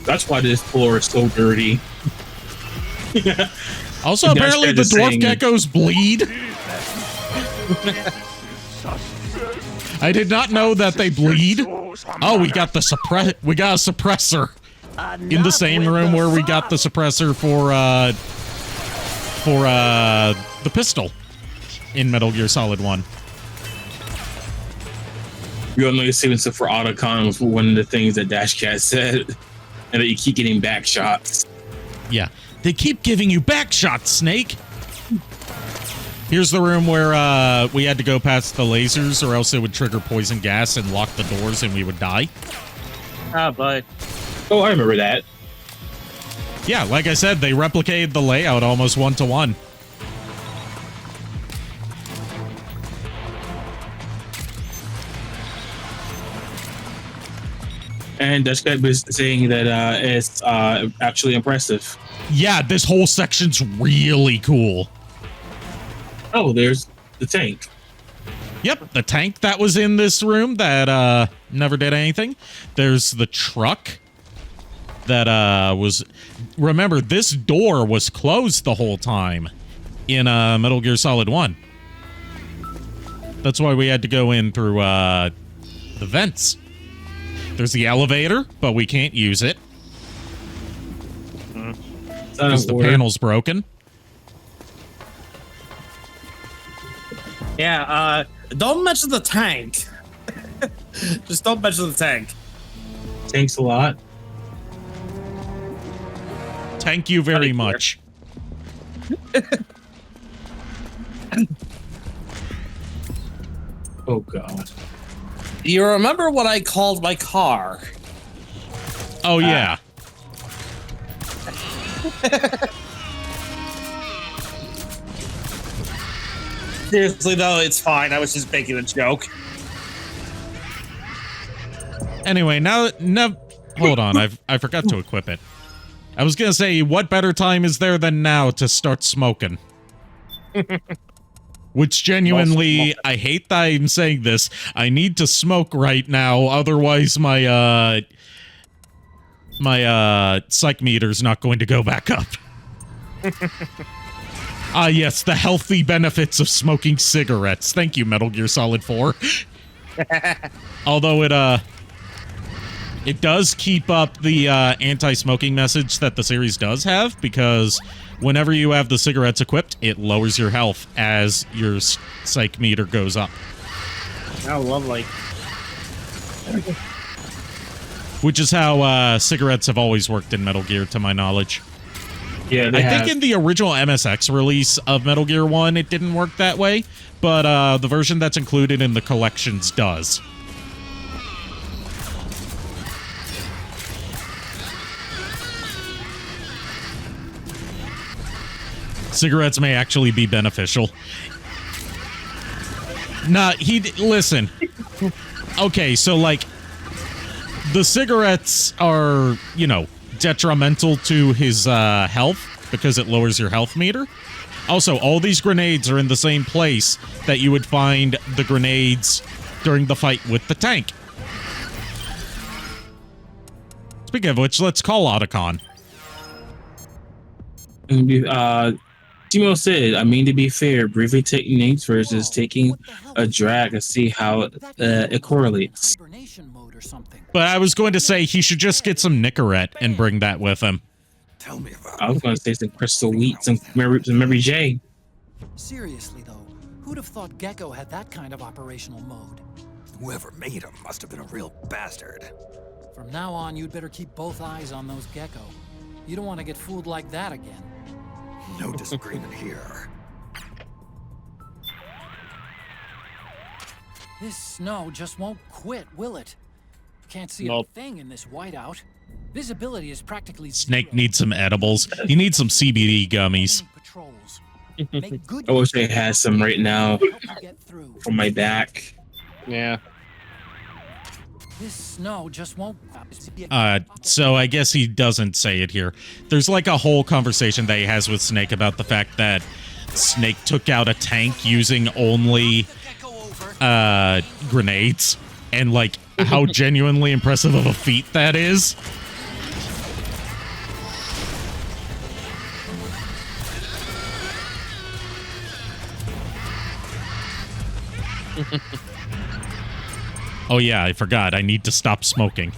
That's why this floor is so dirty. Also, apparently the dwarf geckos bleed. I did not know that they bleed. Oh, we got a suppressor in the same room where we got the suppressor for the pistol in Metal Gear Solid 1. You all know the sequence for Otacon was one of the things that Dash Cat said, and that you keep getting back shots. Yeah, they keep giving you back shots, Snake. Here's the room where we had to go past the lasers, or else it would trigger poison gas and lock the doors, and we would die. Ah, but oh, I remember that. Yeah, like I said, they replicated the layout almost 1-to-1. And Dash Cat was saying that it's actually impressive. Yeah, this whole section's really cool. Oh, there's the tank. Yep, the tank that was in this room that never did anything. There's the truck that was... Remember, this door was closed the whole time in Metal Gear Solid 1. That's why we had to go in through the vents. There's the elevator, but we can't use it. Because the panel's broken. Yeah, don't mention the tank. Just don't mention the tank. Thanks a lot. Thank you very much. Oh, God. Do you remember what I called my car? Oh, yeah. Seriously, though, it's fine. I was just making a joke. Anyway, now hold on. I forgot to equip it. I was gonna say, what better time is there than now to start smoking? Which genuinely, I hate that I'm saying this. I need to smoke right now, otherwise my psych meter's not going to go back up. Ah, yes, the healthy benefits of smoking cigarettes. Thank you, Metal Gear Solid 4. Although it does keep up the anti-smoking message that the series does have, because whenever you have the cigarettes equipped, it lowers your health as your psych meter goes up. Oh, lovely. Which is how cigarettes have always worked in Metal Gear, to my knowledge. Yeah, I think in the original MSX release of Metal Gear 1, it didn't work that way, but the version that's included in the collections does. Cigarettes may actually be beneficial. Nah, listen. Okay, so, like, the cigarettes are, you know, detrimental to his health because it lowers your health meter. Also, all these grenades are in the same place that you would find the grenades during the fight with the tank. Speaking of which, let's call Otacon. Timo said, I mean, to be fair, briefly taking names versus taking a drag and see how it correlates. But I was going to say he should just get some Nicorette and bring that with him. Tell me about I was going to say some crystal wheat, some Mary J. Seriously, though, who'd have thought Gecko had that kind of operational mode? whoever made him must have been a real bastard. From now on, you'd better keep both eyes on those Gecko. You don't want to get fooled like that again. No disagreement here. This snow just won't quit, will it? Can't see Nope. a thing in this whiteout. Visibility is practically Snake needs some edibles. He needs some CBD gummies. I wish I had some right now for my back. Yeah. This snow just won't. So I guess he doesn't say it here. There's like a whole conversation that he has with Snake about the fact that Snake took out a tank using only grenades, and like how genuinely impressive of a feat that is. Oh yeah, I forgot. I need to stop smoking.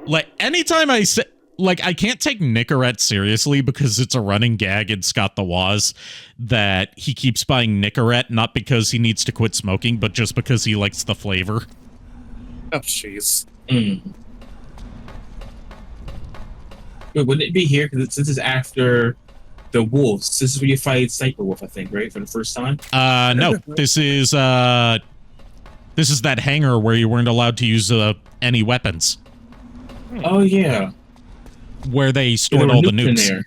Like, anytime I say, like, I can't take Nicorette seriously because it's a running gag in Scott the Woz that he keeps buying Nicorette not because he needs to quit smoking, but just because he likes the flavor. Oh, jeez. Wait, wouldn't it be here? Because this is after the wolves. This is where you fight Sniper Wolf, I think, right? For the first time? No. This is that hangar where you weren't allowed to use any weapons. Oh, yeah. Where they stored all the nukes. There.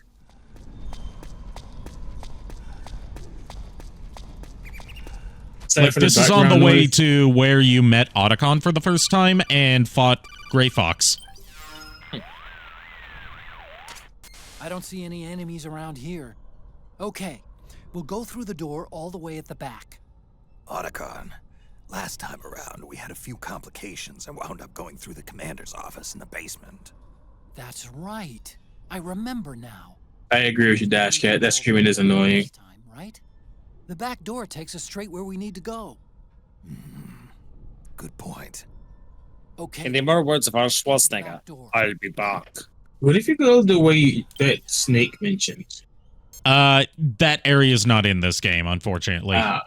Like, this is on the way to where you met Otacon for the first time and fought Grey Fox. I don't see any enemies around here. Okay, we'll go through the door all the way at the back. Otacon, last time around we had a few complications and wound up going through the commander's office in the basement. That's right. I remember now. I agree with you, Dash Cat. That screaming is annoying. Right? The back door takes us straight where we need to go. Good point. Okay. In the more words of Arnold Schwarzenegger, I'll be back. What if you go the way that Snake mentioned? That area is not in this game, unfortunately. I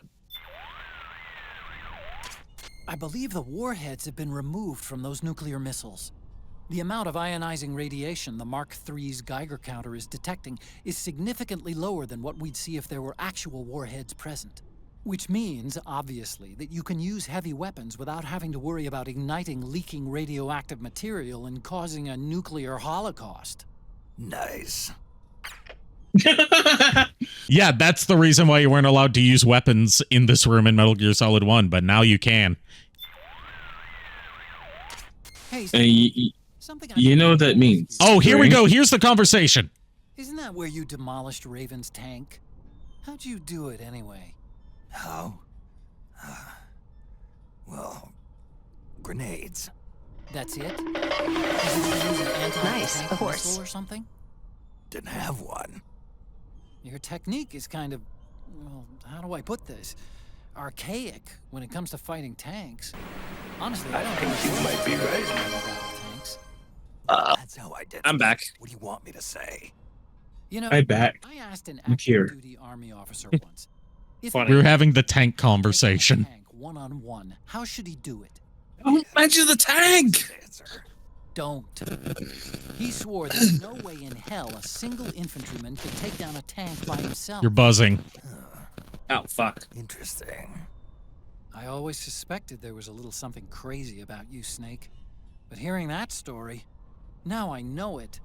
believe the warheads have been removed from those nuclear missiles. The amount of ionizing radiation the Mark III's Geiger counter is detecting is significantly lower than what we'd see if there were actual warheads present. Which means, obviously, that you can use heavy weapons without having to worry about igniting leaking radioactive material and causing a nuclear holocaust. Nice. Yeah, that's the reason why you weren't allowed to use weapons in this room in Metal Gear Solid 1, but now you can. Hey, you know what that means. Oh, here we go. Here's the conversation. Isn't that where you demolished Raven's tank? How'd you do it anyway? How? Well, grenades. That's it? Nice, of course. Or something? Didn't have one. Your technique is kind of, well, how do I put this? Archaic when it comes to fighting tanks. Honestly, I don't think you might be right. Tanks. That's how I did it. I'm back. What do you want me to say? You know, I'm back. I asked an I'm here. active duty army officer once. We're having the tank conversation. One-on-one. How should he do it? Don't mention the tank! Don't. He swore there's no way in hell a single infantryman could take down a tank by himself. You're buzzing. Oh, fuck. Interesting. I always suspected there was a little something crazy about you, Snake. But hearing that story, now I know it.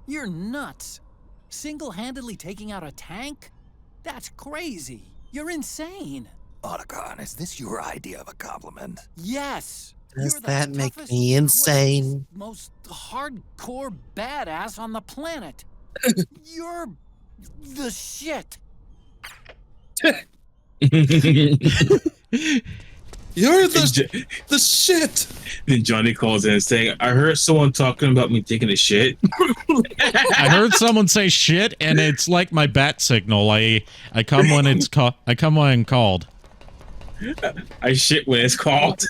You're nuts. Single-handedly taking out a tank? That's crazy. You're insane. Otacon, is this your idea of a compliment? Yes. Does that make me insane? Most hardcore badass on the planet. You're the shit. You're the shit. Then Johnny calls in saying, I heard someone talking about me taking a shit. I heard someone say shit, and it's like my bat signal. I come when it's I come when I'm called. I shit when it's called.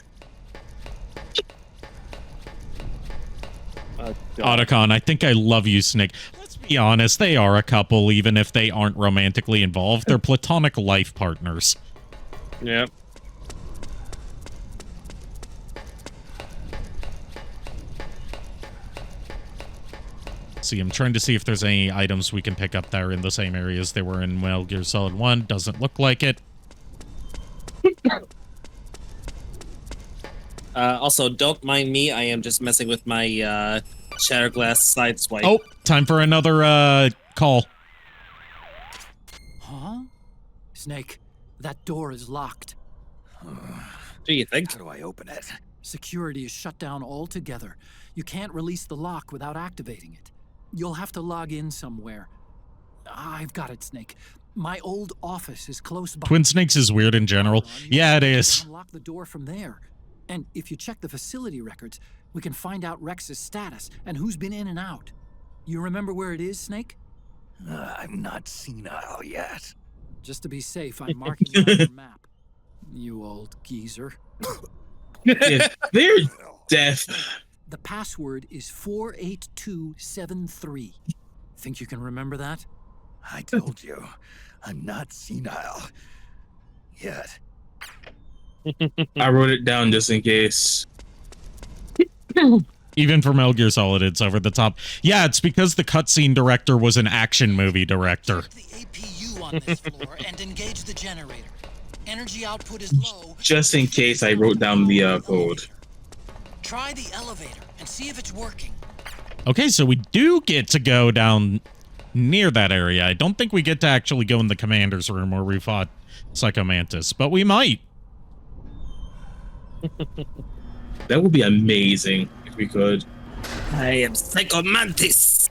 Otacon, I think I love you, Snake. Let's be honest, they are a couple, even if they aren't romantically involved. They're platonic life partners. Yep. See, I'm trying to see if there's any items we can pick up that are in the same areas they were in Metal Gear Solid 1. Doesn't look like it. Also, don't mind me. I am just messing with my Shatterglass side swipe. Oh, time for another call. Huh? Snake, that door is locked. Do you think? How do I open it? Security is shut down altogether. You can't release the lock without activating it. You'll have to log in somewhere. I've got it, Snake. My old office is close by. Twin Snakes is weird in general. Yeah, it is. Unlock the door from there. And if you check the facility records, We can find out Rex's status and who's been in and out. You remember where it is, Snake? I'm not senile yet. Just to be safe, I'm marking it on your map. You old geezer. Yeah, they're deaf. The password is 48273. Think you can remember that? I told you, I'm not senile yet. I wrote it down just in case. Even for Metal Gear Solid, it's over the top. Yeah, it's because the cutscene director was an action movie director. Check the APU on this floor and engage the generator. Energy output is low. Just in case I wrote down the code. Try the elevator and see if it's working. Okay, so we do get to go down near that area. I don't think we get to actually go in the commander's room where we fought Psycho Mantis, but we might. That would be amazing if we could. I am Psycho Mantis.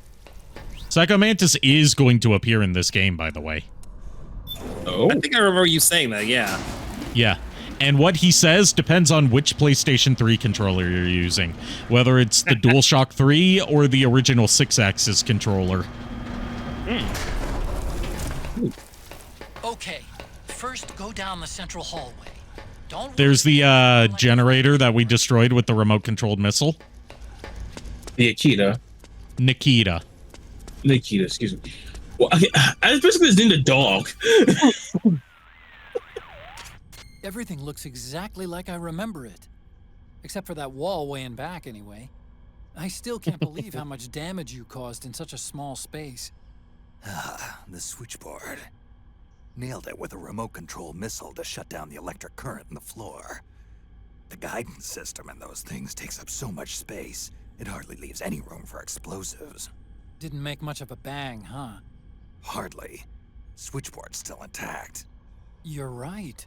Psycho Mantis is going to appear in this game, by the way. Oh? I think I remember you saying that, yeah. Yeah. And what he says depends on which PlayStation 3 controller you're using. Whether it's the DualShock 3 or the original 6-axis controller. Okay, first go down the central hallway. There's the generator that we destroyed with the remote-controlled missile. The Akita. Nikita, excuse me. Well, I basically named a dog. Everything looks exactly like I remember it. Except for that wall way in back, anyway. I still can't believe how much damage you caused in such a small space. The switchboard. Nailed it with a remote control missile to shut down the electric current in the floor. The guidance system in those things takes up so much space, it hardly leaves any room for explosives. Didn't make much of a bang, huh? Hardly. Switchboard's still intact. You're right.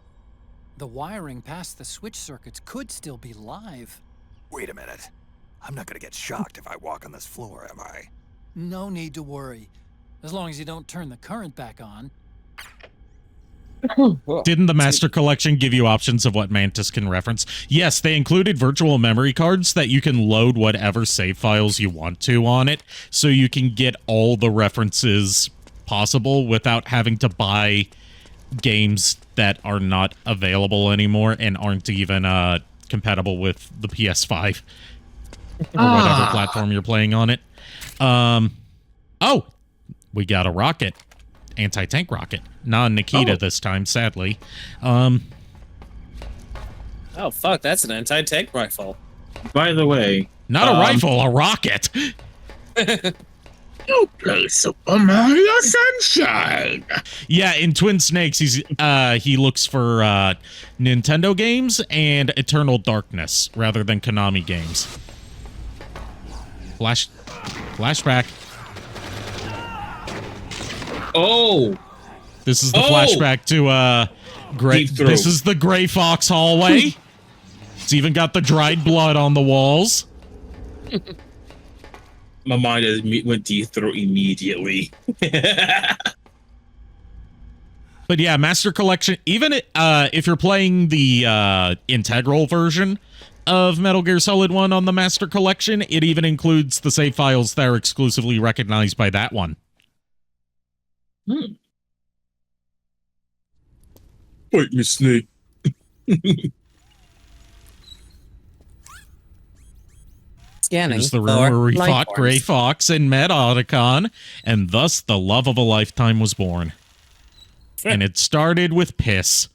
The wiring past the switch circuits could still be live. Wait a minute. I'm not gonna get shocked if I walk on this floor, am I? No need to worry. As long as you don't turn the current back on. Didn't the Master Collection give you options of what Mantis can reference? Yes, they included virtual memory cards that you can load whatever save files you want to on it, so you can get all the references possible without having to buy games that are not available anymore and aren't even compatible with the PS5 or whatever platform you're playing on it. Oh, we got a rocket. Anti-tank rocket. Non-Nikita this time, sadly. Oh, fuck, that's an anti-tank rifle. By the way... Not a rifle, a rocket! You play Super Mario Sunshine! Yeah, in Twin Snakes, he looks for Nintendo games and Eternal Darkness, rather than Konami games. Flashback. Oh! This is the flashback to Gray. This is the Gray Fox hallway. It's even got the dried blood on the walls. My mind went deep throat immediately. But yeah, Master Collection, even if you're playing the integral version of Metal Gear Solid 1 on the Master Collection, it even includes the save files that are exclusively recognized by that one. Fight me, Snake. Scanning. Here's the room where we fought Gray Fox and met Otacon, and thus the love of a lifetime was born. And it started with piss.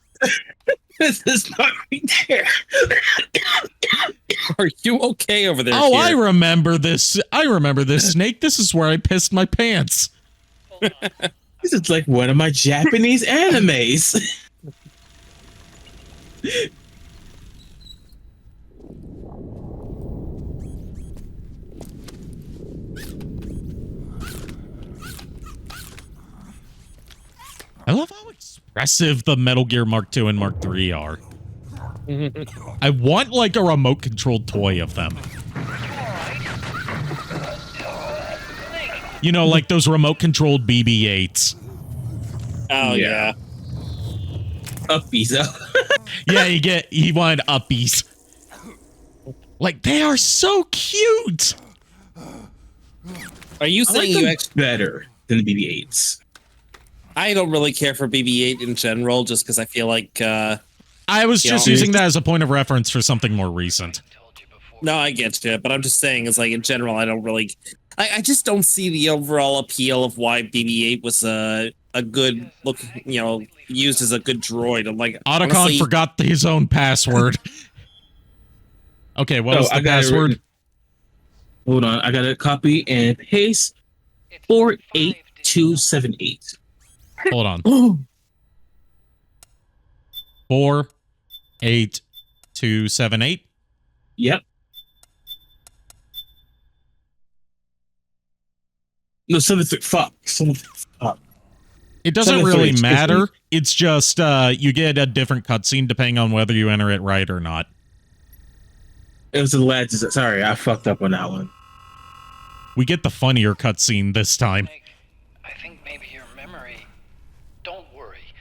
This is not me there. Are you okay over there? Oh, I remember this. I remember this, Snake. This is where I pissed my pants. This is like one of my Japanese animes. I love how expressive the Metal Gear Mark II and Mark III are. I want like a remote controlled toy of them. You know, like those remote controlled BB-8s. Oh yeah. Uppies. Yeah, you wanted uppies. Like, they are so cute. Are you I like saying them you actually? better than the BB-8s? I don't really care for BB-8 in general, just because I feel like. I was you just know- using that as a point of reference for something more recent. No, I get you, but I'm just saying, it's like in general, I don't really. I just don't see the overall appeal of why BB-8 was a good look, used as a good droid. I'm like, Otacon honestly, forgot his own password. Okay, what was the I got it password? written. Hold on, I got to copy and paste 48278. Hold on. 48278. Yep. No, 73. Fuck. 73. Fuck. It doesn't really 738, matter. It's just you get a different cutscene depending on whether you enter it right or not. It was the lads. Sorry, I fucked up on that one. We get the funnier cutscene this time. I think maybe your memory. Don't worry.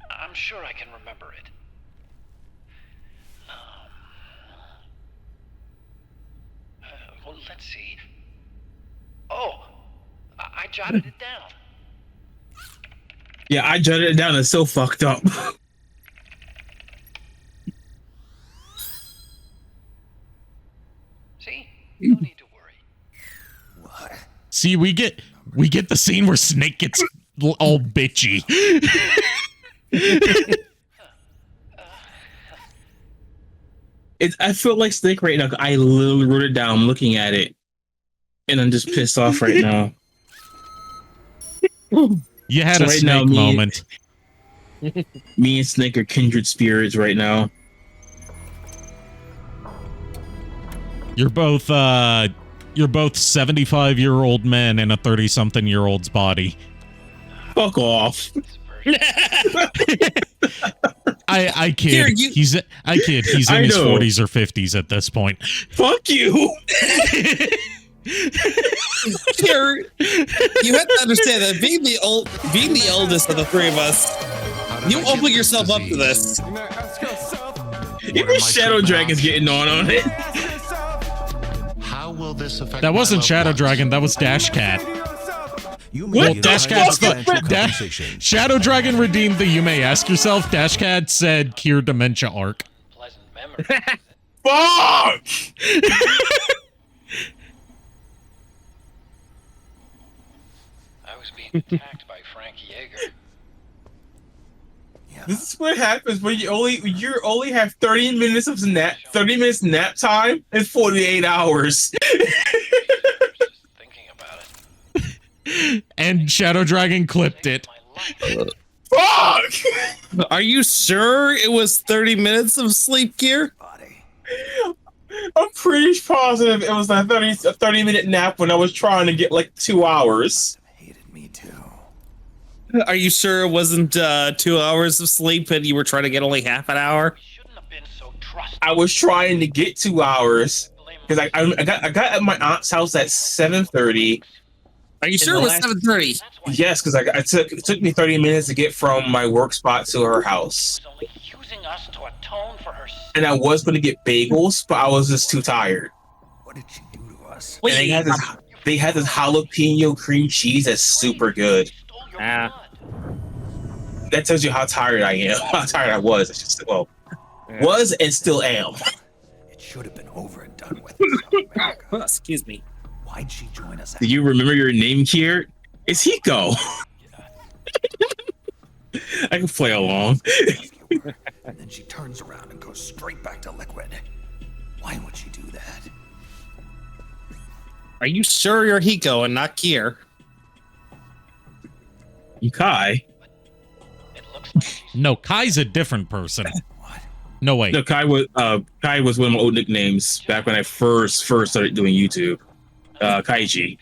I'm sure I can remember it. Well, let's see. Oh, I jotted it down. Yeah, I jotted it down. It's so fucked up. See? No need to worry. See, we get the scene where Snake gets all bitchy. I feel like Snake right now. I literally wrote it down, looking at it, and I'm just pissed off right now. You had So a right Snake now, moment. Me and Snake are kindred spirits right now. You're both 75-year-old men in a 30-something-year-old's body. Fuck off. I kid. He's in his 40s or 50s at this point. Fuck you. Here, you have to understand that being the oldest of the three of us, you open yourself up to this. Even Shadow Dragon's getting on it. How will this affect That wasn't Shadow Dragon. That was Dash Cat. Well, Dash Cat's Shadow Dragon redeemed the "you may ask yourself." Dash Cat said cure dementia arc. Fuck! I was being attacked by Frank Yeager. This is what happens when you only have 30 minutes of nap 30 minutes nap time and 48 hours. And Shadow Dragon clipped it. Fuck! Are you sure it was 30 minutes of sleep gear? I'm pretty positive it was a 30-minute nap when I was trying to get like 2 hours. Are you sure it wasn't 2 hours of sleep and you were trying to get only half an hour? I was trying to get 2 hours because I got at my aunt's house at 7:30. Are you sure it was 7:30? Yes, because it took me 30 minutes to get from my work spot to her house. And I was going to get bagels, but I was just too tired. What did she do to us? And they had this jalapeno cream cheese that's super good. That tells you how tired I am. How tired I was. I just was and still am. It should have been over and done with. Excuse me. Why'd she join us? Do you remember your name, Kier? It's Hiko. I can play along. And then she turns around and goes straight back to Liquid. Why would she do that? Are you sure you're Hiko and not Kier? Kai? No, Kai's a different person. No way. No, Kai was one of my old nicknames back when I first started doing YouTube. Kaiji.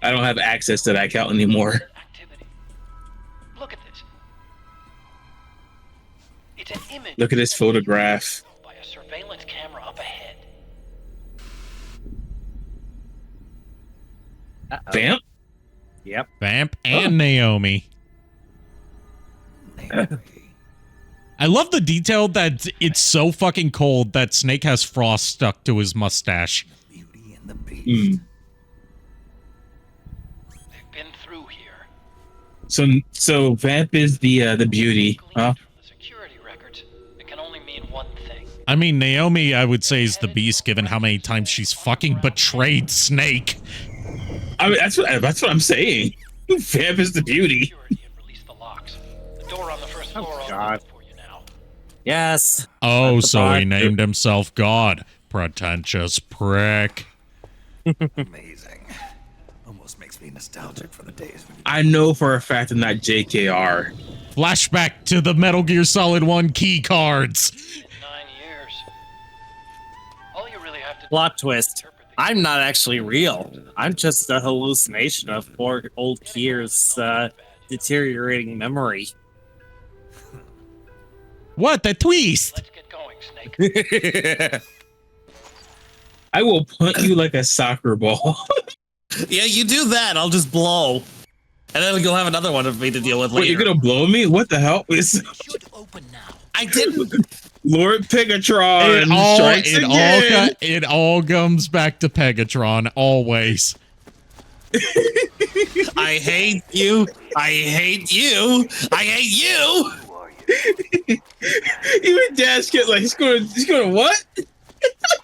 I don't have access to that account anymore. Look at this. It's an image. Look at this photograph. By a surveillance camera up ahead. Vamp? Yep. Vamp and Naomi. I love the detail that it's so fucking cold that Snake has frost stuck to his mustache. Mm. They've been through here. So Vamp is the beauty, huh? The security records. It can only mean one thing. I mean, Naomi, I would say, is the beast, given how many times she's fucking betrayed Snake. I mean, that's what I'm saying. Vamp is the beauty. The door on the first floor. God. Yes. Oh, so he named himself God. Pretentious prick. Amazing. Almost makes me nostalgic for the days when I know for a fact I'm not JKR. Flashback to the Metal Gear Solid 1 key cards. 9 years. All you really have to Plot twist. I'm not actually real. I'm just a hallucination of poor old Kier's deteriorating memory. What a twist! Let's get going, Snake. I will punt you like a soccer ball. Yeah, you do that. I'll just blow. And then you'll have another one of me to deal with later. Wait, you're gonna blow me? What the hell? I didn't. Lord Pegatron strikes again. It all comes back to Pegatron, always. I hate you. I hate you. I hate you. Even Dash get like he's going what?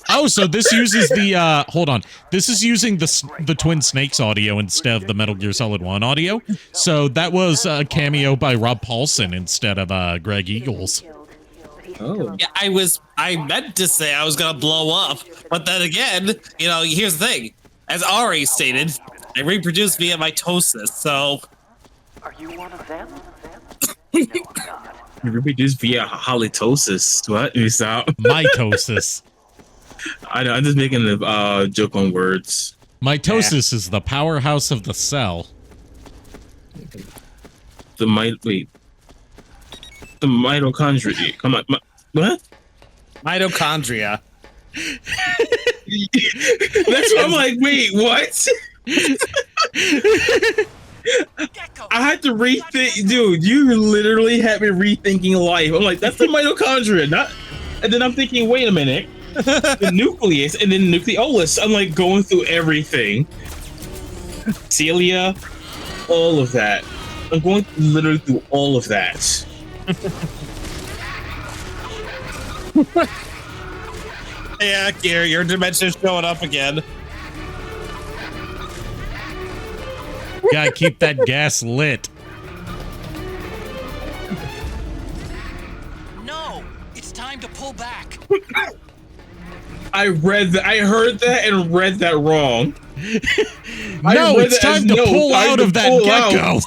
Oh, so this uses the hold on. This is using the Twin Snakes audio instead of the Metal Gear Solid 1 audio. So that was a cameo by Rob Paulson instead of Greg Eagles. Oh. Yeah, I meant to say I was gonna blow up, but then again, you know, here's the thing. As Ari stated, I reproduce via mitosis, so Are you one of them? You reproduce via halitosis. What? You stop. Mitosis. I know, I'm just making a joke on words. Mitosis is the powerhouse of the cell. The mitochondria. Come on. What? mitochondria. That's what I'm like, wait, what? I had to rethink, dude. You literally had me rethinking life. I'm like, that's the mitochondria, not. And then I'm thinking, wait a minute, the nucleus and then nucleolus. I'm like going through everything. Celia, all of that. I'm going literally through all of that. Yeah, Kier, your dimension's showing up again. Gotta keep that gas lit. No, it's time to pull back. I read that. I heard that and read that wrong. No, it's time to pull out of that gecko.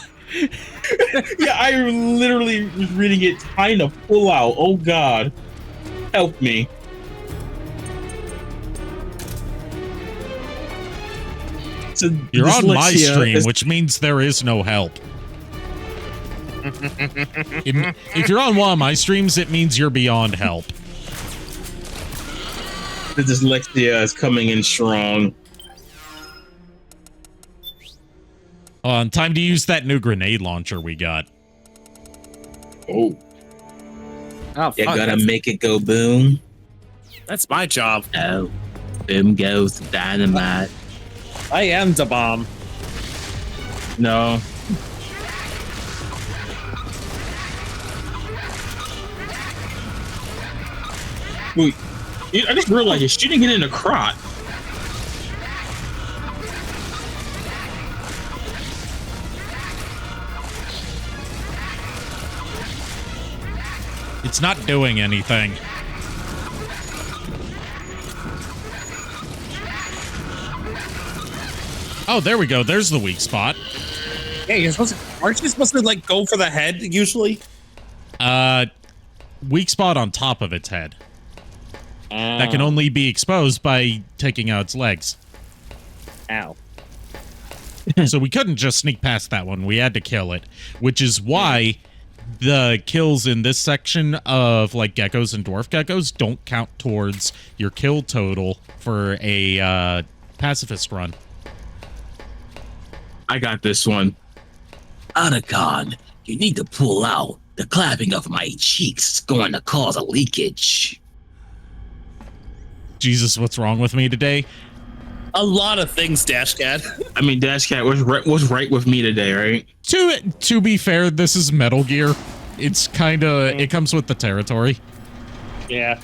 Yeah, I literally was reading it. Time to pull out. Oh God, help me. So you're on my stream, is... which means there is no help. If you're on one of my streams, it means you're beyond help. The dyslexia is coming in strong. Time to use that new grenade launcher we got. Oh. Oh, you gotta make it go boom. That's my job. Oh. Boom goes dynamite. I am the bomb. No. Wait, I just realized you're shooting it in the crotch. It's not doing anything. Oh, there we go. There's the weak spot. Yeah, aren't you supposed to like go for the head usually? Weak spot on top of its head. That can only be exposed by taking out its legs. Ow. So we couldn't just sneak past that one. We had to kill it, which is why the kills in this section of like geckos and dwarf geckos don't count towards your kill total for a pacifist run. I got this one. Arikado, you need to pull out The clapping of my cheeks is going to cause a leakage. Jesus, what's wrong with me today? A lot of things, Dash Cat. I mean, Dash Cat was right with me today, right? To be fair, this is Metal Gear. It's kind of, it comes with the territory. Yeah.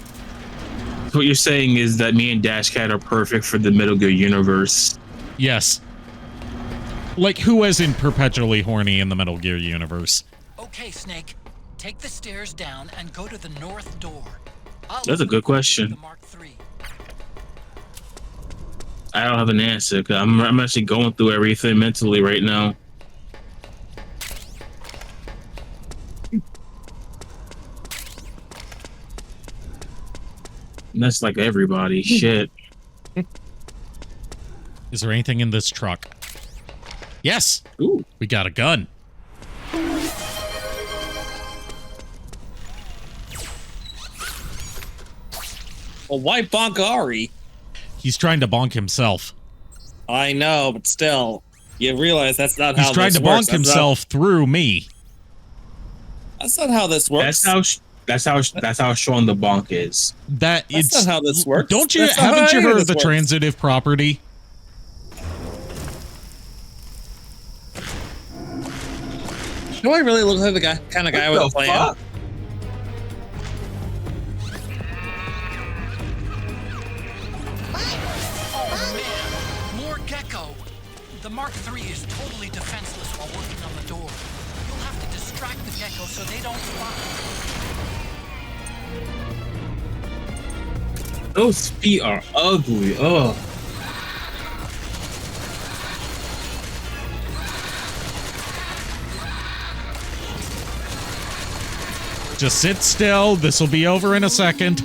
So what you're saying is that me and Dash Cat are perfect for the Metal Gear universe. Yes. Like, who isn't perpetually horny in the Metal Gear universe? Okay, Snake. Take the stairs down and go to the north door. That's a good question. I don't have an answer because I'm actually going through everything mentally right now. And that's like everybody. Shit. Is there anything in this truck? Yes. Ooh. We got a gun. Well, why bonk Ari? He's trying to bonk himself. I know, but still, you realize that's not how He's trying this to works. bonk himself through me. That's not how this works. That's how strong the bonk is. That's not how this works. Don't you? That's not Haven't how you any heard of of the this works. transitive property? Do I really look like the kind of guy with a plan? Oh man, more gecko. The Mark III is totally defenseless while working on the door. You'll have to distract the gecko so they don't spot it. Those feet are ugly. Ugh. Just sit still. This will be over in a second.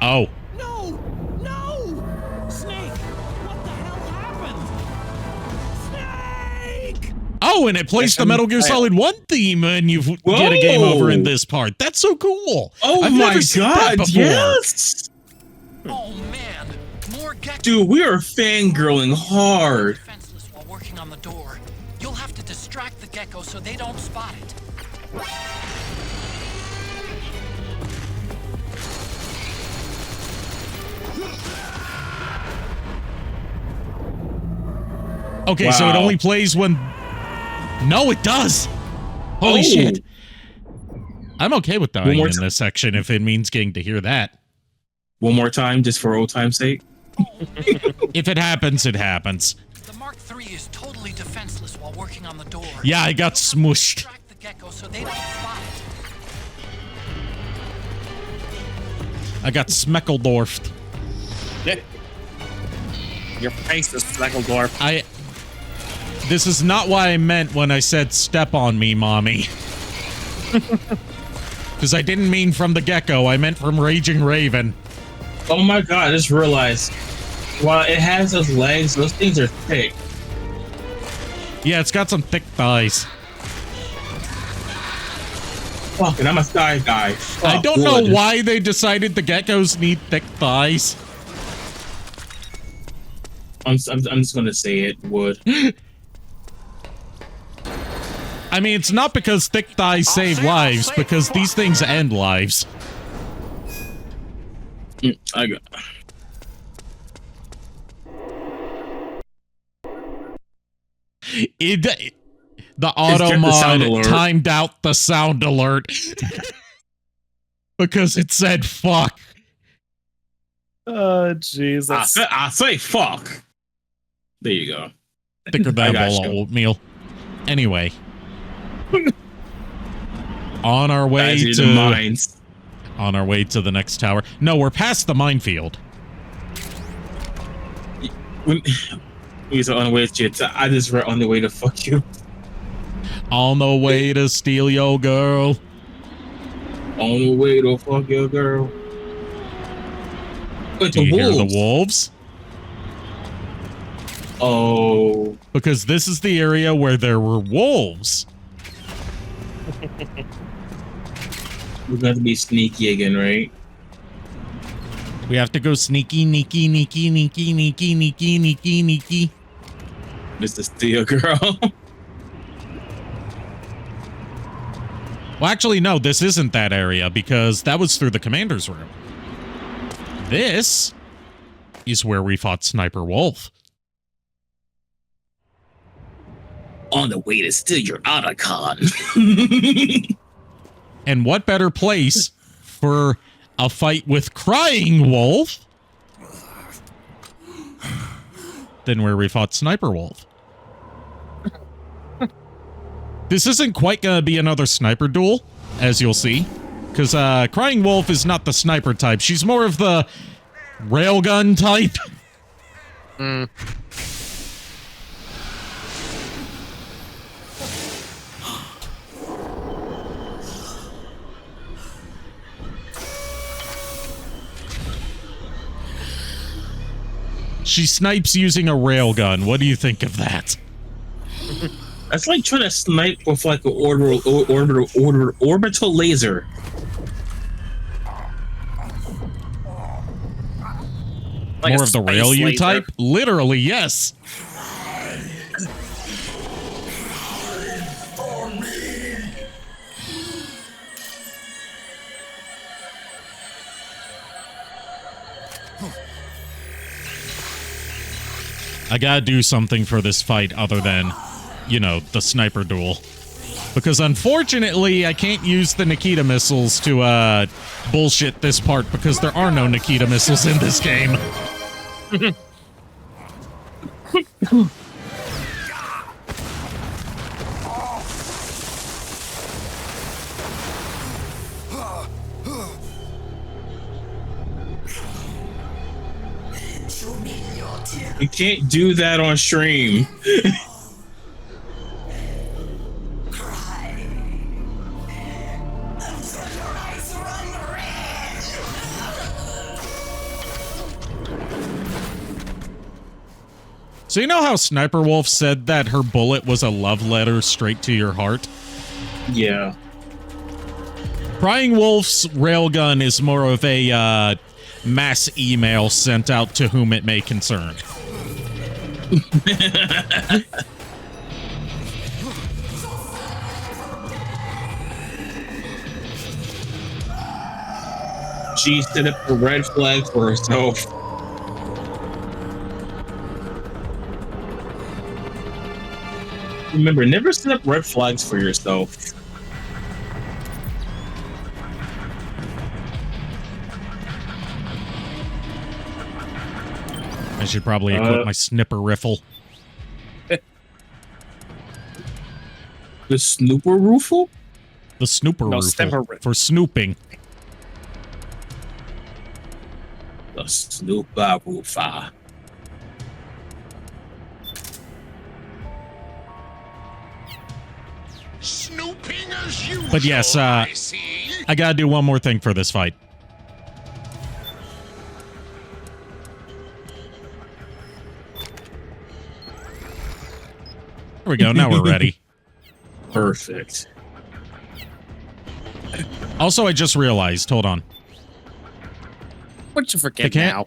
Oh. No! No! Snake! What the hell happened? Snake! Oh, and it plays the Metal Gear Solid 1 theme and you get a game over in this part. That's so cool. Oh I've my never seen that god, before. yes! Oh man, more gecko. Dude, we are fangirling hard. Defenseless while working on the door. You'll have to distract the gecko so they don't spot it. Okay, so it Wow. only plays when... No, it does! Holy Oh. shit. I'm okay with dying more in ti- this section if it means getting to hear that. One more time, just for old time's sake. If it happens, it happens. The Mark III is totally defenseless while working on the door. Yeah, I got smushed. Distract the gecko so they don't spot it. I got Smeckledorfed. Your face is Fleckledorf. This is not what I meant when I said step on me, mommy. Because I didn't mean from the gecko, I meant from Raging Raven. Oh my god, I just realized. While it has those legs, those things are thick. Yeah, it's got some thick thighs. Fuck it, I'm a thigh guy. I Fuck, don't know wood. why they decided the geckos need thick thighs. I'm just gonna say it, would. I mean, it's not because thick thighs save lives, because these things end lives. I got. The auto Get the sound mod alert. timed out the sound alert because it said fuck. Oh, Jesus. I say fuck. There you go. Thicker than I a got bowl of you. oatmeal. Anyway. On our way Guys, these to are mines. On our way to the next tower. No, we're past the minefield. He's on the way to I just read on the way to fuck you. On the way to steal your girl. On the way to fuck your girl. But Do the you hear wolves. the wolves? Oh. Because this is the area where there were wolves. We're going to be sneaky again, right? We have to go sneaky, sneaky, sneaky, sneaky, sneaky, sneaky, sneaky. Mr. Steel Girl. Well, actually, no, this isn't that area because that was through the commander's room. This is where we fought Sniper Wolf. On the way to steal your Arikado. And what better place for a fight with Crying Wolf than where we fought Sniper Wolf? This isn't quite going to be another sniper duel, as you'll see, because Crying Wolf is not the sniper type. She's more of the railgun type. She snipes using a railgun. What do you think of that? That's like trying to snipe with like an orbital laser. Like more of the rail you type? Literally, yes. I gotta do something for this fight other than, you know, the sniper duel. Because unfortunately, I can't use the Nikita missiles to bullshit this part because there are no Nikita missiles in this game. You can't do that on stream. So you know how Sniper Wolf said that her bullet was a love letter straight to your heart? Yeah. Crying Wolf's railgun is more of a mass email sent out to whom it may concern. She set up a red flag for herself. Remember, never set up red flags for yourself. I should probably equip my snipper riffle. The snooper riffle? The snooper riffle for snooping. The snooper riffle. Snooping as usual. But yes, I gotta do one more thing for this fight. There we go. Now we're ready. Perfect. Also, I just realized. Hold on. What you forget now?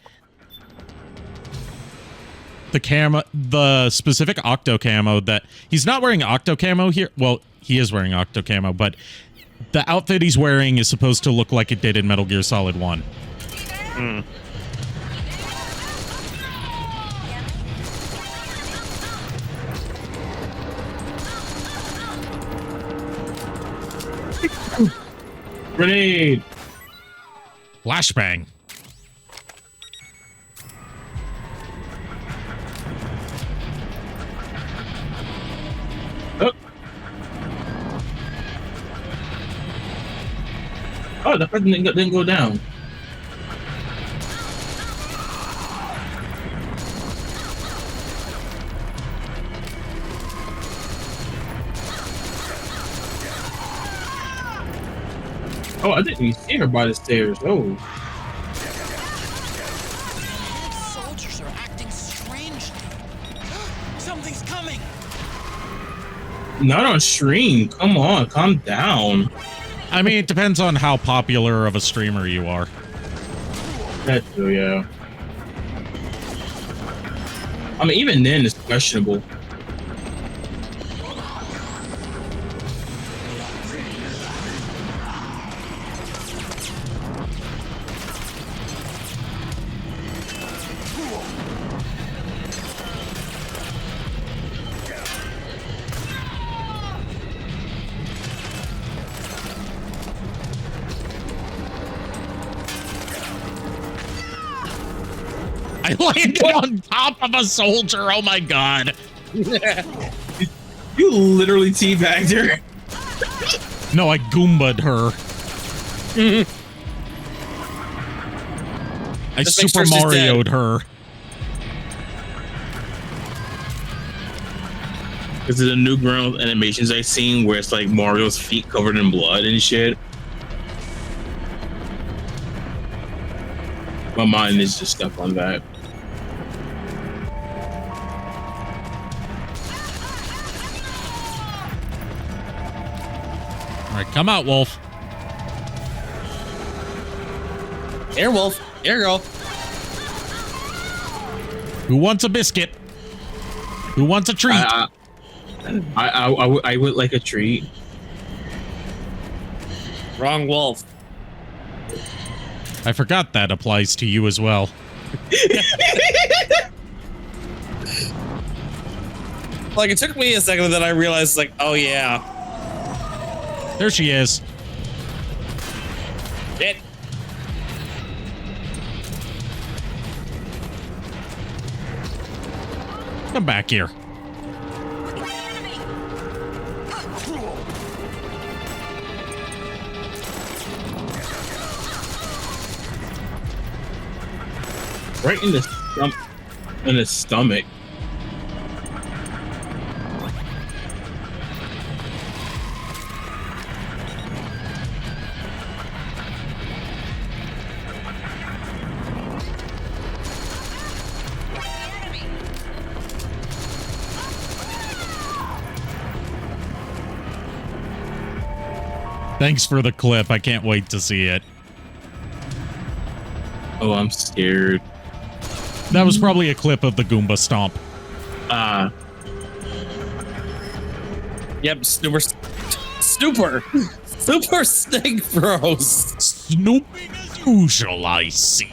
The specific octo camo that he's not wearing octo camo here. Well, he is wearing octo camo, but the outfit he's wearing is supposed to look like it did in Metal Gear Solid 1. Grenade! Flashbang. Oh, the person didn't go down. Oh, I didn't even see her by the stairs. Oh. Soldiers are acting strangely. Something's coming. Not on stream. Come on, calm down. I mean, it depends on how popular of a streamer you are. That's true, yeah. I mean, even then, it's questionable. I landed on top of a soldier. Oh my god. You literally teabagged her. No, I Goomba'd her. I Just make Super sure she's Mario'd dead. her. This is a new ground animations I've seen where it's like Mario's feet covered in blood and shit. My mind is just stuck on that. All right, come out, Wolf. Here, Wolf. Here you go. Who wants a biscuit? Who wants a treat? I would like a treat. Wrong wolf. I forgot that applies to you as well. Like, it took me a second, and then I realized, like, oh yeah. There she is. It. Come back here. Right in the stomach. Thanks for the clip. I can't wait to see it. Oh, I'm scared. That was probably a clip of the Goomba stomp. Yep, Snooper Snake Bros. Snooping as usual, I see.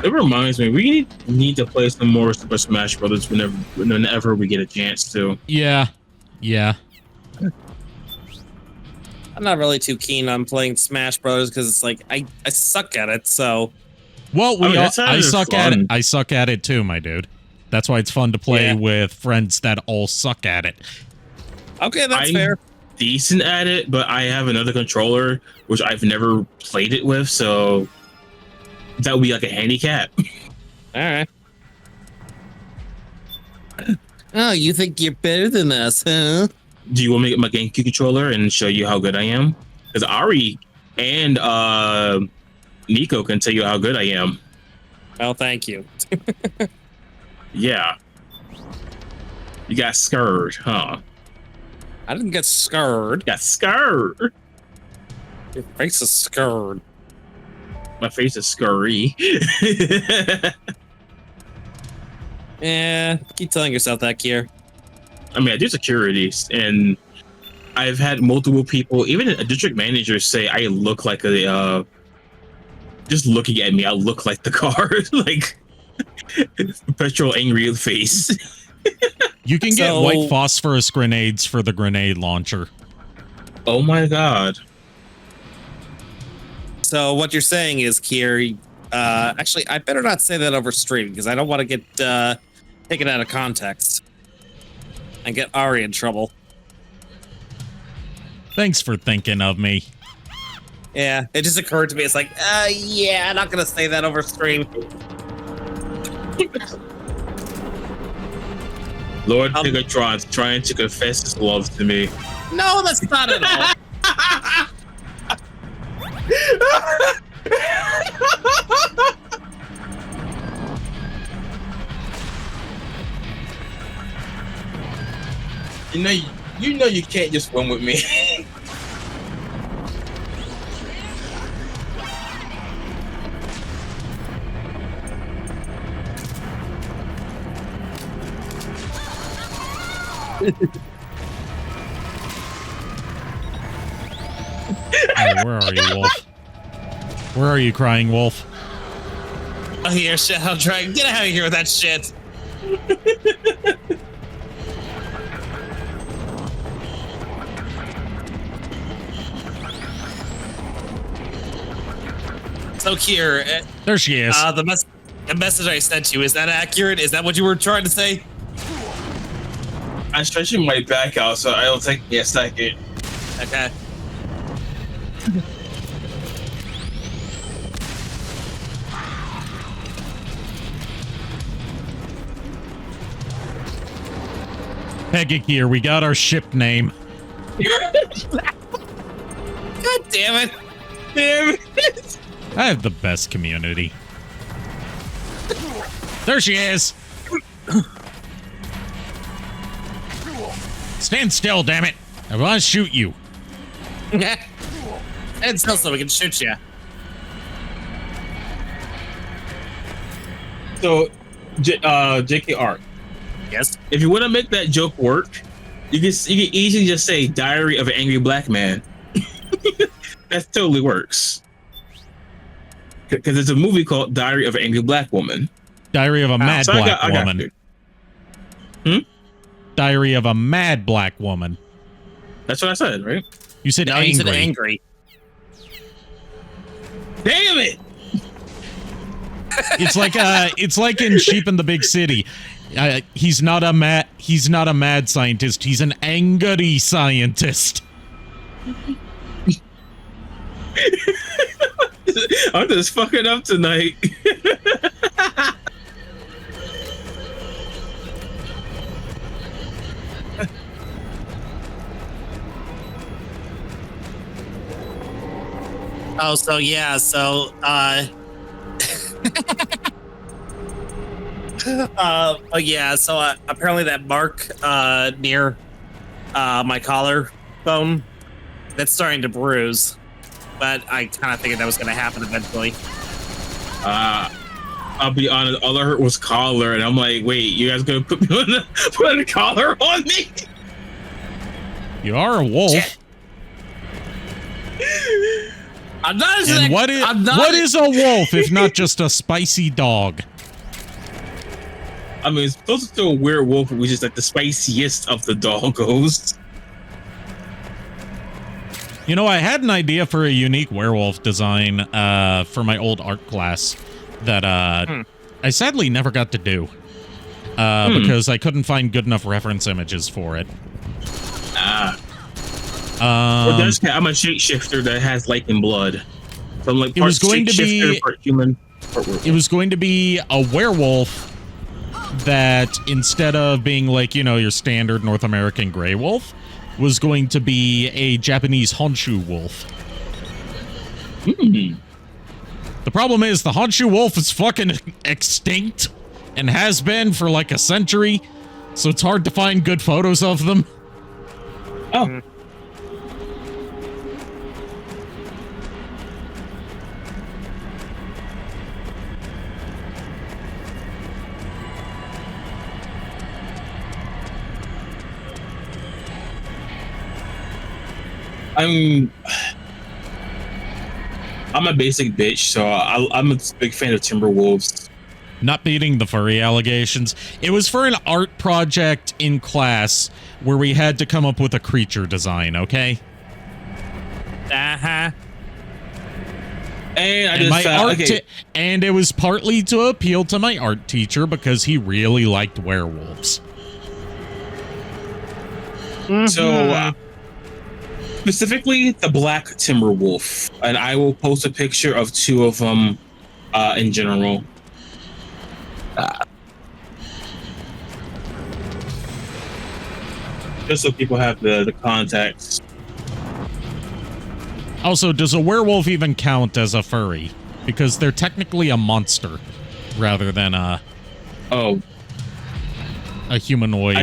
It reminds me, we need to play some more Super Smash Brothers whenever we get a chance to. Yeah. Yeah. I'm not really too keen on playing Smash Bros. Because it's like, I suck at it, so. Well, I suck fun. at it. I suck at it too, my dude. That's why it's fun to play with friends that all suck at it. Okay, that's fair. Decent at it, but I have another controller which I've never played it with, so that would be like a handicap. All right. Oh, you think you're better than us, huh? Do you want me to get my GameCube controller and show you how good I am? Because Ari and Nico can tell you how good I am. Oh, thank you. Yeah. You got scared, huh? I didn't get scared. Got scared. Your face is scared. My face is scurry. Yeah, keep telling yourself that, Kier. I mean, I do security, and I've had multiple people, even a district manager, say I look like a. Just looking at me, I look like the car, like perpetual angry face. You can get white phosphorus grenades for the grenade launcher. Oh my god! So what you're saying is, Kier, actually, I better not say that over stream because I don't want to get taken out of context and get Ari in trouble. Thanks for thinking of me. Yeah, it just occurred to me. It's like, yeah, I'm not gonna say that over stream. Lord Tigatron's trying to confess his love to me. No, that's not at all. You know you can't just run with me. Oh, where are you, Wolf? Where are you, crying wolf? Oh, here, Shadow Dragon. Get out of here with that shit. So here, there she is. The message I sent you, is that accurate? Is that what you were trying to say? I'm stretching my back out, so it'll take me a second. Okay. Peggy here, we got our ship name. God damn it. Damn it. I have the best community. There she is. Stand still, damn it. I want to shoot you. Stand still so we can shoot you. So, JKR. Yes. If you want to make that joke work, you can easily just say "Diary of an Angry Black Man." That totally works. Because there's a movie called "Diary of an Angry Black Woman." Diary of a Mad Black Woman. Diary of a Mad Black Woman. That's what I said, right? You said angry. You said angry. Damn it! It's like in Sheep in the Big City. He's not a mad scientist. He's an angry scientist. I'm just fucking up tonight. Oh, so yeah, so apparently that mark near my collarbone, that's starting to bruise, but I kind of figured that was going to happen eventually. I'll be honest, all I heard was collar, and I'm like, wait, you guys gonna put a collar on me? You are a wolf. I'm not. And what is a wolf if not just a spicy dog? I mean, it's supposed to a werewolf, which is like the spiciest of the doggos. You know, I had an idea for a unique werewolf design for my old art class that I sadly never got to do because I couldn't find good enough reference images for it. I'm a shapeshifter that has light and blood. So I'm like, it was going to be part human, part werewolf. It was going to be a werewolf that instead of being like, you know, your standard North American gray wolf, was going to be a Japanese Honshu wolf. The problem is the Honshu wolf is fucking extinct and has been for like a century, so it's hard to find good photos of them. Oh. I'm a basic bitch, so I'm a big fan of Timberwolves. Not beating the furry allegations. It was for an art project in class where we had to come up with a creature design, okay? Uh-huh. And it was partly to appeal to my art teacher because he really liked werewolves. So, specifically the black Timberwolf, and I will post a picture of two of them in general. Just so people have the context. Also, does a werewolf even count as a furry? Because they're technically a monster rather than a humanoid.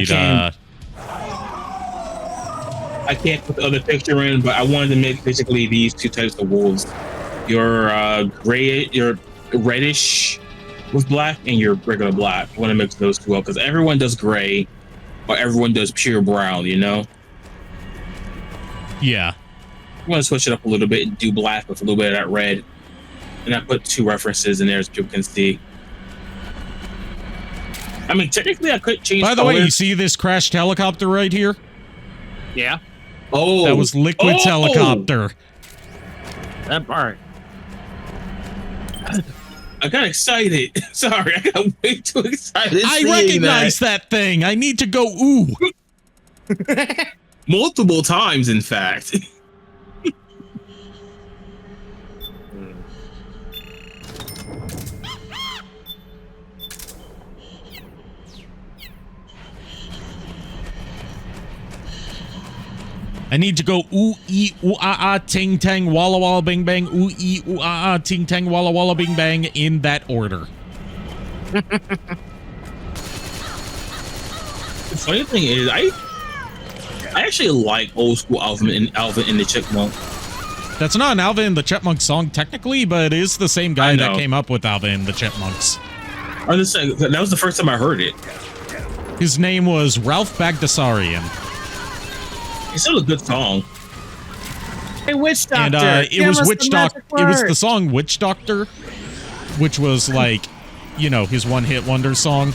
I can't put the other picture in, but I wanted to make basically these two types of wolves. Your reddish with black and your regular black. I want to mix those two up because everyone does gray, or everyone does pure brown, you know? Yeah. I want to switch it up a little bit and do black with a little bit of that red. And I put two references in there so people can see. I mean, technically I could change By the way, you see this crashed helicopter right here? Yeah. Oh. That was Liquid's helicopter. That part. I got excited. Sorry, I got way too excited. I recognize that thing. I need to go ooh. Multiple times, in fact. I need to go ooh ee ooh ah ah ting tang walla walla bing bang ooh ee ooh ah ah ting tang walla walla bing bang in that order. The funny thing is, I actually like old school Alvin and the Chipmunk. That's not an Alvin and the Chipmunks song technically, but it is the same guy that came up with Alvin and the Chipmunks. I'm just saying, that was the first time I heard it. His name was Ralph Bagdasarian. It's still a good song. Hey, Witch Doctor. And it was Witch Doctor. It was the song Witch Doctor, which was like, you know, his one-hit wonder song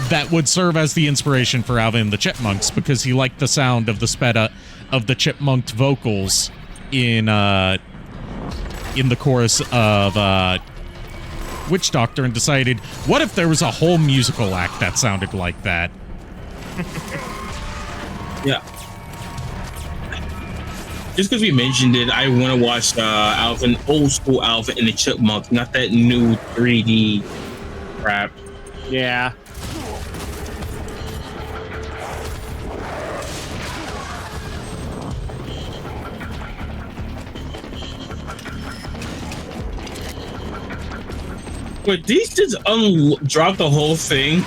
that would serve as the inspiration for Alvin and the Chipmunks because he liked the sound of the sped of the chipmunked vocals in the chorus of Witch Doctor and decided, what if there was a whole musical act that sounded like that? Yeah. Just because we mentioned it, I want to watch old school Alvin and the Chipmunks, not that new 3D crap. Yeah. But these just dropped the whole thing.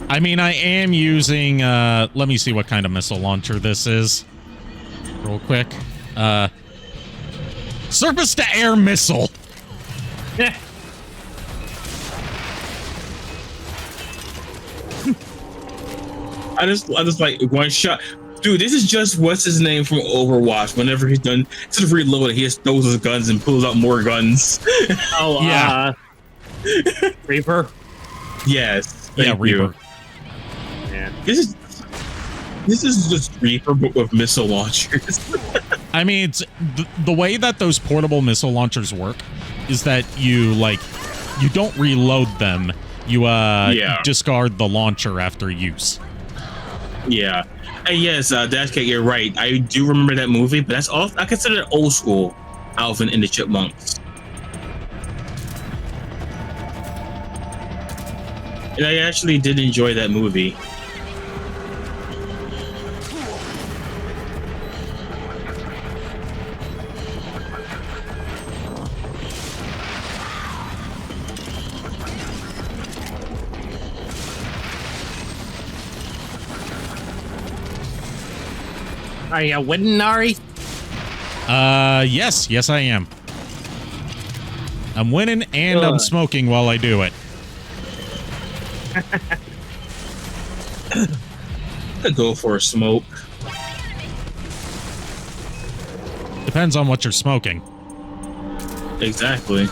I mean, I am using, let me see what kind of missile launcher this is. Real quick. Surface-to-air missile. I just like one shot. Dude, this is just what's his name from Overwatch. Whenever he's done, instead of reloading, he just throws his guns and pulls out more guns. Oh, yeah. Reaper? Yes. Yeah, Reaper. Yeah. This is just Reaper, but with missile launchers. I mean, it's the way that those portable missile launchers work is that you don't reload them. You discard the launcher after use. Yeah. And yes, Dashcat, you're right. I do remember that movie, but that's all I consider it old school Alvin and the Chipmunks. And I actually did enjoy that movie. Are you winning, Nari? Yes, I am. I'm winning and I'm smoking while I do it. I'd go for a smoke. Depends on what you're smoking. Exactly.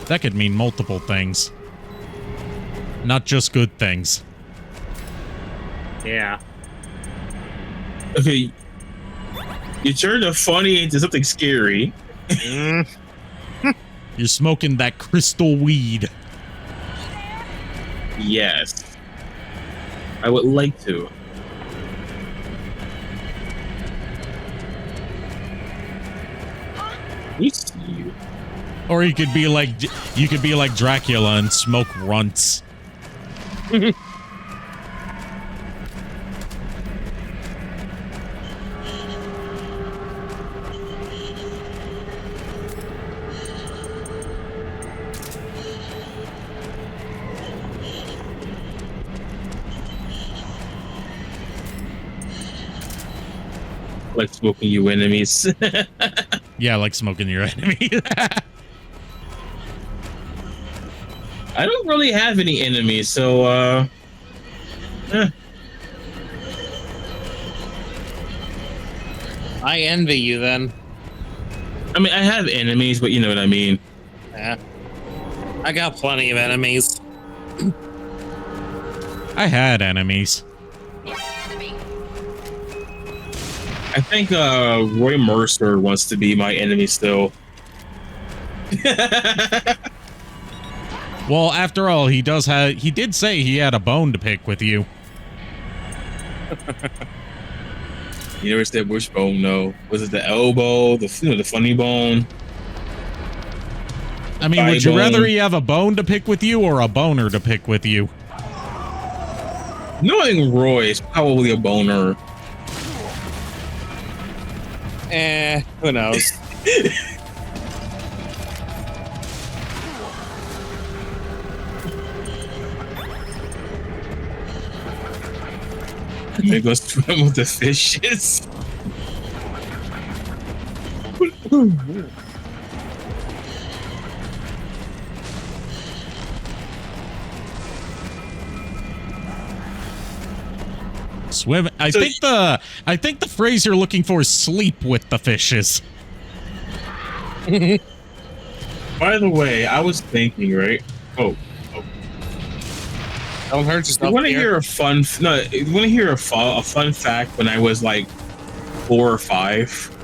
That could mean multiple things. Not just good things. Yeah. Okay. You turned a funny into something scary. You're smoking that crystal weed. Yes. I would like to. We see you. Or you could be like Dracula and smoke runts. Like smoking you enemies. Yeah, like smoking your enemy. I don't really have any enemies, so I envy you then. I mean, I have enemies, but you know what I mean. Yeah. I got plenty of enemies. I had enemies. I think Roy Mercer wants to be my enemy still. Well, after all, he did say he had a bone to pick with you. You never said which bone, no. Was it the elbow, the funny bone? I mean, would you rather he have a bone to pick with you or a boner to pick with you? Knowing Roy is probably a boner. Who knows? Maybe go swim with the fishes. Swim. I think the phrase you're looking for is sleep with the fishes. By the way, I was thinking, right? Oh. Don't hurt yourself. You want to hear a fun? No, you want to hear a fun fact? When I was like 4 or 5,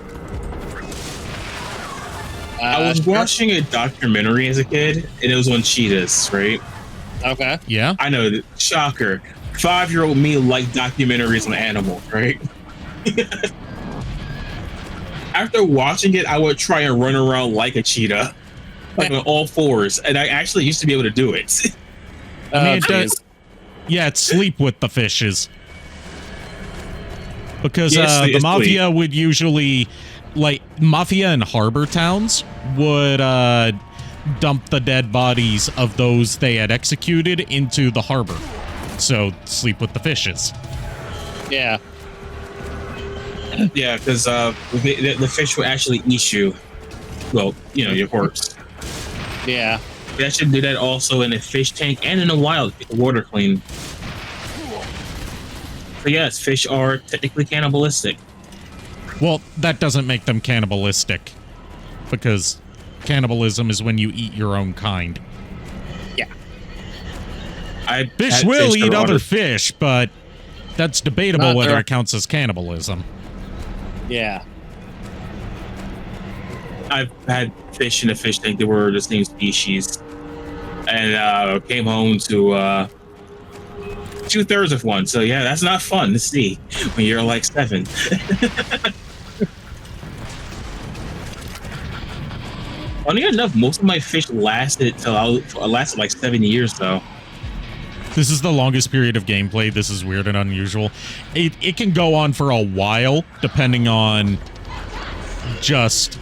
I was watching a documentary as a kid, and it was on cheetahs, right? Okay. Yeah. I know. Shocker. 5-year-old me liked documentaries on animals, right? After watching it, I would try and run around like a cheetah, like on all fours, and I actually used to be able to do it. I mean, it does. Yeah, it's sleep with the fishes. Because the mafia would usually, like, mafia and harbor towns would dump the dead bodies of those they had executed into the harbor. So, sleep with the fishes. Yeah. Yeah, because the fish will actually eat you. Well, your corpse. Yeah. That should do that also in a fish tank and in the wild to get the water clean. So yes, fish are technically cannibalistic. Well, that doesn't make them cannibalistic. Because cannibalism is when you eat your own kind. Yeah. Fish will eat other fish, but that's debatable whether it counts as cannibalism. Yeah. I've had fish in a fish tank that were the same species. And came home to 2/3 of one. So yeah, that's not fun to see when you're like 7. Funny enough, most of my fish lasted like 7 years though. This is the longest period of gameplay. This is weird and unusual. It can go on for a while, depending on just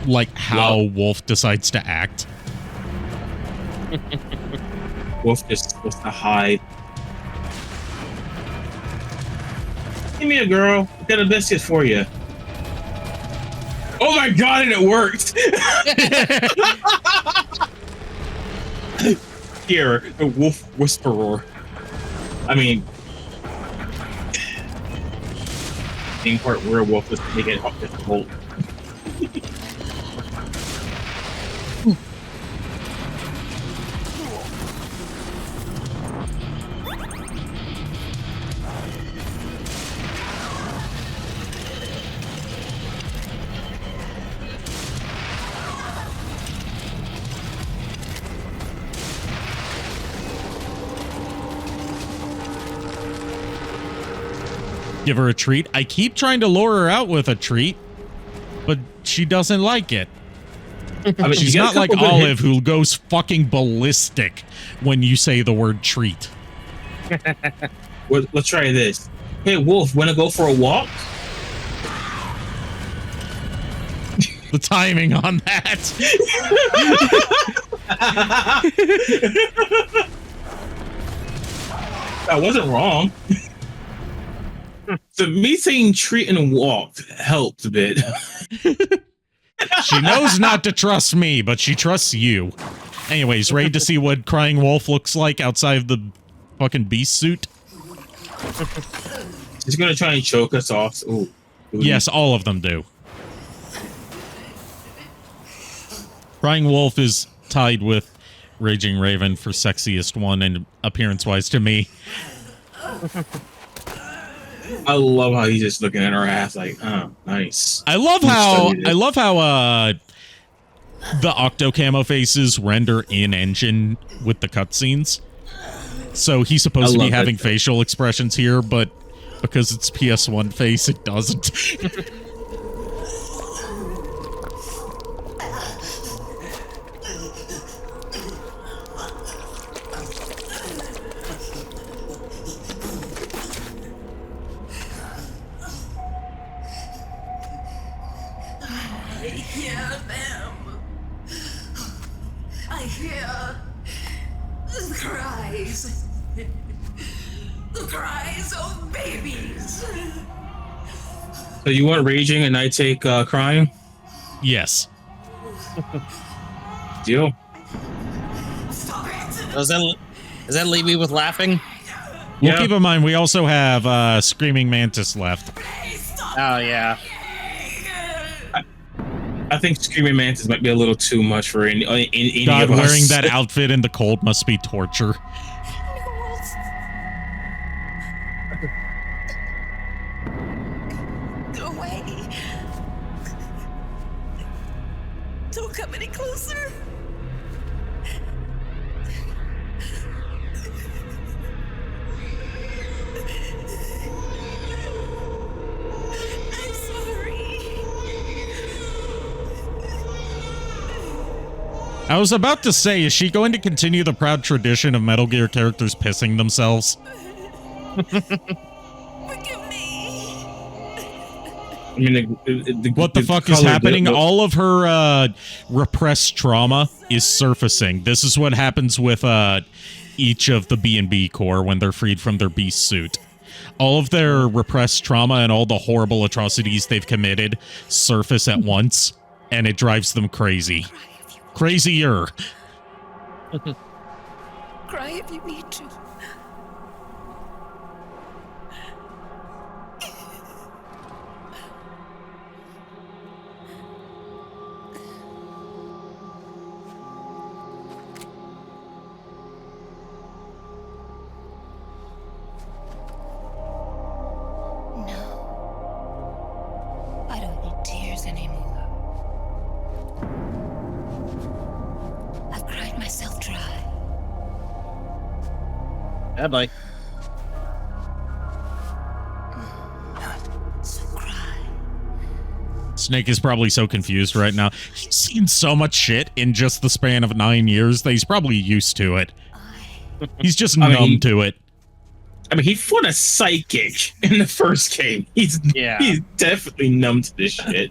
like how Wolf decides to act. Wolf just supposed to hide. Give me a girl. I got a biscuit for you. Oh my god, and it worked! Here, the wolf whisperer. I mean, being part werewolf was making it difficult. Give her a treat. I keep trying to lure her out with a treat, but she doesn't like it. I mean, she's not like Olive, who goes fucking ballistic when you say the word treat. Let's try this. Hey, Wolf, wanna go for a walk? The timing on that. That wasn't wrong. So me saying treat and walk helped a bit. She knows not to trust me, but she trusts you. Anyways, ready to see what Crying Wolf looks like outside of the fucking beast suit? She's gonna try and choke us off. Ooh. Yes, all of them do. Crying Wolf is tied with Raging Raven for sexiest one and appearance-wise to me. I love how he's just looking at her ass like, oh, nice. I love how the Octo camo faces render in engine with the cutscenes. So he's supposed to be having facial expressions here, but because it's PS1 face, it doesn't. I hear them. I hear the cries. The cries of babies. So you want raging and I take crying? Yes. Deal. Does that leave me with laughing? Well, keep in mind, we also have Screaming Mantis left. Oh, yeah. I think Screaming Mantis might be a little too much for any God, of us. wearing that outfit in the cold must be torture. Go away. Don't come any closer. I'm sorry. I was about to say, is she going to continue the proud tradition of Metal Gear characters pissing themselves? I mean, what the fuck is happening? All of her repressed trauma is surfacing. This is what happens with each of the B&B Corps when they're freed from their beast suit. All of their repressed trauma and all the horrible atrocities they've committed surface at once, and it drives them crazy. Crazier. Cry if you need to. I don't need tears anymore. I've cried myself dry. Yeah, bye. Snake is probably so confused right now. He's seen so much shit in just the span of 9 years that he's probably used to it. He's just numb to it. I mean, he fought a psychic in the first game. He's definitely numb to this shit.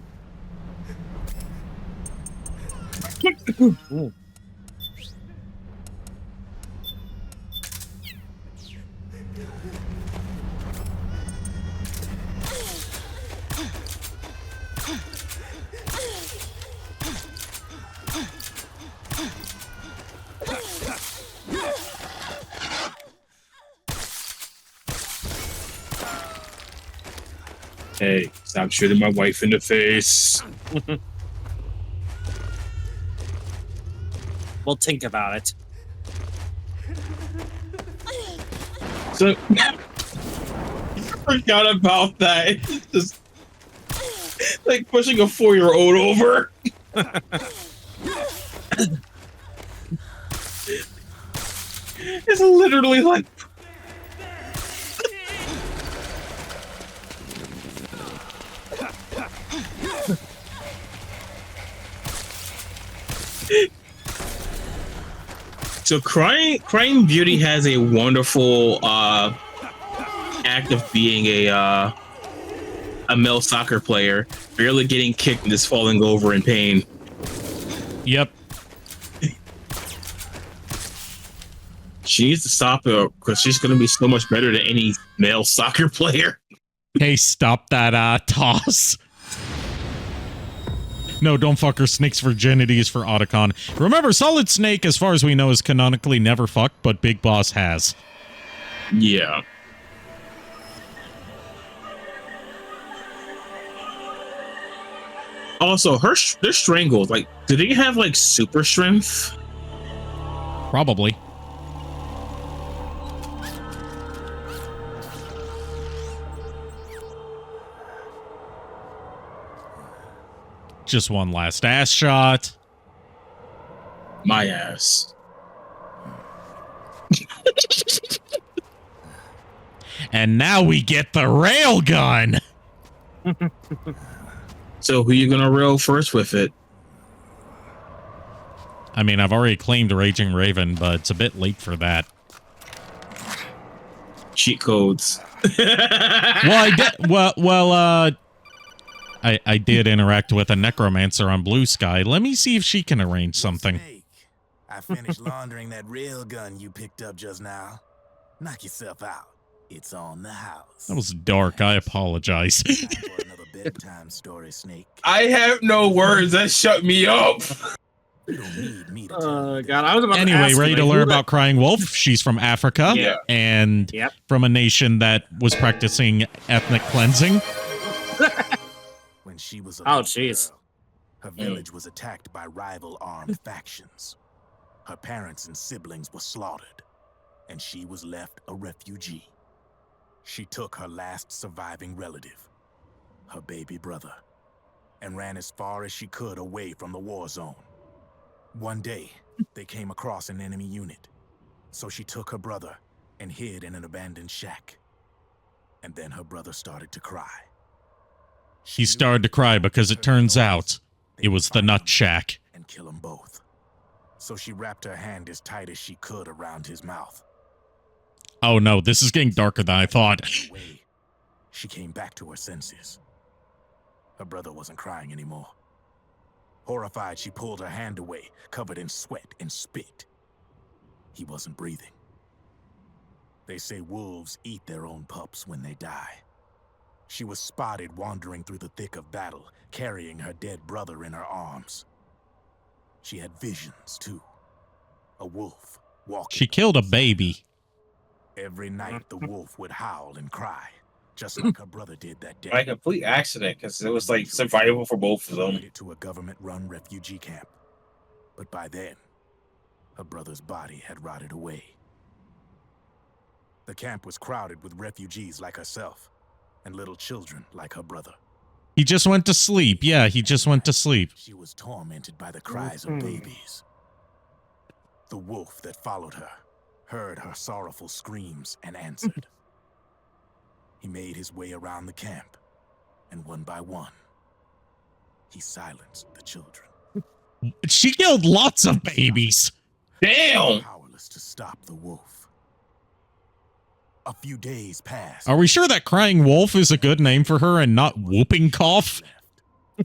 Hey, stop shooting my wife in the face. We'll think about it. So, I forgot about that. It's just like pushing a 4-year-old over. It's literally like. So Crying Beauty has a wonderful act of being a male soccer player, barely getting kicked and just falling over in pain. Yep. She needs to stop her because she's going to be so much better than any male soccer player. Hey, stop that toss. No, don't fuck her. Snake's virginity is for Otacon. Remember, Solid Snake, as far as we know, is canonically never fucked, but Big Boss has. Yeah. Also, they're strangled. Like, do they have, like, super strength? Probably. Just one last ass shot. My ass. And now we get the railgun. So who you gonna rail first with it? I mean, I've already claimed Raging Raven, but it's a bit late for that. Cheat codes. Well, I did interact with a necromancer on Blue Sky. Let me see if she can arrange something. I finished laundering that railgun you picked up just now. Knock yourself out. It's on the house. That was dark. I apologize. Time for another bedtime story, Snake. I have no words. That shut me up. You don't need me to God, I was about Anyway, to ask ready you, to like, learn who about Crying Wolf? She's from Africa and from a nation that was practicing ethnic cleansing. When she was a Oh, little jeez. girl, her village was attacked by rival armed factions. Her parents and siblings were slaughtered, and she was left a refugee. She took her last surviving relative, her baby brother, and ran as far as she could away from the war zone. One day, they came across an enemy unit, so she took her brother and hid in an abandoned shack. And then her brother started to cry. He started to cry because it turns out it was the Nut Shack. And kill them both. So she wrapped her hand as tight as she could around his mouth. Oh no, this is getting darker than I thought. She came back to her senses. Her brother wasn't crying anymore. Horrified, she pulled her hand away, covered in sweat and spit. He wasn't breathing. They say wolves eat their own pups when they die. She was spotted wandering through the thick of battle, carrying her dead brother in her arms. She had visions, too. A wolf walking. She killed a baby. Every night, the wolf would howl and cry, just like her brother did that day. By complete accident, because it was like survival for both of them. To a government-run refugee camp. But by then, her brother's body had rotted away. The camp was crowded with refugees like herself, and little children like her brother. He just went to sleep. Yeah, he just went to sleep. She was tormented by the cries of babies. The wolf that followed her heard her sorrowful screams and answered. He made his way around the camp, and one by one, he silenced the children. She killed lots of babies. Damn! Powerless to stop the wolf. A few days passed. Are we sure that Crying Wolf is a good name for her and not Whooping Cough?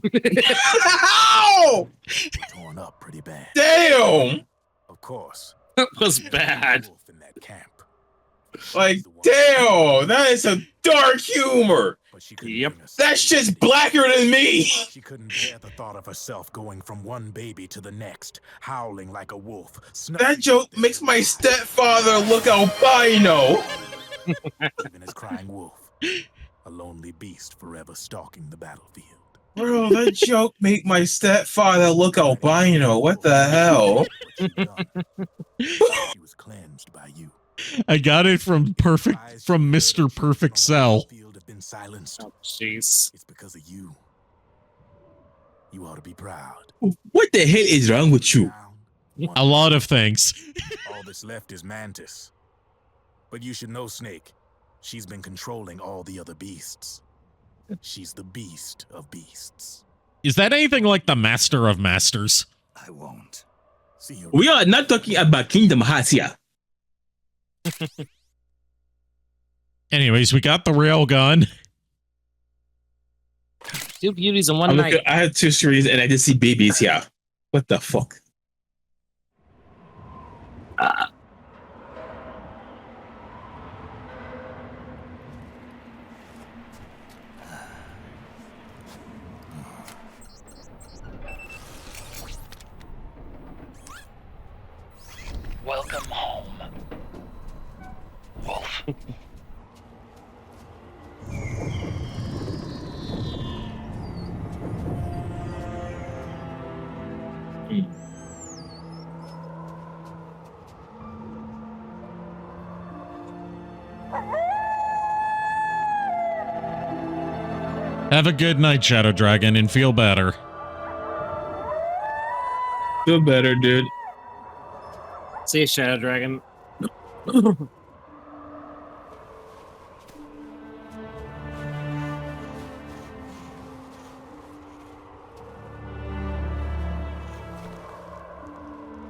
Ow! Torn up pretty bad. Damn! Of course. That was bad. In that camp. Like, damn! That is a dark humor. Yep. That's just blacker than me. She couldn't bear the thought of herself going from one baby to the next, howling like a wolf. That joke makes my stepfather look albino. Even as Crying Wolf, a lonely beast forever stalking the battlefield. Bro, that joke make my stepfather look albino. What the hell? She was cleansed by you. I got it from Mr. Perfect Cell. Been silenced. Oh, jeez. It's because of you. You ought to be proud. What the hell is wrong with you? A lot of things. All that's left is Mantis. But you should know, Snake, she's been controlling all the other beasts. She's the beast of beasts. Is that anything like the Master of Masters? I won't. We are not talking about Kingdom Hearts here. Anyways, we got the railgun. Two beauties in one night. I had two series and I just see babies here. What the fuck? Welcome home, Wolf. Have a good night, Shadow Dragon, and feel better. Feel better, dude. See you, Shadow Dragon.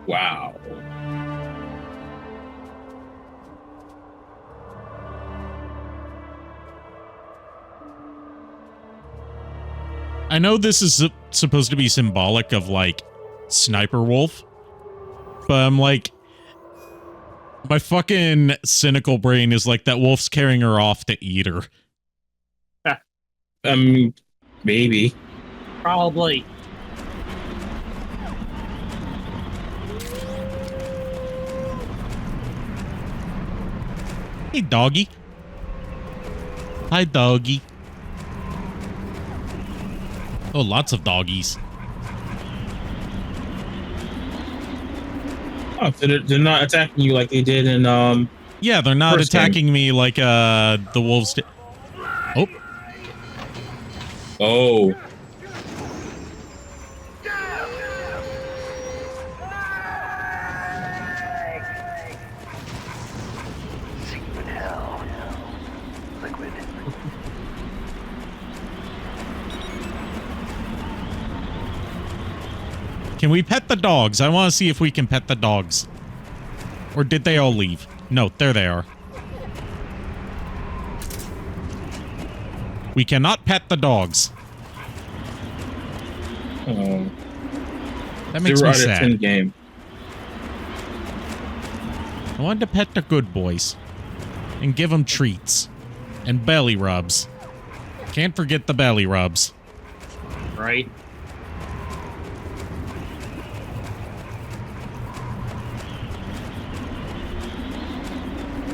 Wow. I know this is supposed to be symbolic of like Sniper Wolf, but I'm like, my fucking cynical brain is like that wolf's carrying her off to eat her. Maybe. Probably. Hey, doggy. Hi, doggy. Oh, lots of doggies. Oh, so they're not attacking you like they did in Yeah, they're not attacking me like the wolves did. Oh. Oh. Can we pet the dogs? I want to see if we can pet the dogs. Or did they all leave? No, there they are. We cannot pet the dogs. Oh. That makes me sad. 0 out of 10 game. I wanted to pet the good boys. And give them treats. And belly rubs. Can't forget the belly rubs. Right?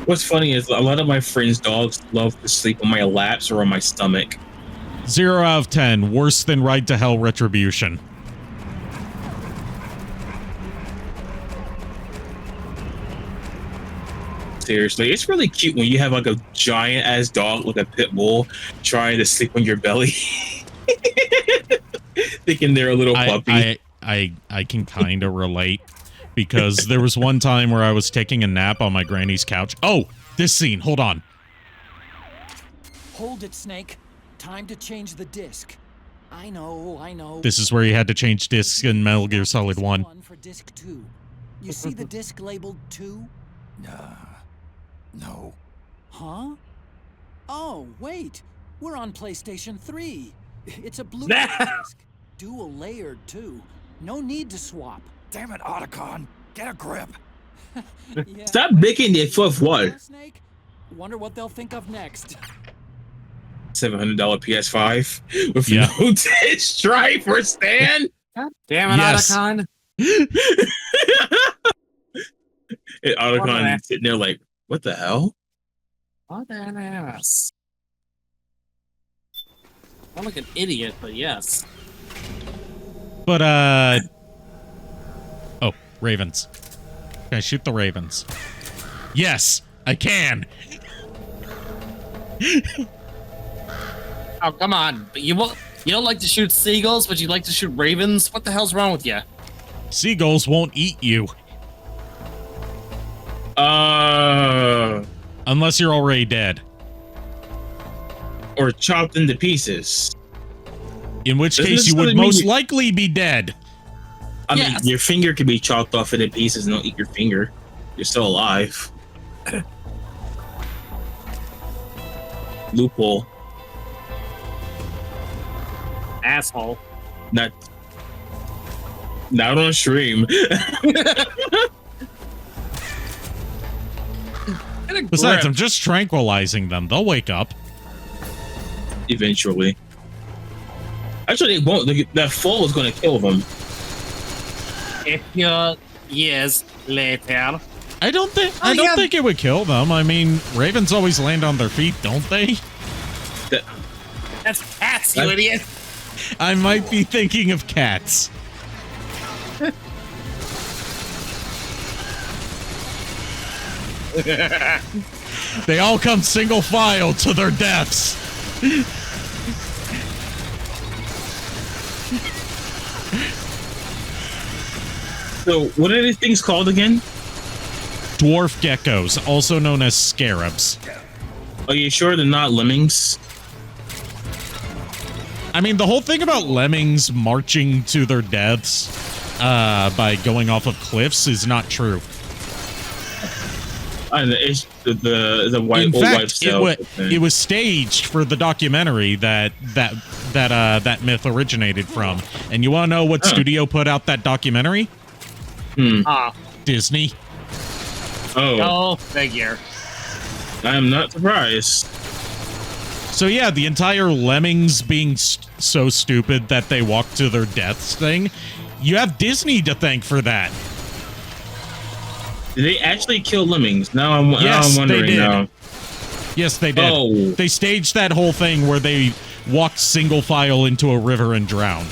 What's funny is a lot of my friends' dogs love to sleep on my laps or on my stomach. 0 out of 10. Worse than Ride to Hell Retribution. Seriously, it's really cute when you have like a giant ass dog, like a pit bull, trying to sleep on your belly. Thinking they're a little puppy. I can kind of relate. Because there was one time where I was taking a nap on my granny's couch. Oh, this scene. Hold on. Hold it, Snake. Time to change the disc. I know. This is where you had to change discs in Metal Gear Solid 1. For disc 2. You see the disc labeled 2? No. Huh? Oh, wait. We're on PlayStation 3. It's a blue disc. Dual layered, too. No need to swap. Damn it, Otacon. Get a grip. Yeah. Stop making the fifth wall. Snake? Wonder what they'll think of next. $700 PS5 with no disc drive for Stan. Damn it, Yes. Otacon. And Otacon sitting there like, what the hell? What an ass. I'm like an idiot, but yes. But, oh, ravens. Can I shoot the ravens? Yes, I can. Oh, come on. But you don't like to shoot seagulls, but you like to shoot ravens? What the hell's wrong with you? Seagulls won't eat you. Unless you're already dead. Or chopped into pieces. In which Doesn't case you would most likely be dead. I mean, your finger could be chopped off into pieces and don't eat your finger. You're still alive. Loophole. Asshole. Not on stream. Besides, I'm just tranquilizing them. They'll wake up. Eventually. Actually, they won't. That fall is going to kill them. If you're years later. I don't think it would kill them. I mean, ravens always land on their feet, don't they? That's cats, you idiot. I might be thinking of cats. They all come single file to their deaths. So, what are these things called again? Dwarf geckos, also known as scarabs. Are you sure they're not lemmings? I mean, the whole thing about lemmings marching to their deaths by going off of cliffs is not true. It's the white In old fact, wife it was staged for the documentary that myth originated from. And you want to know what studio put out that documentary? Disney. Oh, figure. I am not surprised. So yeah, the entire lemmings being so stupid that they walk to their deaths thing, you have Disney to thank for that. Did they actually kill lemmings? Now I'm wondering they did. now. Yes, they did. Oh. They staged that whole thing where they walked single file into a river and drowned.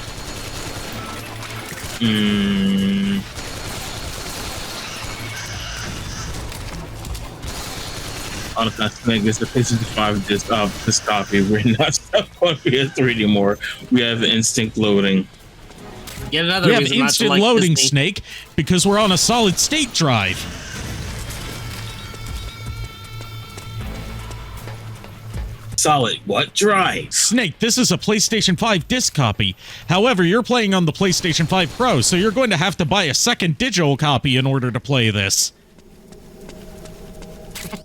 Honestly, I think it's the PS5 this copy. We're not stuck on PS3 anymore. We have instinct loading. Yet another We have reason not to instant like loading, Disney. Snake, because we're on a solid state drive. Solid what drive? Snake, this is a PlayStation 5 disc copy. However, you're playing on the PlayStation 5 Pro, so you're going to have to buy a second digital copy in order to play this.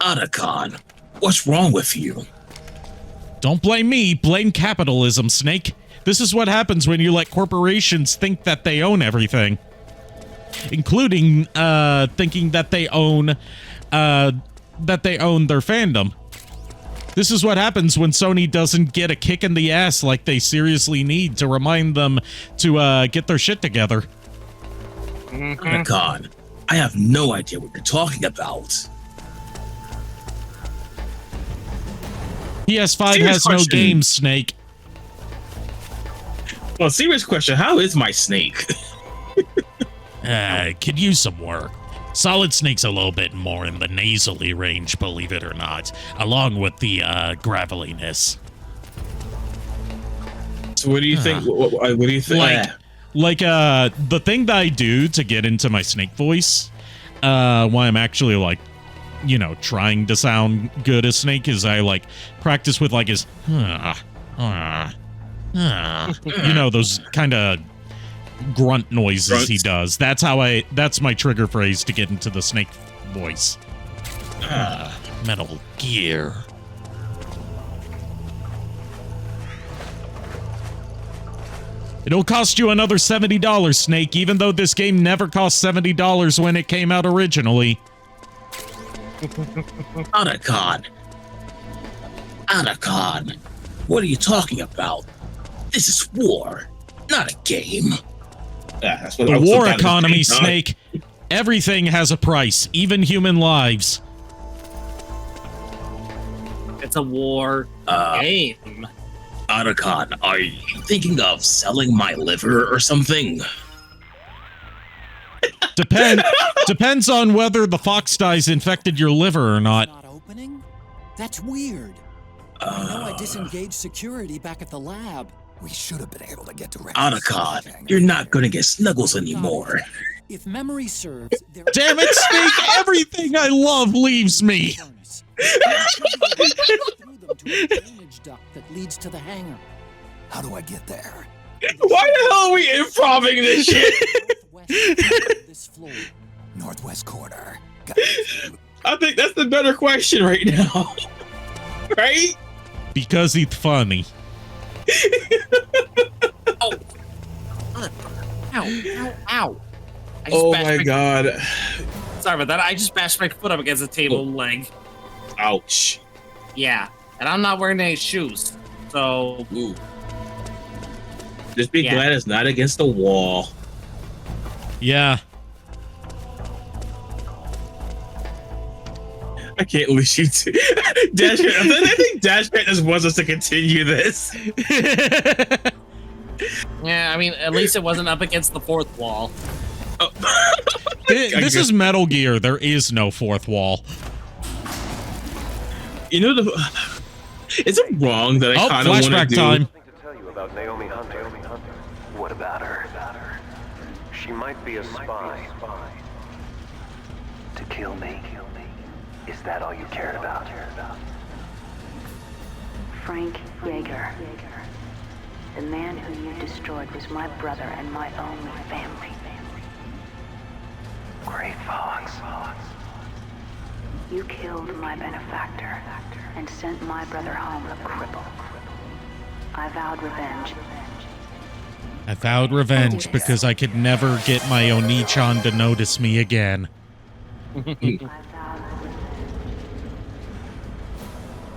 Otacon, what's wrong with you? Don't blame me, blame capitalism, Snake. This is what happens when you let corporations think that they own everything. Including thinking that they own their fandom. This is what happens when Sony doesn't get a kick in the ass like they seriously need to remind them to get their shit together. Otacon, I have no idea what you're talking about. PS5 Serious has no question. games, Snake. Well, serious question. How is my Snake? Could use some work. Solid Snake's a little bit more in the nasally range, believe it or not, along with the graveliness. So what do you think? What do you think? The thing that I do to get into my Snake voice, why I'm actually like, you know, trying to sound good as Snake is I like practice with like his, you know, those kind of grunt noises he does. That's my trigger phrase to get into the Snake voice. Metal Gear. It'll cost you another $70, Snake, even though this game never cost $70 when it came out originally. Otacon, what are you talking about? This is war, not a game. The war economy, Snake. Everything has a price, even human lives. It's a war game. Otacon, are you thinking of selling my liver or something? Depends on whether the fox dyes infected your liver or not. Not opening? That's weird. I know I disengaged security back at the lab. We should have been able to get to Otacon, you're not gonna get Snuggles anymore. If memory serves, Damn it, Snake! Everything I love leaves me. through them to a drainage duct that leads to the hangar. How do I get there? Why the hell are we improving this shit? This floor. Northwest corner. I think that's the better question right now. Right? Because it's funny. Ow, ow, ow. Oh my god. Sorry about that. I just bashed my foot up against the table leg. Ouch. Yeah. And I'm not wearing any shoes. So. Ooh. Just be glad it's not against the wall. Yeah. I can't lose you two. I think Dashcat just wants us to continue this. Yeah, I mean, at least it wasn't up against the fourth wall. Oh. This is Metal Gear. There is no fourth wall. You know, is it wrong that I kind of want to do... Flashback time. What about her? She might be a spy. To kill me? Is that all you cared about? Frank Yeager. The man who you destroyed was my brother and my only family. Great Fox. You killed my benefactor and sent my brother home a cripple. I vowed revenge. I vowed revenge because I could never get my Oni-chan to notice me again.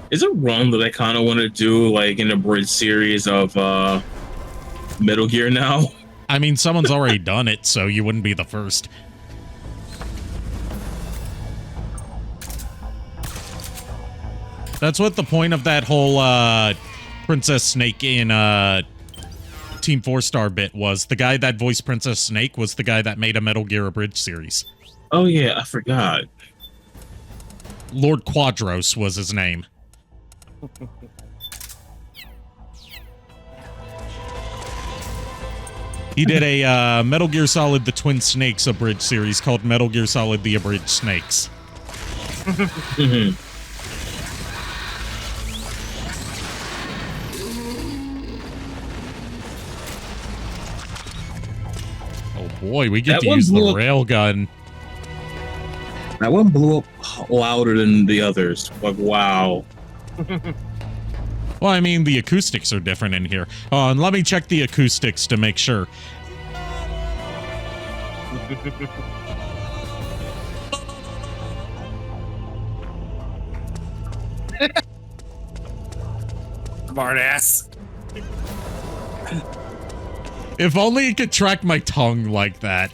Is it wrong that I kind of want to do like an abridged series of Metal Gear now? I mean, someone's already done it, so you wouldn't be the first. That's what the point of that whole Princess Snake in Team 4-Star bit was. The guy that voiced Princess Snake was the guy that made a Metal Gear abridged series. Oh yeah, I forgot. Lord Quadros was his name. He did a Metal Gear Solid The Twin Snakes abridged series called Metal Gear Solid The Abridged Snakes. Oh boy, we get to use the railgun. That one blew up louder than the others. Like, wow. Well, I mean, the acoustics are different in here. Oh, and let me check the acoustics to make sure. Smart ass. If only it could track my tongue like that.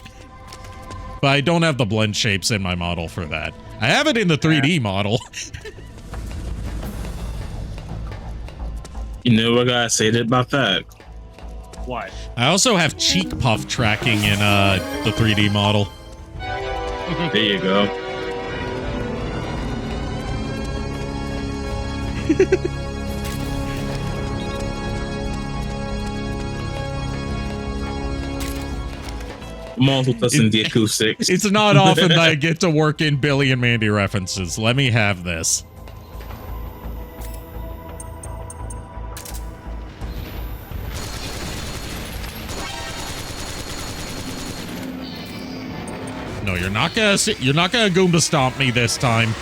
But I don't have the blend shapes in my model for that. I have it in the 3D model. You know what I gotta say about that? What? I also have cheek puff tracking in the 3D model. There you go. I'm also testing the acoustics. It's not often that I get to work in Billy and Mandy references. Let me have this. No, you're not gonna Goomba stomp me this time.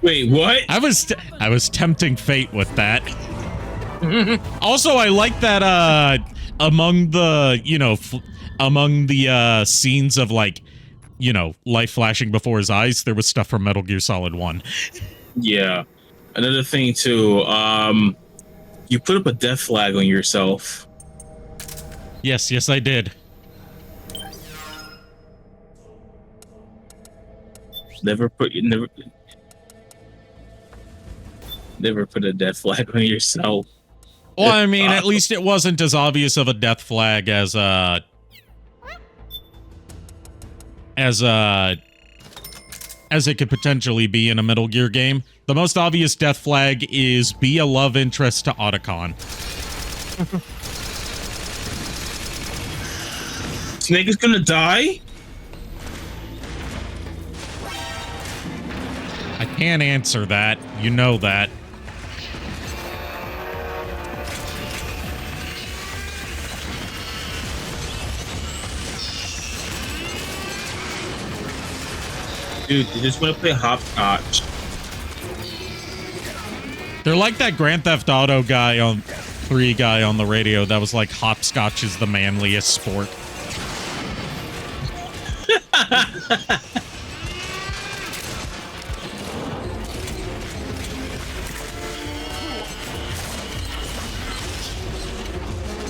Wait, what? I was tempting fate with that. Also, I like that among the, you know, among the scenes of, like, you know, life flashing before his eyes, there was stuff from Metal Gear Solid 1. Yeah. Another thing too, you put up a death flag on yourself. Yes, I did. Never put a death flag on yourself. Well, I mean, at least it wasn't as obvious of a death flag as it could potentially be in a Metal Gear game. The most obvious death flag is be a love interest to Otacon. Snake is gonna die? I can't answer that. You know that. Dude, you just want to play hopscotch. They're like that Grand Theft Auto guy on 3 guy on the radio that was like, hopscotch is the manliest sport.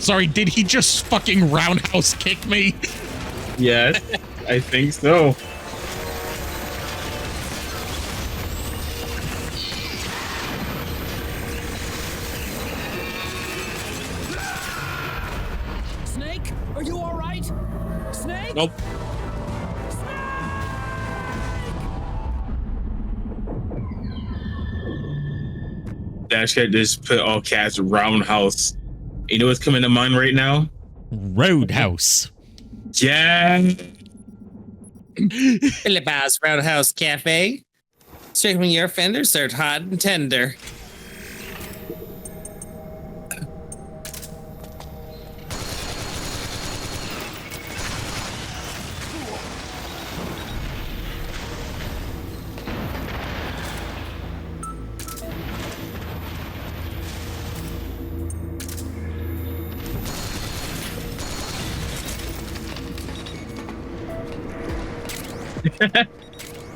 Sorry, did he just fucking roundhouse kick me? Yes, I think so. Snake, are Are you all right? Snake? Nope. Dash Cat just put all cats Roundhouse. You know what's coming to mind right now? Roadhouse. Yeah. Philippa's Roundhouse Cafe. Straight your fender, served hot and tender.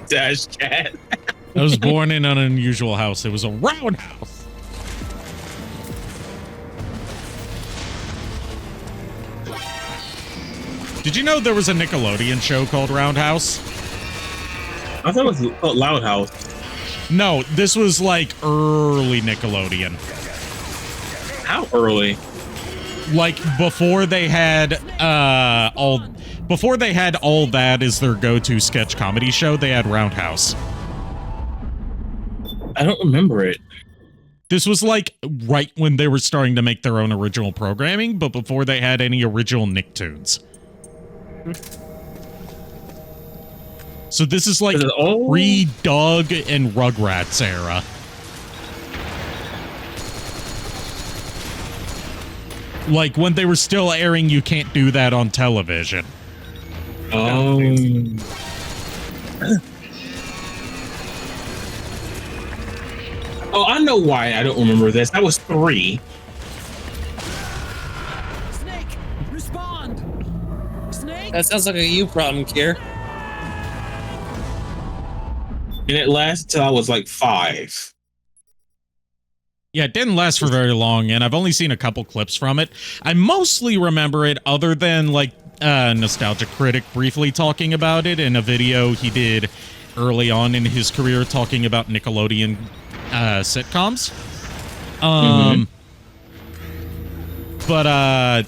Dash Cat. I was born in an unusual house. It was a roundhouse. Did you know there was a Nickelodeon show called Roundhouse? I thought it was called Loud House. No, this was like early Nickelodeon. How early? Like before they had all that as their go-to sketch comedy show, they had Roundhouse. I don't remember it. This was like right when they were starting to make their own original programming, but before they had any original Nicktoons. So this is like pre-Doug and Rugrats era. Like when they were still airing You Can't Do That on television. Oh. Oh, I know why I don't remember this. I was 3. Snake, respond. Snake. That sounds like a you problem, Kier. And it lasted till I was like 5. Yeah, it didn't last for very long, and I've only seen a couple clips from it. I mostly remember it other than, like, Nostalgia Critic briefly talking about it in a video he did early on in his career talking about Nickelodeon sitcoms. But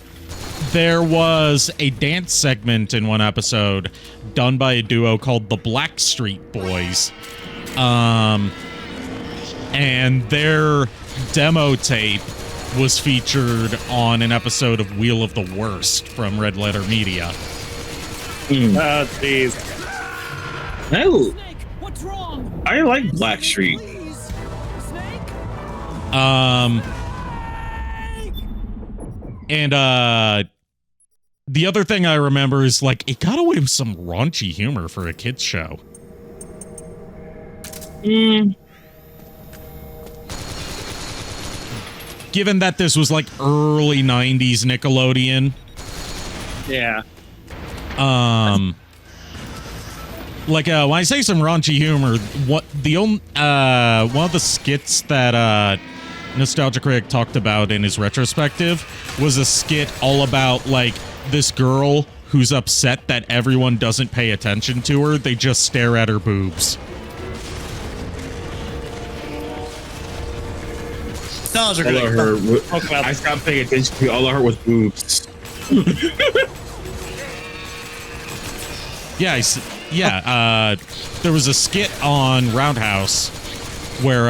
there was a dance segment in one episode done by a duo called the Blackstreet Boys. And their demo tape was featured on an episode of Wheel of the Worst from Red Letter Media. Oh, jeez. No. I like Blackstreet. And the other thing I remember is like it got away with some raunchy humor for a kids show. Given that this was like early 90s Nickelodeon. Yeah. Like when I say some raunchy humor, one of the skits that Nostalgia Critic talked about in his retrospective was a skit all about like this girl who's upset that everyone doesn't pay attention to her. They just stare at her boobs. Nostalgia Critic. I stopped paying attention to all I heard was boobs. Yeah, there was a skit on Roundhouse where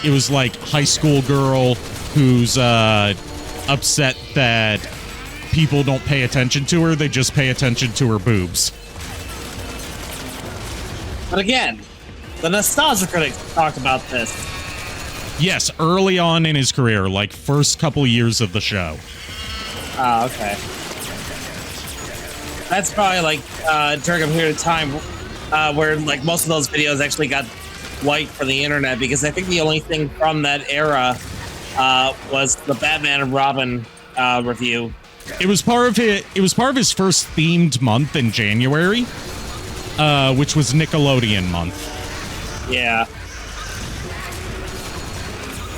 it was like high school girl who's upset that people don't pay attention to her. They just pay attention to her boobs. But again, the Nostalgia Critic talked about this. Yes, early on in his career, like first couple years of the show. Oh, okay. That's probably like during a period of time where like most of those videos actually got wiped from the internet, because I think the only thing from that era was the Batman and Robin review. It was part of his first themed month in January, which was Nickelodeon month. Yeah.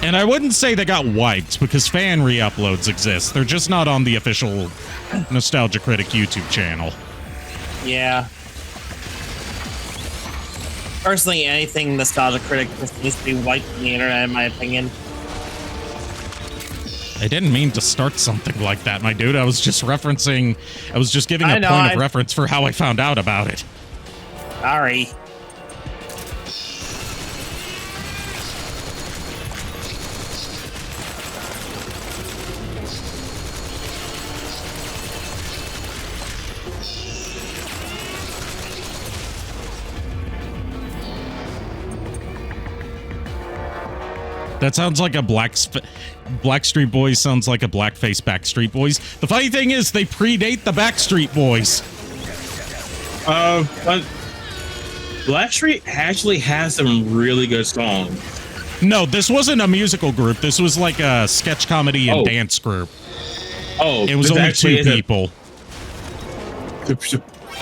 And I wouldn't say they got wiped because fan re-uploads exist. They're just not on the official Nostalgia Critic YouTube channel. Yeah. Personally, anything Nostalgia Critic just needs to be wiped from the internet, in my opinion. I didn't mean to start something like that, my dude. I was just giving a point of reference for how I found out about it. Sorry. That sounds like a Blackstreet Boys sounds like a blackface Backstreet Boys. The funny thing is, they predate the Backstreet Boys. But Blackstreet actually has some really good songs. No, this wasn't a musical group. This was like a sketch comedy and dance group. Oh, it was only two people.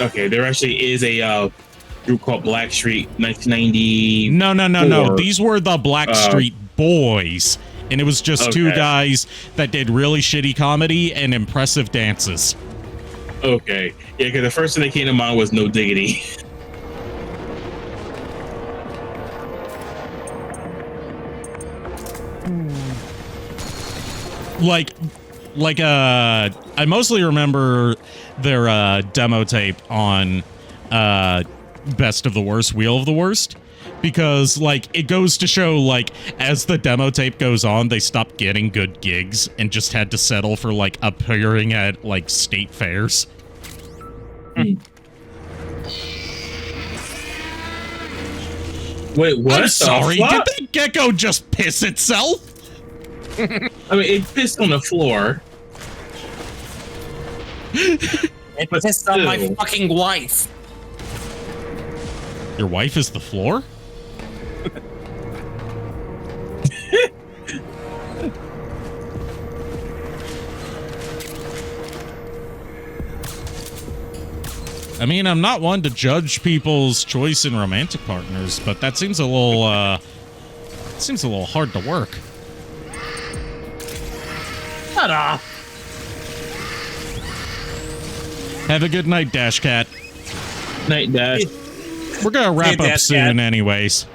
Okay, there actually is a group called Blackstreet 1990. No. These were the Blackstreet Boys, and it was just two guys that did really shitty comedy and impressive dances. Okay, yeah, because the first thing that came to mind was No Diggity. I mostly remember their demo tape on Best of the Worst, Wheel of the Worst, because like it goes to show, like, as the demo tape goes on, they stopped getting good gigs and just had to settle for like appearing at like state fairs. Wait, what? I'm sorry, did the gecko just piss itself? I mean, it pissed on the floor. It pissed on my fucking wife. Your wife is the floor? I mean, I'm not one to judge people's choice in romantic partners, but that seems a little hard to work. Shut up. Have a good night, Dash Cat. Night, Dash. We're gonna wrap up soon, anyways.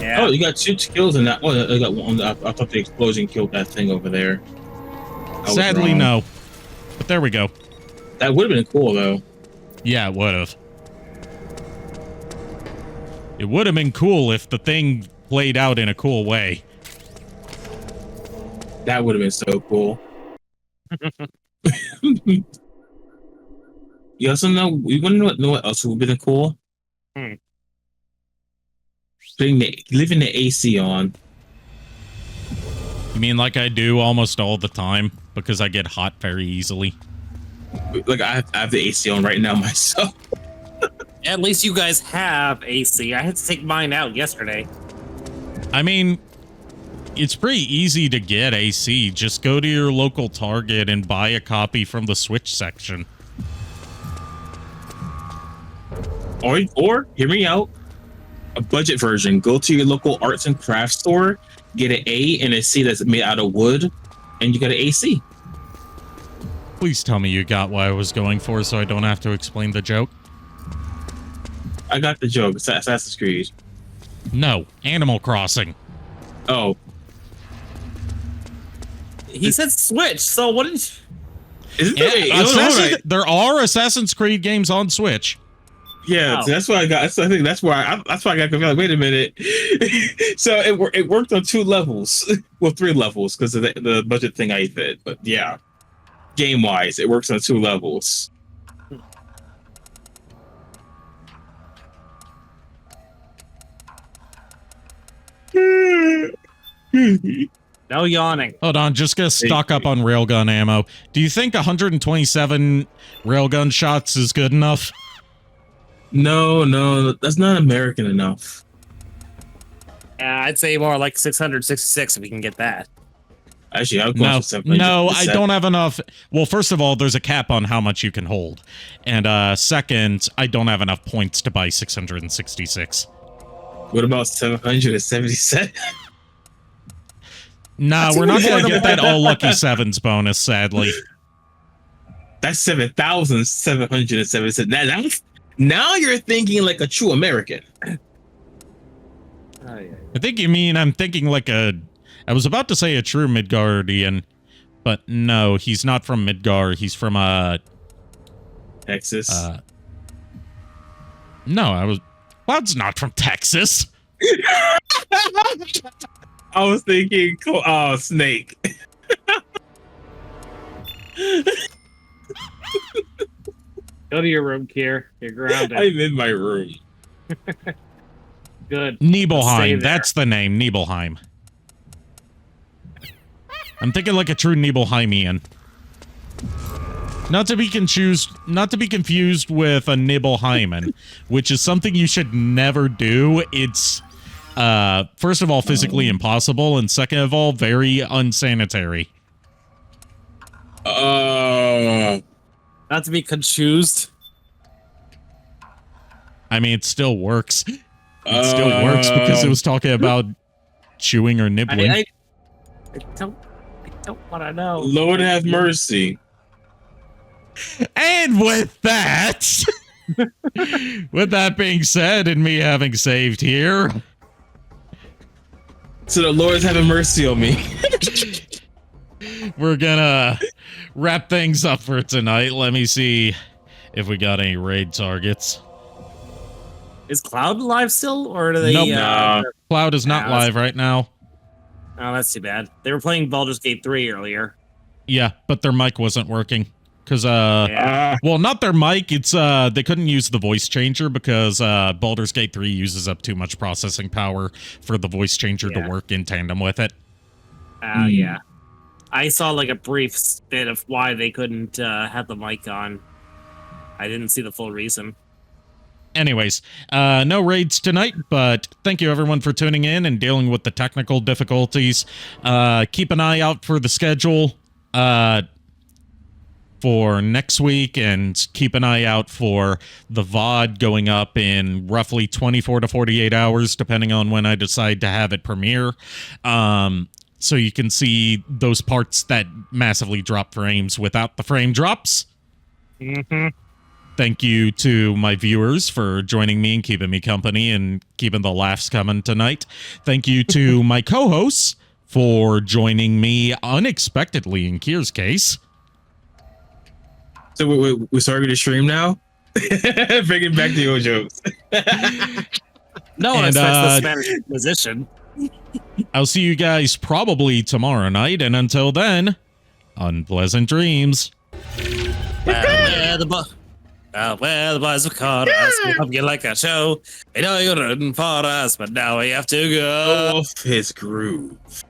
Yeah. Oh, you got 2 kills in that one. I got one. I thought the explosion killed that thing over there. Sadly, no. But there we go. That would have been cool, though. Yeah, it would have. It would have been cool if the thing played out in a cool way. That would have been so cool. You also know, you want to know what else would have been cool? Leaving the AC on. You mean like I do almost all the time because I get hot very easily? Like I have the AC on right now myself. At least you guys have AC. I had to take mine out yesterday. I mean, it's pretty easy to get AC. Just go to your local Target and buy a copy from the Switch section. Or hear me out. A budget version. Go to your local arts and crafts store, get an A and a C that's made out of wood, and you get an AC. Please tell me you got what I was going for so I don't have to explain the joke. I got the joke. It's Assassin's Creed. No, Animal Crossing. Oh. He said Switch, so what did there are Assassin's Creed games on Switch. Yeah, that's why I got. So I think that's why I got confused. Like, wait a minute. So it worked on 2 levels, well, 3 levels because of the budget thing I did. But yeah, game wise, it works on 2 levels. No yawning. Hold on, just gonna stock up on railgun ammo. Do you think 127 railgun shots is good enough? No, that's not American enough. I'd say more like 666 if we can get that. Actually, I'll go No, I don't have enough. Well, first of all, there's a cap on how much you can hold. And second, I don't have enough points to buy 666. What about 777? No, we're not going to get that all lucky sevens bonus, sadly. That's 7,777. Now you're thinking like a true American. I think you mean I'm thinking like a I was about to say a true Midgardian, but no, he's not from Midgar. He's from Texas. No, Cloud's not from Texas. I was thinking, Snake. Go to your room, Kier. You're grounded. I'm in my room. Good. Nibelheim. That's the name. Nibelheim. I'm thinking like a true Nibelheimian. Not to be confused with a Nibelheimen, which is something you should never do. It's first of all physically impossible, and second of all very unsanitary. Not to be confused. I mean, it still works. It still works because it was talking about chewing or nibbling. I don't want to know. Lord have mercy. And with that, with that being said, and me having saved here, so the Lord's having mercy on me. We're gonna wrap things up for tonight. Let me see if we got any raid targets. Is Cloud live still, or do they? Nope. Cloud is not live right now. Oh, that's too bad. They were playing Baldur's Gate 3 earlier. Yeah, but their mic wasn't working. Because, well, not their mic. It's, they couldn't use the voice changer because, Baldur's Gate 3 uses up too much processing power for the voice changer to work in tandem with it. Oh, yeah. I saw, like, a brief bit of why they couldn't, have the mic on. I didn't see the full reason. Anyways, no raids tonight, but thank you everyone for tuning in and dealing with the technical difficulties. Keep an eye out for the schedule, for next week, and keep an eye out for the VOD going up in roughly 24 to 48 hours, depending on when I decide to have it premiere. So you can see those parts that massively drop frames without the frame drops. Mm-hmm. Thank you to my viewers for joining me and keeping me company and keeping the laughs coming tonight. Thank you to my co-hosts for joining me unexpectedly in Kier's case. So we're starting to stream now? Bring it back to your jokes. No one expects the Spanish Inquisition. I'll see you guys probably tomorrow night, and until then, unpleasant dreams. Well, the boys have caught us. We hope you like our show. I know you're rooting for us, but now we have to go off his groove.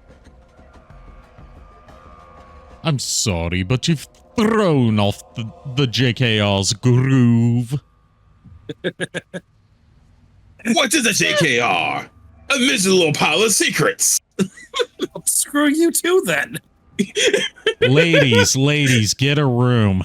I'm sorry, but you've thrown off the JKR's groove. What is a JKR? A miserable pile of secrets. Screw you too, then. Ladies, get a room.